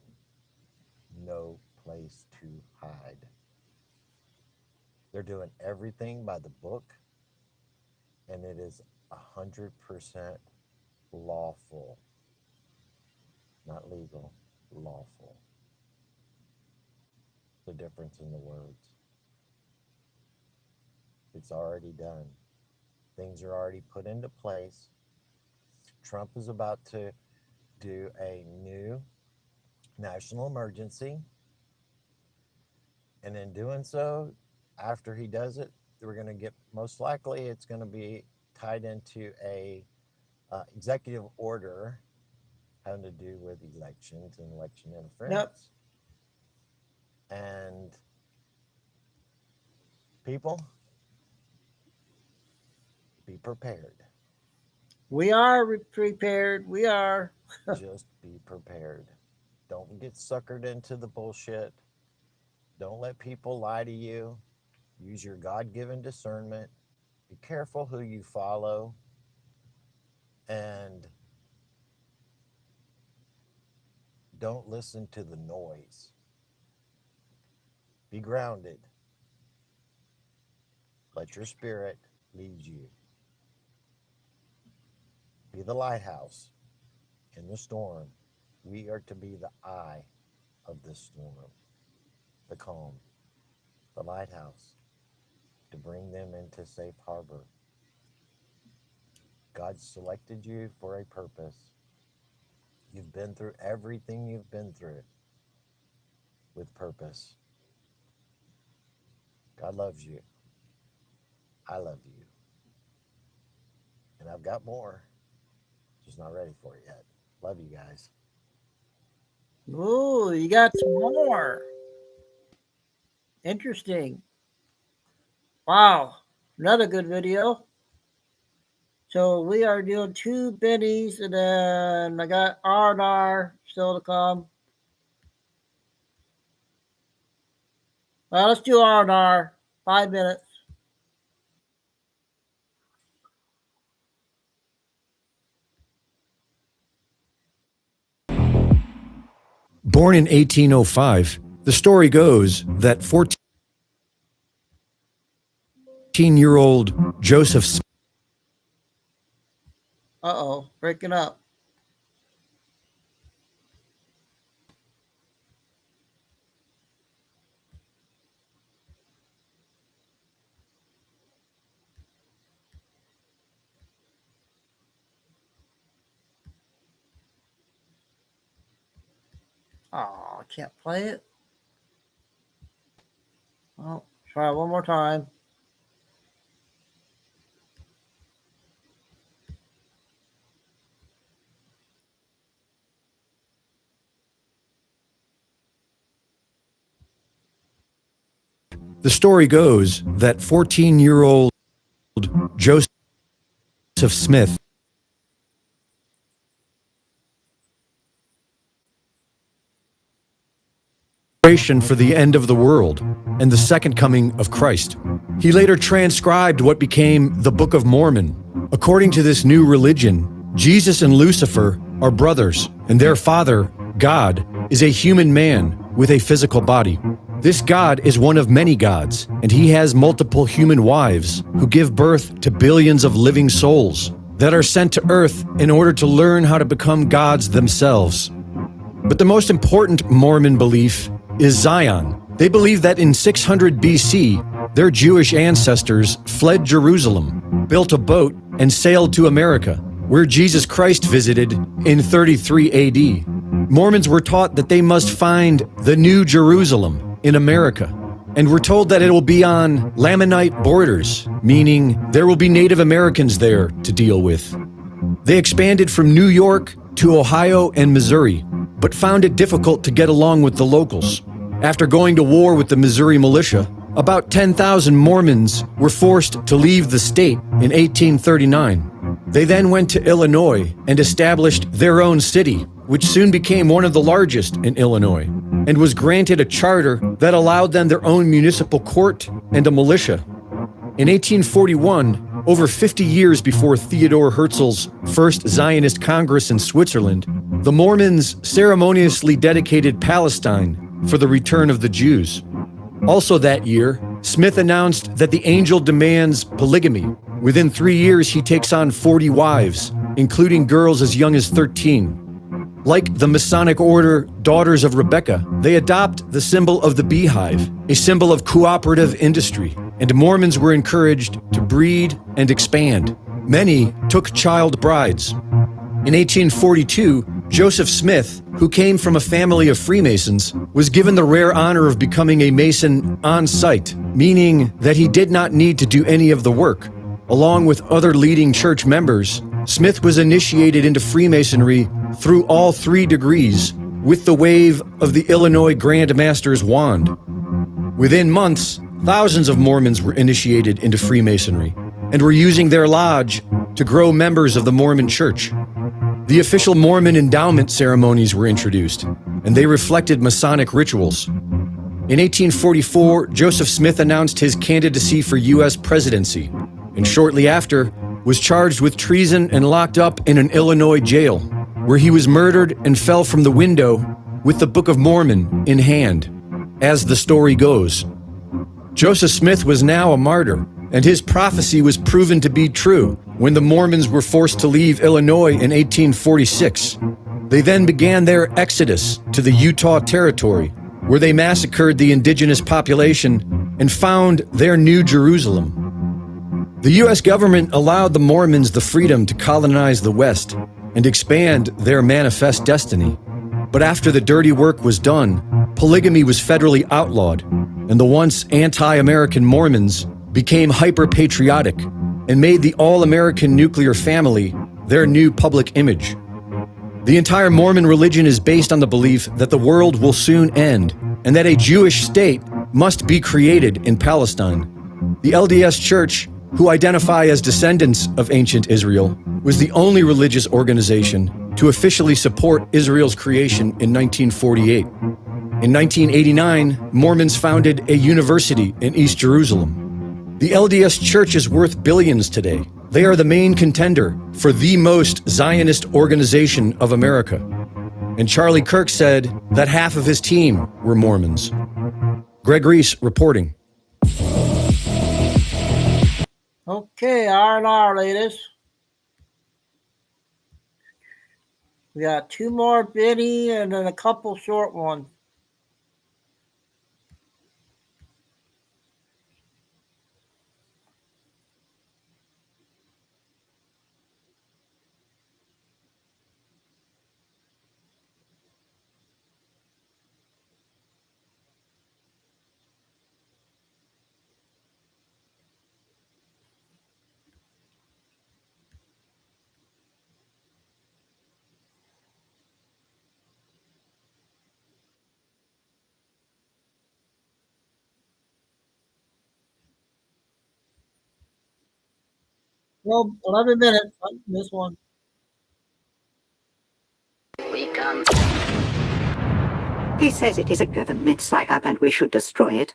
D: No place to hide. They're doing everything by the book, and it is 100% lawful. Not legal, lawful. The difference in the words. It's already done. Things are already put into place. Trump is about to do a new national emergency. And in doing so, after he does it, we're going to get, most likely it's going to be tied into a executive order having to do with elections and election interference. Yep. And people, be prepared.
A: We are prepared. We are.
D: Just be prepared. Don't get suckered into the bullshit. Don't let people lie to you. Use your God-given discernment. Be careful who you follow. And Don't listen to the noise. Be grounded. Let your spirit lead you. Be the lighthouse in the storm. We are to be the eye of the storm, the calm, the lighthouse, to bring them into safe harbor. God selected you for a purpose. You've been through everything you've been through with purpose. God loves you. I love you. And I've got more. Just not ready for it yet. Love you guys.
A: Ooh, you got some more. Interesting. Wow. Another good video. So we are doing 2 Bennies, and then I got R&R still to come. Well, let's do R&R. 5 minutes.
E: Born in 1805, the story goes that 14-year-old Joseph Smith.
A: Uh-oh, breaking up. Oh, I can't play it. Well, try one more time.
E: The story goes that 14-year-old Joseph Smith for the end of the world and the second coming of Christ. He later transcribed what became the Book of Mormon. According to this new religion, Jesus and Lucifer are brothers, and their father, God, is a human man with a physical body. This God is one of many gods, and he has multiple human wives who give birth to billions of living souls that are sent to earth in order to learn how to become gods themselves. But the most important Mormon belief is Zion. They believe that in 600 BC, their Jewish ancestors fled Jerusalem, built a boat, and sailed to America, where Jesus Christ visited in 33 AD. Mormons were taught that they must find the New Jerusalem in America, and were told that it will be on Lamanite borders, meaning there will be Native Americans there to deal with. They expanded from New York to Ohio and Missouri, but found it difficult to get along with the locals. After going to war with the Missouri militia, about 10,000 Mormons were forced to leave the state in 1839. They then went to Illinois and established their own city, which soon became one of the largest in Illinois, and was granted a charter that allowed them their own municipal court and a militia. In 1841, over 50 years before Theodore Herzl's first Zionist Congress in Switzerland, the Mormons ceremoniously dedicated Palestine for the return of the Jews. Also that year, Smith announced that the angel demands polygamy. Within 3 years, he takes on 40 wives, including girls as young as 13. Like the Masonic order Daughters of Rebecca, they adopt the symbol of the beehive, a symbol of cooperative industry, and Mormons were encouraged to breed and expand. Many took child brides. In 1842, Joseph Smith, who came from a family of Freemasons, was given the rare honor of becoming a Mason on site, meaning that he did not need to do any of the work. Along with other leading church members, Smith was initiated into Freemasonry through all 3 degrees with the wave of the Illinois Grand Master's wand. Within months, thousands of Mormons were initiated into Freemasonry and were using their lodge to grow members of the Mormon Church. The official Mormon endowment ceremonies were introduced, and they reflected Masonic rituals. In 1844, Joseph Smith announced his candidacy for U.S. presidency, and shortly after, was charged with treason and locked up in an Illinois jail, where he was murdered and fell from the window with the Book of Mormon in hand, as the story goes. Joseph Smith was now a martyr, and his prophecy was proven to be true when the Mormons were forced to leave Illinois in 1846. They then began their exodus to the Utah Territory, where they massacred the indigenous population and found their New Jerusalem. The U.S. government allowed the Mormons the freedom to colonize the West and expand their manifest destiny. But after the dirty work was done, polygamy was federally outlawed, and the once anti-American Mormons became hyper-patriotic and made the all-American nuclear family their new public image. The entire Mormon religion is based on the belief that the world will soon end and that a Jewish state must be created in Palestine. The LDS Church, who identify as descendants of ancient Israel, was the only religious organization to officially support Israel's creation in 1948. In 1989, Mormons founded a university in East Jerusalem. The LDS Church is worth billions today. They are the main contender for the most Zionist organization of America. And Charlie Kirk said that half of his team were Mormons. Greg Reese reporting.
A: Okay, R&R, ladies. We got two more bitty and then a couple short ones. Well, 11 minutes. This one.
G: We come. He says it is a government psyop and we should destroy it.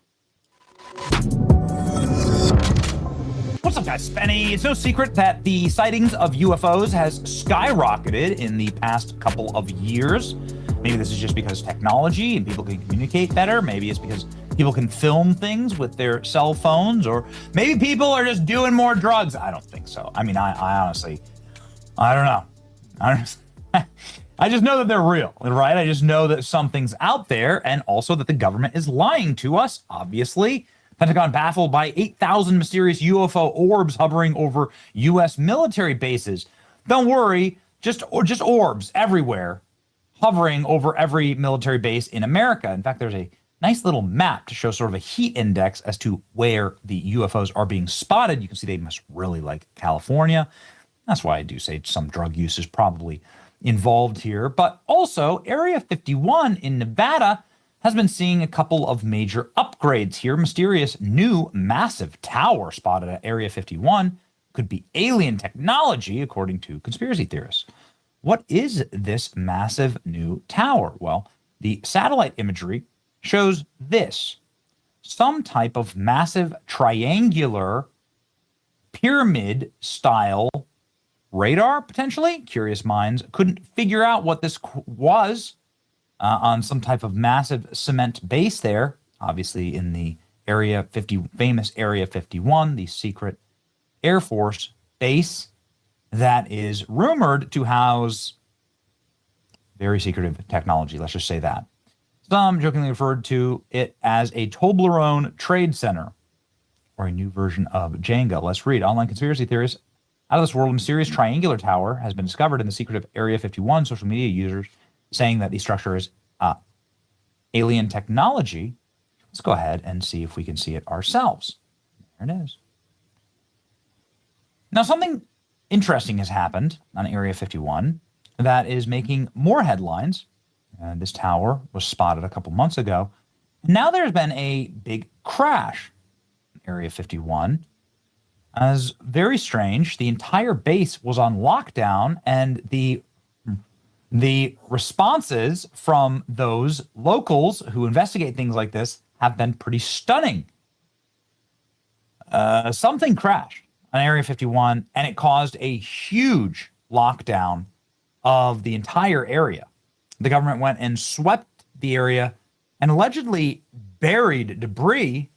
H: What's up, guys? Benny. It's no secret that the sightings of UFOs has skyrocketed in the past couple of years. Maybe this is just because technology and people can communicate better. Maybe it's because people can film things with their cell phones, or maybe people are just doing more drugs. I don't think so. I mean, I honestly, I don't know. I just know that they're real, right? I just know that something's out there, and also that the government is lying to us, obviously. Pentagon baffled by 8,000 mysterious UFO orbs hovering over U.S. military bases. Don't worry, just orbs everywhere, hovering over every military base in America. In fact, there's a nice little map to show sort of a heat index as to where the UFOs are being spotted. You can see they must really like California. That's why I do say some drug use is probably involved here. But also, Area 51 in Nevada has been seeing a couple of major upgrades here. Mysterious new massive tower spotted at Area 51 could be alien technology, according to conspiracy theorists. What is this massive new tower? Well, the satellite imagery shows this. Some type of massive triangular pyramid-style radar, potentially? Curious minds couldn't figure out what this was on some type of massive cement base there, obviously in the famous Area 51, the secret Air Force base that is rumored to house very secretive technology. Let's just say that. Some jokingly referred to it as a Toblerone trade center, or a new version of Jenga. Let's read. Online conspiracy theories. Out of this world, a mysterious triangular tower has been discovered in the secretive Area 51. Social media users saying that the structure is alien technology. Let's go ahead and see if we can see it ourselves. There it is. Now, something interesting has happened on Area 51 that is making more headlines. This tower was spotted a couple months ago. Now there's been a big crash in Area 51. As very strange, the entire base was on lockdown, and the responses from those locals who investigate things like this have been pretty stunning. Something crashed on Area 51, and it caused a huge lockdown of the entire area. The government went and swept the area and allegedly buried debris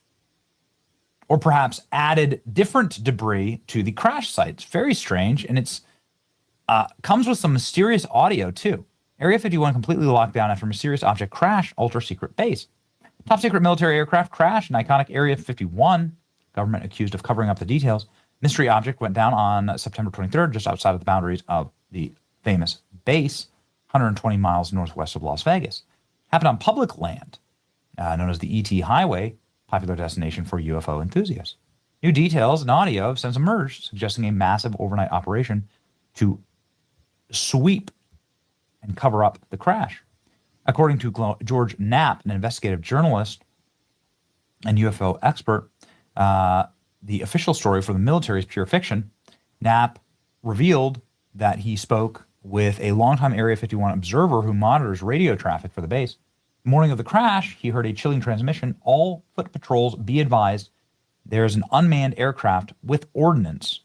H: or perhaps added different debris to the crash site. It's very strange, and it's comes with some mysterious audio too. Area 51 completely locked down after mysterious object crash, ultra-secret base. Top secret military aircraft crash in iconic Area 51. Government accused of covering up the details. Mystery object went down on September 23rd, just outside of the boundaries of the famous base, 120 miles northwest of Las Vegas. Happened on public land, known as the ET Highway, popular destination for UFO enthusiasts. New details and audio have since emerged, suggesting a massive overnight operation to sweep and cover up the crash. According to George Knapp, an investigative journalist and UFO expert, the official story for the military is pure fiction. Knapp revealed that he spoke with a longtime Area 51 observer who monitors radio traffic for the base. The morning of the crash, he heard a chilling transmission. All foot patrols be advised there's an unmanned aircraft with ordnance.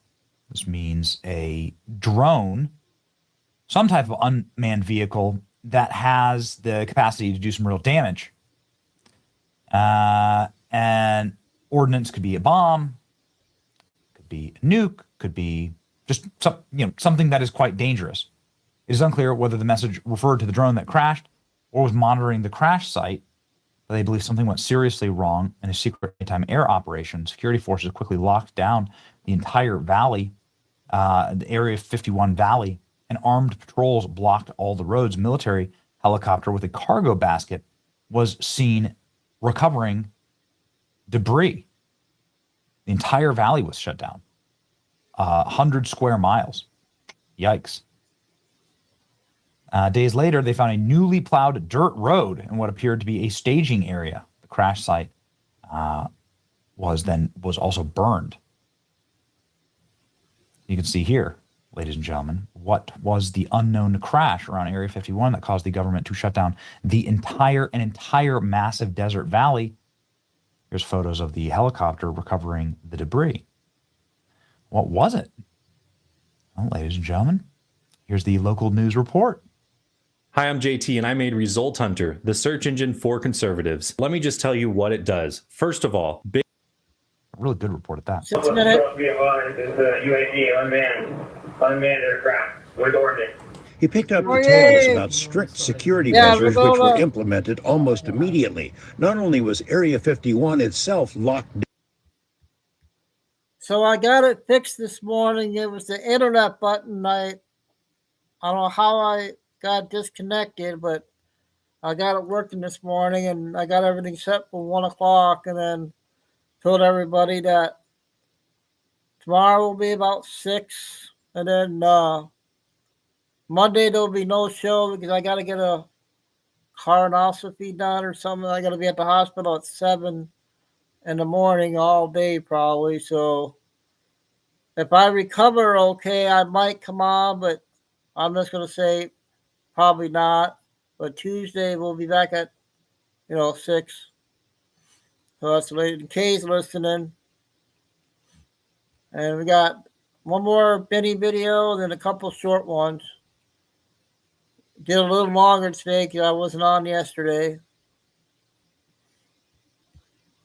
H: This means a drone, some type of unmanned vehicle that has the capacity to do some real damage. And ordnance could be a bomb, could be a nuke, could be just something that is quite dangerous. It is unclear whether the message referred to the drone that crashed or was monitoring the crash site, but they believe something went seriously wrong in a secret daytime air operation. Security forces quickly locked down the entire valley, the Area 51 valley, and armed patrols blocked all the roads. Military helicopter with a cargo basket was seen recovering debris. The entire valley was shut down. 100 square miles. Yikes. Days later, they found a newly plowed dirt road in what appeared to be a staging area. The crash site was also burned. You can see here, ladies and gentlemen, what was the unknown crash around Area 51 that caused the government to shut down the entire massive desert valley. Here's photos of the helicopter recovering the debris. What was it? Well, ladies and gentlemen, here's the local news report.
I: Hi, I'm JT, and I made Result Hunter, the search engine for conservatives. Let me just tell you what it does. First of all,
H: a really good report at that.
J: 6 minutes. Is the UAV unmanned aircraft with ordnance.
L: He picked up details about strict security measures which were implemented almost immediately. Not only was Area 51 itself locked down.
A: So I got it fixed this morning. It was the internet button. I don't know how I got disconnected, but I got it working this morning, and I got everything set for 1 o'clock, and then told everybody that tomorrow will be about 6, and then Monday there'll be no show because I got to get a colonoscopy done or something. I got to be at the hospital at 7 in the morning all day probably. So if I recover okay, I might come on, but I'm just going to say probably not. But Tuesday we'll be back at 6. So that's in case listening. And we got one more Benny video, then a couple short ones. Did a little longer today because I wasn't on yesterday.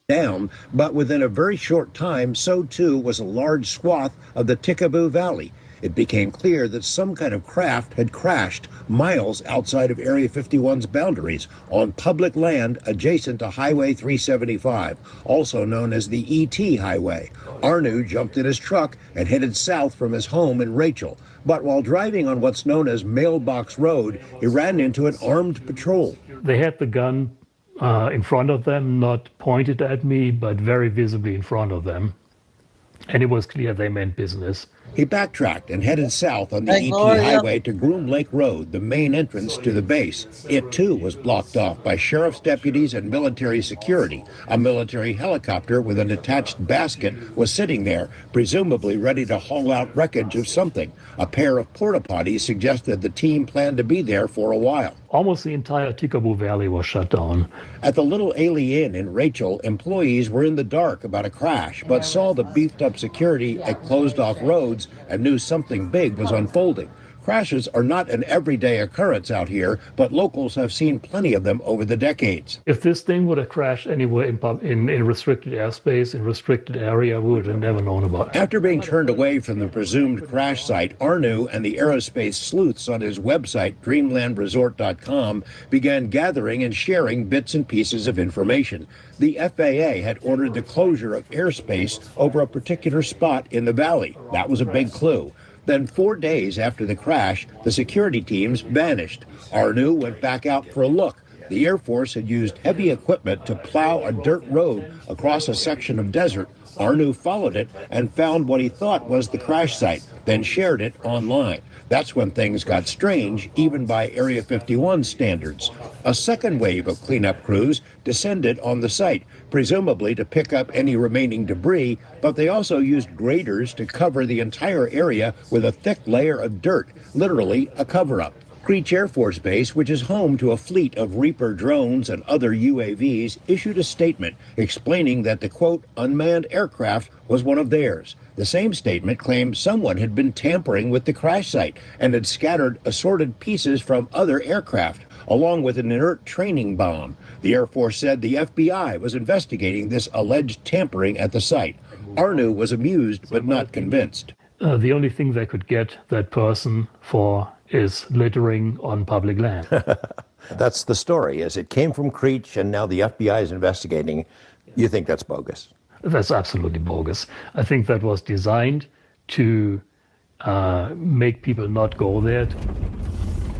L: Down, but within a very short time, so too was a large swath of the Tikaboo Valley. It became clear that some kind of craft had crashed miles outside of Area 51's boundaries on public land adjacent to Highway 375, also known as the ET Highway. Arnu jumped in his truck and headed south from his home in Rachel. But while driving on what's known as Mailbox Road, he ran into an armed patrol.
M: They had the gun in front of them, not pointed at me, but very visibly in front of them. And it was clear they meant business.
L: He backtracked and headed south on the ET Highway to Groom Lake Road, the main entrance to the base. It too was blocked off by sheriff's deputies and military security. A military helicopter with an attached basket was sitting there, presumably ready to haul out wreckage of something. A pair of porta potties suggested the team planned to be there for a while.
M: Almost the entire Tikaboo Valley was shut down.
L: At the Little Ailey Inn in Rachel, employees were in the dark about a crash, but saw the beefed up security at closed off roads and knew something big was unfolding. Crashes are not an everyday occurrence out here, but locals have seen plenty of them over the decades.
M: If this thing would have crashed anywhere in restricted airspace, in restricted area, we would have never known about it.
L: After being turned away from the presumed crash site, Arnu and the aerospace sleuths on his website, dreamlandresort.com, began gathering and sharing bits and pieces of information. The FAA had ordered the closure of airspace over a particular spot in the valley. That was a big clue. Then 4 days after the crash, the security teams vanished. Arnu went back out for a look. The Air Force had used heavy equipment to plow a dirt road across a section of desert. Arnu followed it and found what he thought was the crash site, then shared it online. That's when things got strange, even by Area 51 standards. A second wave of cleanup crews descended on the site, presumably to pick up any remaining debris, but they also used graders to cover the entire area with a thick layer of dirt, literally a cover-up. Creech Air Force Base, which is home to a fleet of Reaper drones and other UAVs, issued a statement explaining that the, quote, unmanned aircraft was one of theirs. The same statement claimed someone had been tampering with the crash site and had scattered assorted pieces from other aircraft, along with an inert training bomb. The Air Force said the FBI was investigating this alleged tampering at the site. Arnu was amused but not convinced.
M: The only thing they could get that person for is littering on public land.
F: That's the story, is it came from Creech and now the FBI is investigating. You think that's bogus?
M: That's absolutely bogus. I think that was designed to make people not go there.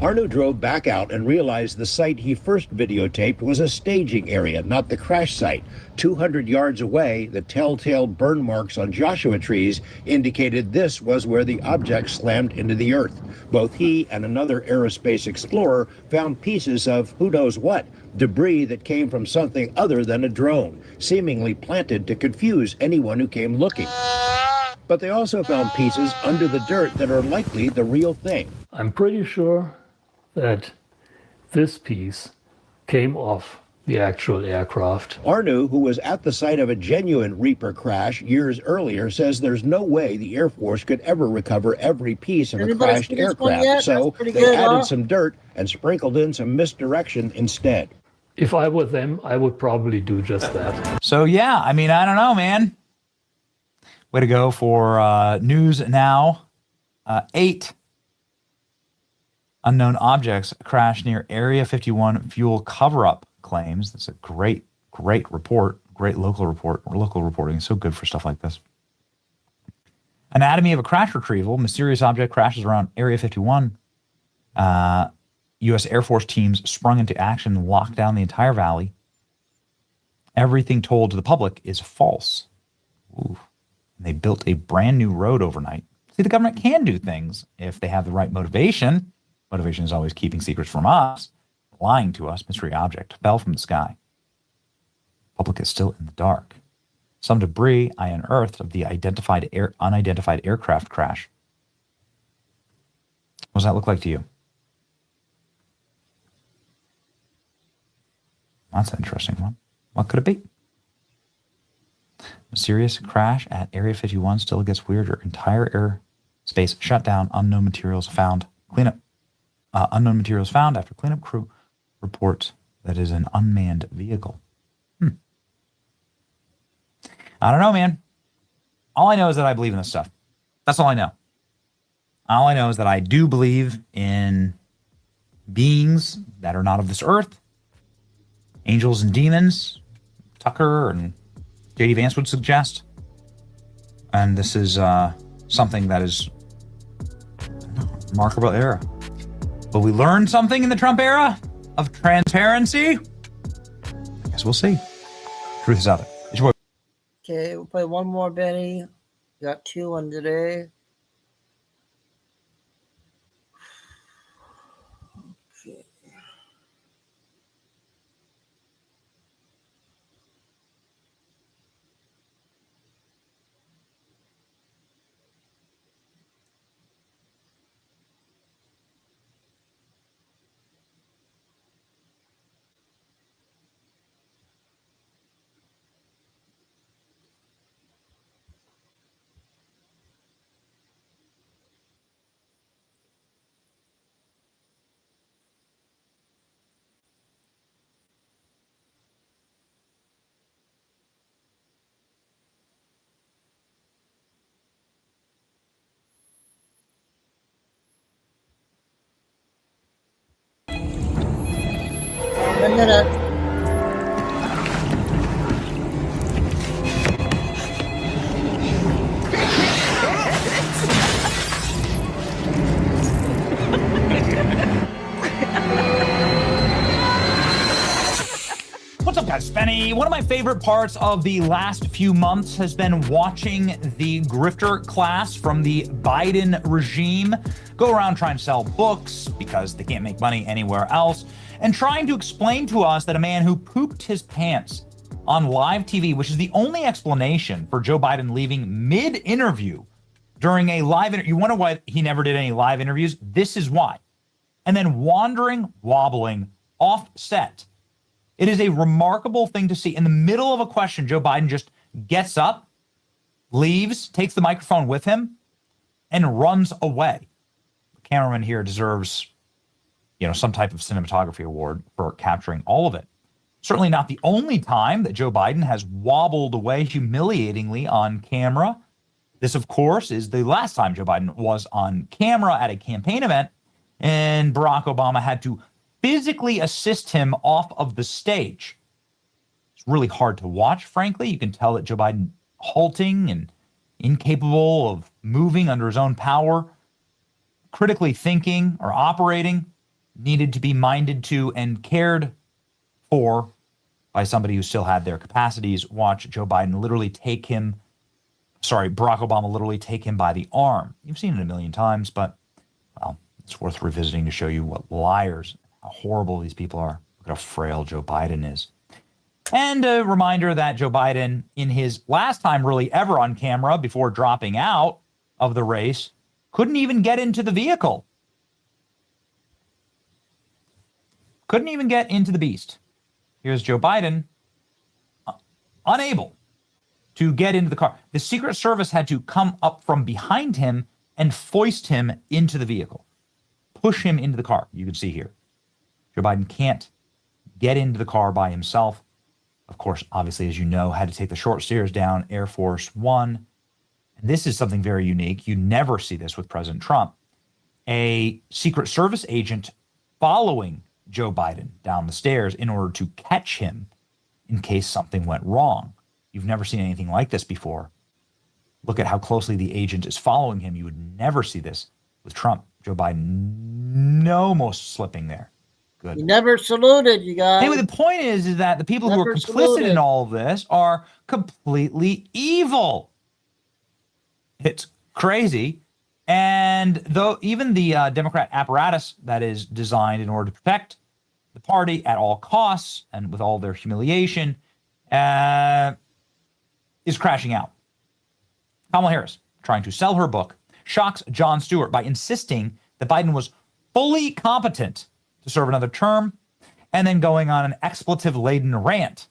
L: Arnu drove back out and realized the site he first videotaped was a staging area, not the crash site. 200 yards away, the telltale burn marks on Joshua trees indicated this was where the object slammed into the earth. Both he and another aerospace explorer found pieces of who knows what, debris that came from something other than a drone, seemingly planted to confuse anyone who came looking. But they also found pieces under the dirt that are likely the real thing.
M: I'm pretty sure that this piece came off the actual aircraft.
L: Arnu, who was at the site of a genuine Reaper crash years earlier, says there's no way the Air Force could ever recover every piece of a crashed aircraft. So they added some dirt and sprinkled in some misdirection instead.
M: If I were them, I would probably do just that.
H: So yeah, I mean, I don't know, man. Way to go for News Now. 8 unknown objects crashed near Area 51 fuel cover-up claims. That's a great report, great local reporting. So good for stuff like this. Anatomy of a crash retrieval. Mysterious object crashes around Area 51. U.S. Air Force teams sprung into action and locked down the entire valley. Everything told to the public is false. Ooh. They built a brand new road overnight. See, the government can do things if they have the right motivation. Motivation is always keeping secrets from us, lying to us. Mystery object fell from the sky. Public is still in the dark. Some debris I unearthed of the unidentified aircraft crash. What does that look like to you? That's an interesting one. What could it be? Mysterious crash at Area 51 still gets weirder. Entire airspace shut down. Unknown materials found. Cleanup. Unknown materials found after cleanup crew reports that is an unmanned vehicle. I don't know, man. All I know is that I believe in this stuff. That's all I know. All I know is that I do believe in beings that are not of this earth. Angels and demons. Tucker and J.D. Vance would suggest. And this is something that is a remarkable era. Will we learn something in the Trump era of transparency? I guess we'll see. Truth is out there. It's your boy.
A: Okay, we'll play one more, Benny. Got 2 on today. Okay. minute.
H: What's up, guys? Benny. One of my favorite parts of the last few months has been watching the grifter class from the Biden regime go around trying to sell books because they can't make money anywhere else, and trying to explain to us that a man who pooped his pants on live TV, which is the only explanation for Joe Biden leaving mid-interview during a live interview. You wonder why he never did any live interviews? This is why. And then wobbling off set. It is a remarkable thing to see. In the middle of a question, Joe Biden just gets up, leaves, takes the microphone with him, and runs away. The cameraman here deserves, some type of cinematography award for capturing all of it. Certainly not the only time that Joe Biden has wobbled away humiliatingly on camera. This, of course, is the last time Joe Biden was on camera at a campaign event, and Barack Obama had to physically assist him off of the stage. It's really hard to watch, frankly. You can tell that Joe Biden halting and incapable of moving under his own power, critically thinking or operating, needed to be minded to and cared for by somebody who still had their capacities. Watch Barack Obama literally take him by the arm. You've seen it a million times, but, well, it's worth revisiting to show you what liars, how horrible these people are. Look at how frail Joe Biden is. And a reminder that Joe Biden, in his last time really ever on camera before dropping out of the race, couldn't even get into the vehicle. Couldn't even get into the beast. Here's Joe Biden, unable to get into the car. The Secret Service had to come up from behind him and foist him into the vehicle, push him into the car. You can see here. Joe Biden can't get into the car by himself. Of course, obviously, as you know, had to take the short stairs down Air Force One. And this is something very unique. You never see this with President Trump. A Secret Service agent following Joe Biden down the stairs in order to catch him in case something went wrong. You've never seen anything like this before. Look at how closely the agent is following him. You would never see this with Trump. Joe Biden, almost slipping there. Good.
A: He never saluted, you guys.
H: Anyway, the point is that the people who are complicit in all of this are completely evil. It's crazy. And though even the Democrat apparatus that is designed in order to protect the party at all costs and with all their humiliation is crashing out. Kamala Harris, trying to sell her book, shocks Jon Stewart by insisting that Biden was fully competent to serve another term, and then going on an expletive-laden rant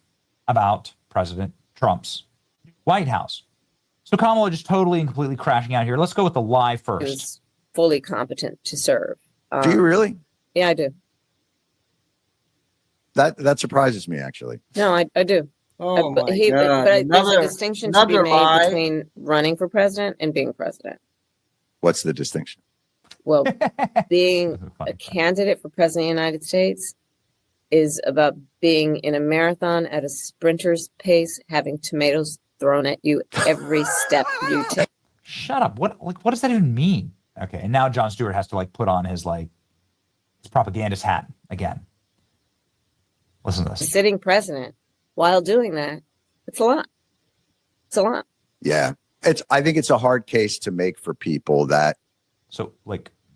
H: about President Trump's White House. So Kamala just totally and completely crashing out here. Let's go with the lie first.
K: Is fully competent to serve.
N: Do you really?
K: Yeah, I do.
N: That surprises me, actually.
K: No, I do.
A: Oh
K: but
A: my God.
K: there's a distinction to be made between running for president and being president.
N: What's the distinction?
K: Well, being a candidate for president of the United States is about being in a marathon at a sprinter's pace, having tomatoes thrown at you every step you take.
H: Shut up. What does that even mean? Okay, and now Jon Stewart has to put on his propagandist hat again. Listen to this.
K: Sitting president while doing that, it's a lot. It's a lot.
N: Yeah. I think it's a hard case to make for people that.
H: So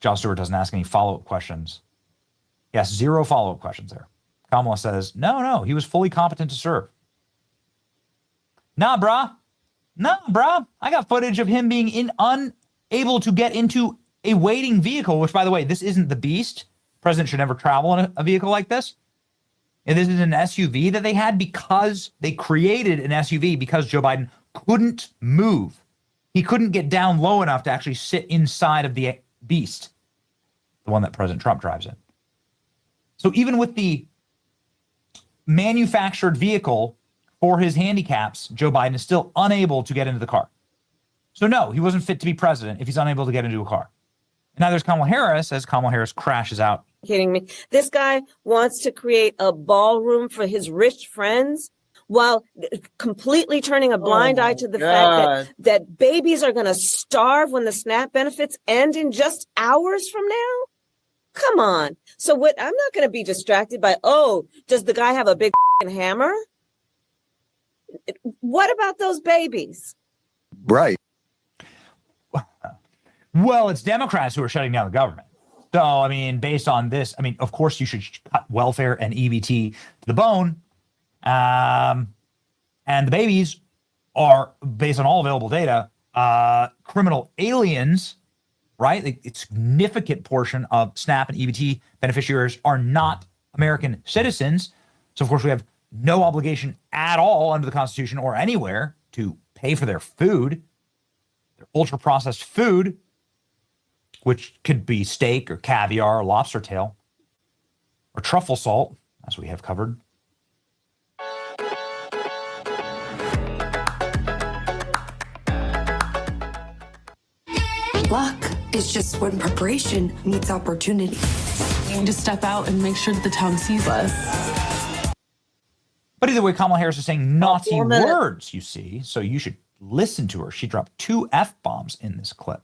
H: Jon Stewart doesn't ask any follow-up questions. Yes, 0 follow-up questions there. Kamala says, no, he was fully competent to serve. Nah, brah. I got footage of him being unable to get into a waiting vehicle, which, by the way, this isn't the Beast. President should never travel in a vehicle like this. And this is an SUV that they had because they created an SUV because Joe Biden couldn't move. He couldn't get down low enough to actually sit inside of the Beast, the one that President Trump drives in. So even with the manufactured vehicle for his handicaps, Joe Biden is still unable to get into the car. So no, he wasn't fit to be president if he's unable to get into a car. And now there's Kamala Harris, as Kamala Harris crashes out
K: Kidding me? This guy wants to create a ballroom for his rich friends while completely turning a blind eye to the fact that babies are going to starve when the SNAP benefits end in just hours from now. Come on. So what? I'm not going to be distracted by, oh, does the guy have a big hammer? What about those babies?
N: Right.
H: Well, it's Democrats who are shutting down the government. So, I mean, based on this, I mean, of course you should cut welfare and EBT to the bone. And the babies are, based on all available data, criminal aliens, right? A significant portion of SNAP and EBT beneficiaries are not American citizens. So, of course, we have no obligation at all under the Constitution or anywhere to pay for their food, their ultra-processed food, which could be steak or caviar or lobster tail or truffle salt, as we have covered.
O: Luck is just when preparation meets opportunity. We need to step out and make sure that the town sees us.
H: But either way, Kamala Harris is saying naughty words, you see, so you should listen to her. She dropped 2 F-bombs in this clip.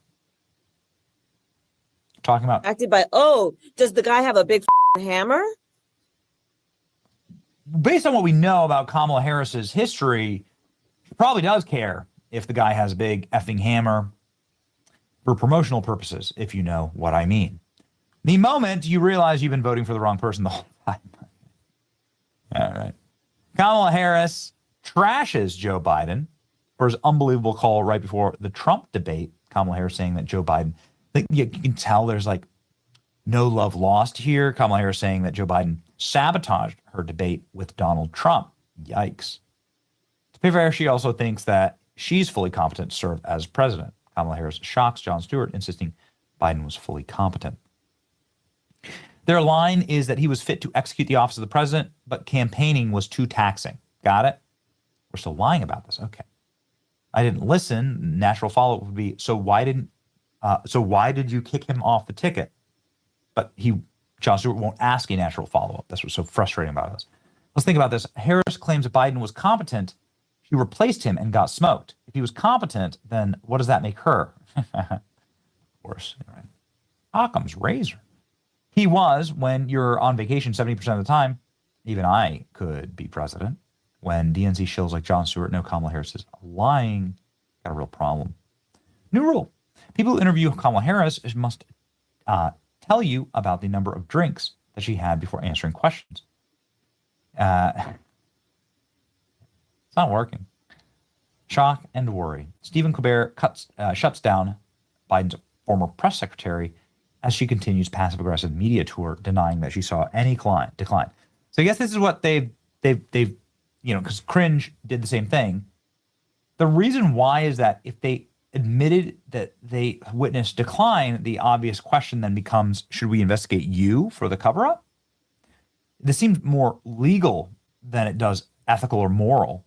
H: Talking about
K: Acted by, oh, does the guy have a big hammer?
H: Based on what we know about Kamala Harris's history, she probably does care if the guy has a big effing hammer for promotional purposes, if you know what I mean. The moment you realize you've been voting for the wrong person the whole time. All right. Kamala Harris trashes Joe Biden for his unbelievable call right before the Trump debate. Kamala Harris saying that Joe Biden, you can tell there's like no love lost here. Kamala Harris saying that Joe Biden sabotaged her debate with Donald Trump. Yikes. To be fair, she also thinks that she's fully competent to serve as president. Kamala Harris shocks Jon Stewart, insisting Biden was fully competent. Their line is that he was fit to execute the office of the president, but campaigning was too taxing. Got it? We're still lying about this. Okay. I didn't listen. Natural follow-up would be, so why did you kick him off the ticket? But Jon Stewart won't ask a natural follow-up. That's what's so frustrating about this. Let's think about this. Harris claims that Biden was competent. She replaced him and got smoked. If he was competent, then what does that make her? Of course. Right. Occam's razor. He was, when you're on vacation 70% of the time, even I could be president. When DNC shills like Jon Stewart know Kamala Harris is lying, got a real problem. New rule. People who interview Kamala Harris must tell you about the number of drinks that she had before answering questions. It's not working. Shock and worry. Stephen Colbert shuts down Biden's former press secretary as she continues passive-aggressive media tour, denying that she saw any decline. So I guess this is what they've because Cringe did the same thing. The reason why is that if they admitted that they witnessed decline, the obvious question then becomes, should we investigate you for the cover-up? This seems more legal than it does ethical or moral,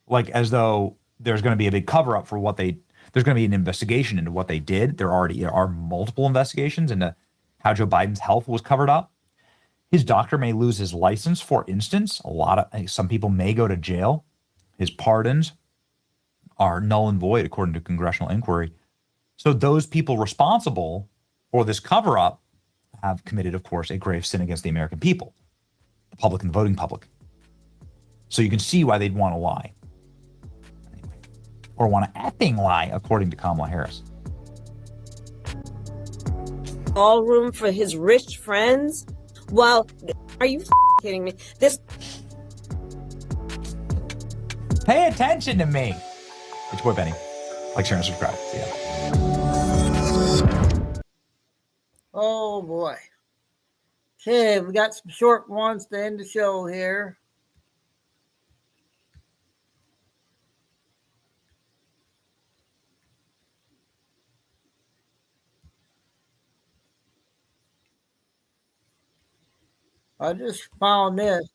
H: like as though there's going to be a big cover-up for what there's going to be an investigation into what they did. There already are multiple investigations into how Joe Biden's health was covered up. His doctor may lose his license, for instance. Some people may go to jail. His pardons are null and void, according to congressional inquiry. So those people responsible for this cover-up have committed, of course, a grave sin against the American people, the public and the voting public. So you can see why they'd want to lie. Anyway, or want to effing lie, according to Kamala Harris.
K: All room for his rich friends? Well, are you kidding me?
H: Pay attention to me. It's your boy Benny. Like, share, and subscribe. See ya.
A: Oh boy. Okay, we got some short ones to end the show here. I just found this.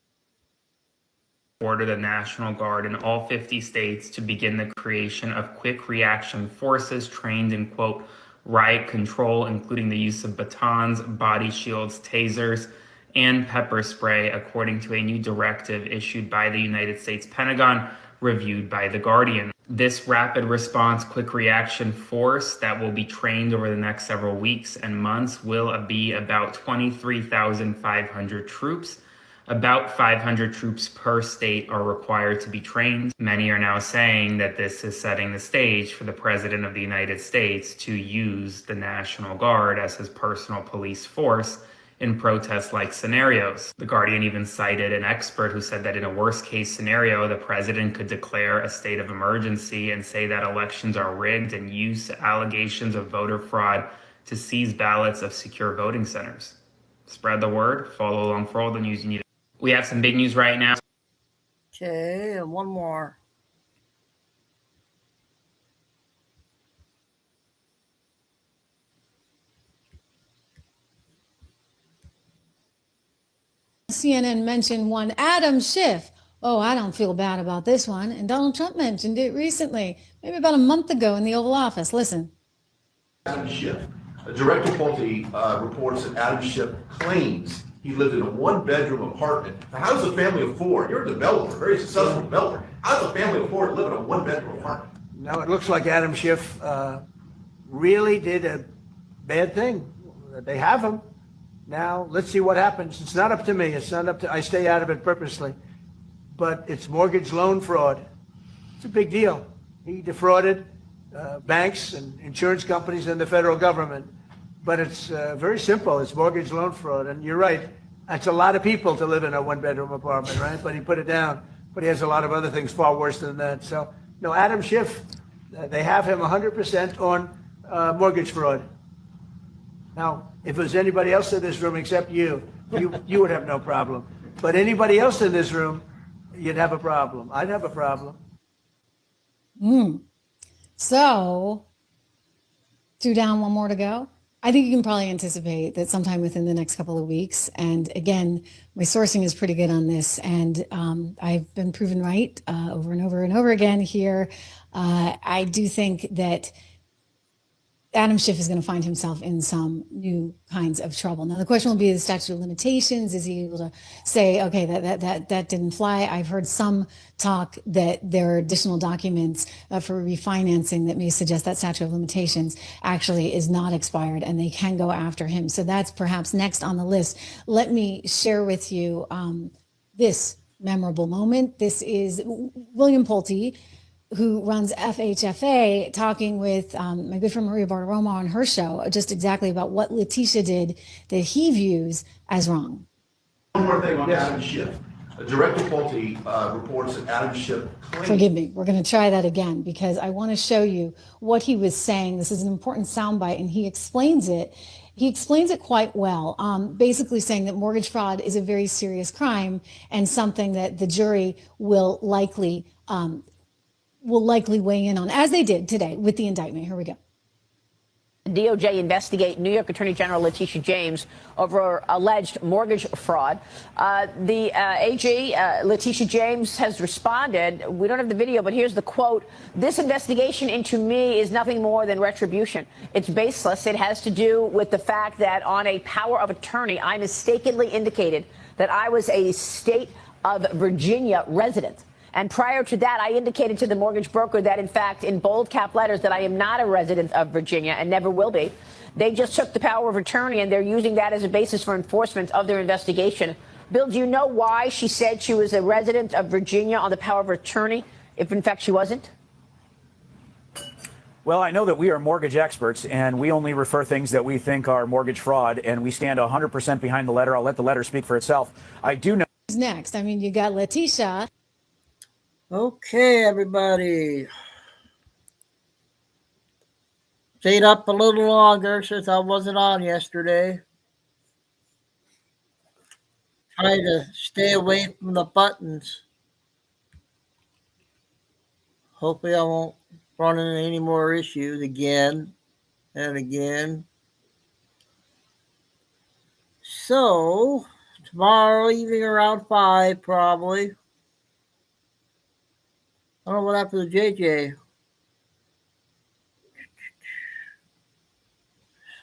P: Order the National Guard in all 50 states to begin the creation of quick reaction forces trained in, quote, riot control, including the use of batons, body shields, tasers, and pepper spray, according to a new directive issued by the United States Pentagon, reviewed by The Guardian. This rapid response quick reaction force that will be trained over the next several weeks and months will be about 23,500 troops. About 500 troops per state are required to be trained. Many are now saying that this is setting the stage for the President of the United States to use the National Guard as his personal police force in protest-like scenarios. The Guardian even cited an expert who said that in a worst-case scenario, the president could declare a state of emergency and say that elections are rigged and use allegations of voter fraud to seize ballots of secure voting centers. Spread the word. Follow along for all the news you need. We have some big news right now.
A: Okay, and one more.
Q: CNN mentioned one Adam Schiff. Oh, I don't feel bad about this one. And Donald Trump mentioned it recently, maybe about a month ago in the Oval Office. Listen.
S: Adam Schiff. A direct reports that Adam Schiff claims he lived in a one-bedroom apartment. Now, how does a family of four, you're a developer, very successful developer, how does a family of four live in a one-bedroom apartment?
C: Now it looks like Adam Schiff really did a bad thing. They have him. Now let's see what happens. It's not up to me. It's not up to, I stay out of it purposely. But it's mortgage loan fraud. It's a big deal. He defrauded banks and insurance companies and the federal government. But it's very simple. It's mortgage loan fraud. And you're right. That's a lot of people to live in a one-bedroom apartment, right? But he put it down. But he has a lot of other things far worse than that. So, no, Adam Schiff, they have him 100% on mortgage fraud. Now, if it was anybody else in this room except you would have no problem. But anybody else in this room, you'd have a problem. I'd have a problem.
Q: So, 2 down, 1 more to go. I think you can probably anticipate that sometime within the next couple of weeks. And again, my sourcing is pretty good on this. And I've been proven right over and over and over again here. I do think that Adam Schiff is going to find himself in some new kinds of trouble. Now, the question will be the statute of limitations. Is he able to say, okay, that didn't fly? I've heard some talk that there are additional documents for refinancing that may suggest that statute of limitations actually is not expired and they can go after him. So that's perhaps next on the list. Let me share with you this memorable moment. This is William Pulte, who runs FHFA, talking with my good friend Maria Bartiromo on her show, just exactly about what Letitia did that he views as wrong.
S: One more thing on Adam Schiff. Director Pulte reports that Adam Schiff claims...
Q: Forgive me, we're going to try that again because I want to show you what he was saying. This is an important soundbite, and he explains it. He explains it quite well, basically saying that mortgage fraud is a very serious crime and something that the jury will likely weigh in on, as they did today with the indictment. Here we go.
T: DOJ investigate New York Attorney General Letitia James over alleged mortgage fraud. The AG, Letitia James, has responded. We don't have the video, but here's the quote. "This investigation into me is nothing more than retribution. It's baseless. It has to do with the fact that on a power of attorney, I mistakenly indicated that I was a state of Virginia resident. And prior to that, I indicated to the mortgage broker that, in fact, in bold cap letters, that I am not a resident of Virginia and never will be. They just took the power of attorney, and they're using that as a basis for enforcement of their investigation." Bill, do you know why she said she was a resident of Virginia on the power of attorney, if in fact she wasn't?
U: Well, I know that we are mortgage experts, and we only refer things that we think are mortgage fraud, and we stand 100% behind the letter. I'll let the letter speak for itself. I do know.
Q: Who's next? I mean, you got Letitia.
A: Okay, everybody. Stayed up a little longer since I wasn't on yesterday. Try to stay away from the buttons. Hopefully I won't run into any more issues again and again. So, tomorrow evening around 5 probably. I don't know what happened to JJ.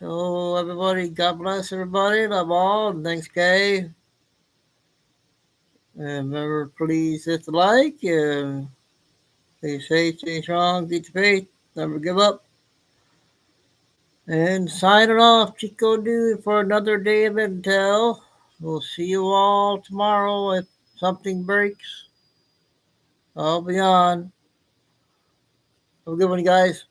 A: So everybody, God bless everybody. Love all. And thanks, Kay. And remember, please hit the like. And stay safe, stay strong, keep the faith. Never give up. And signing off, Chico Do for another day of intel. We'll see you all tomorrow if something breaks. I'll be on. Have a good one, guys.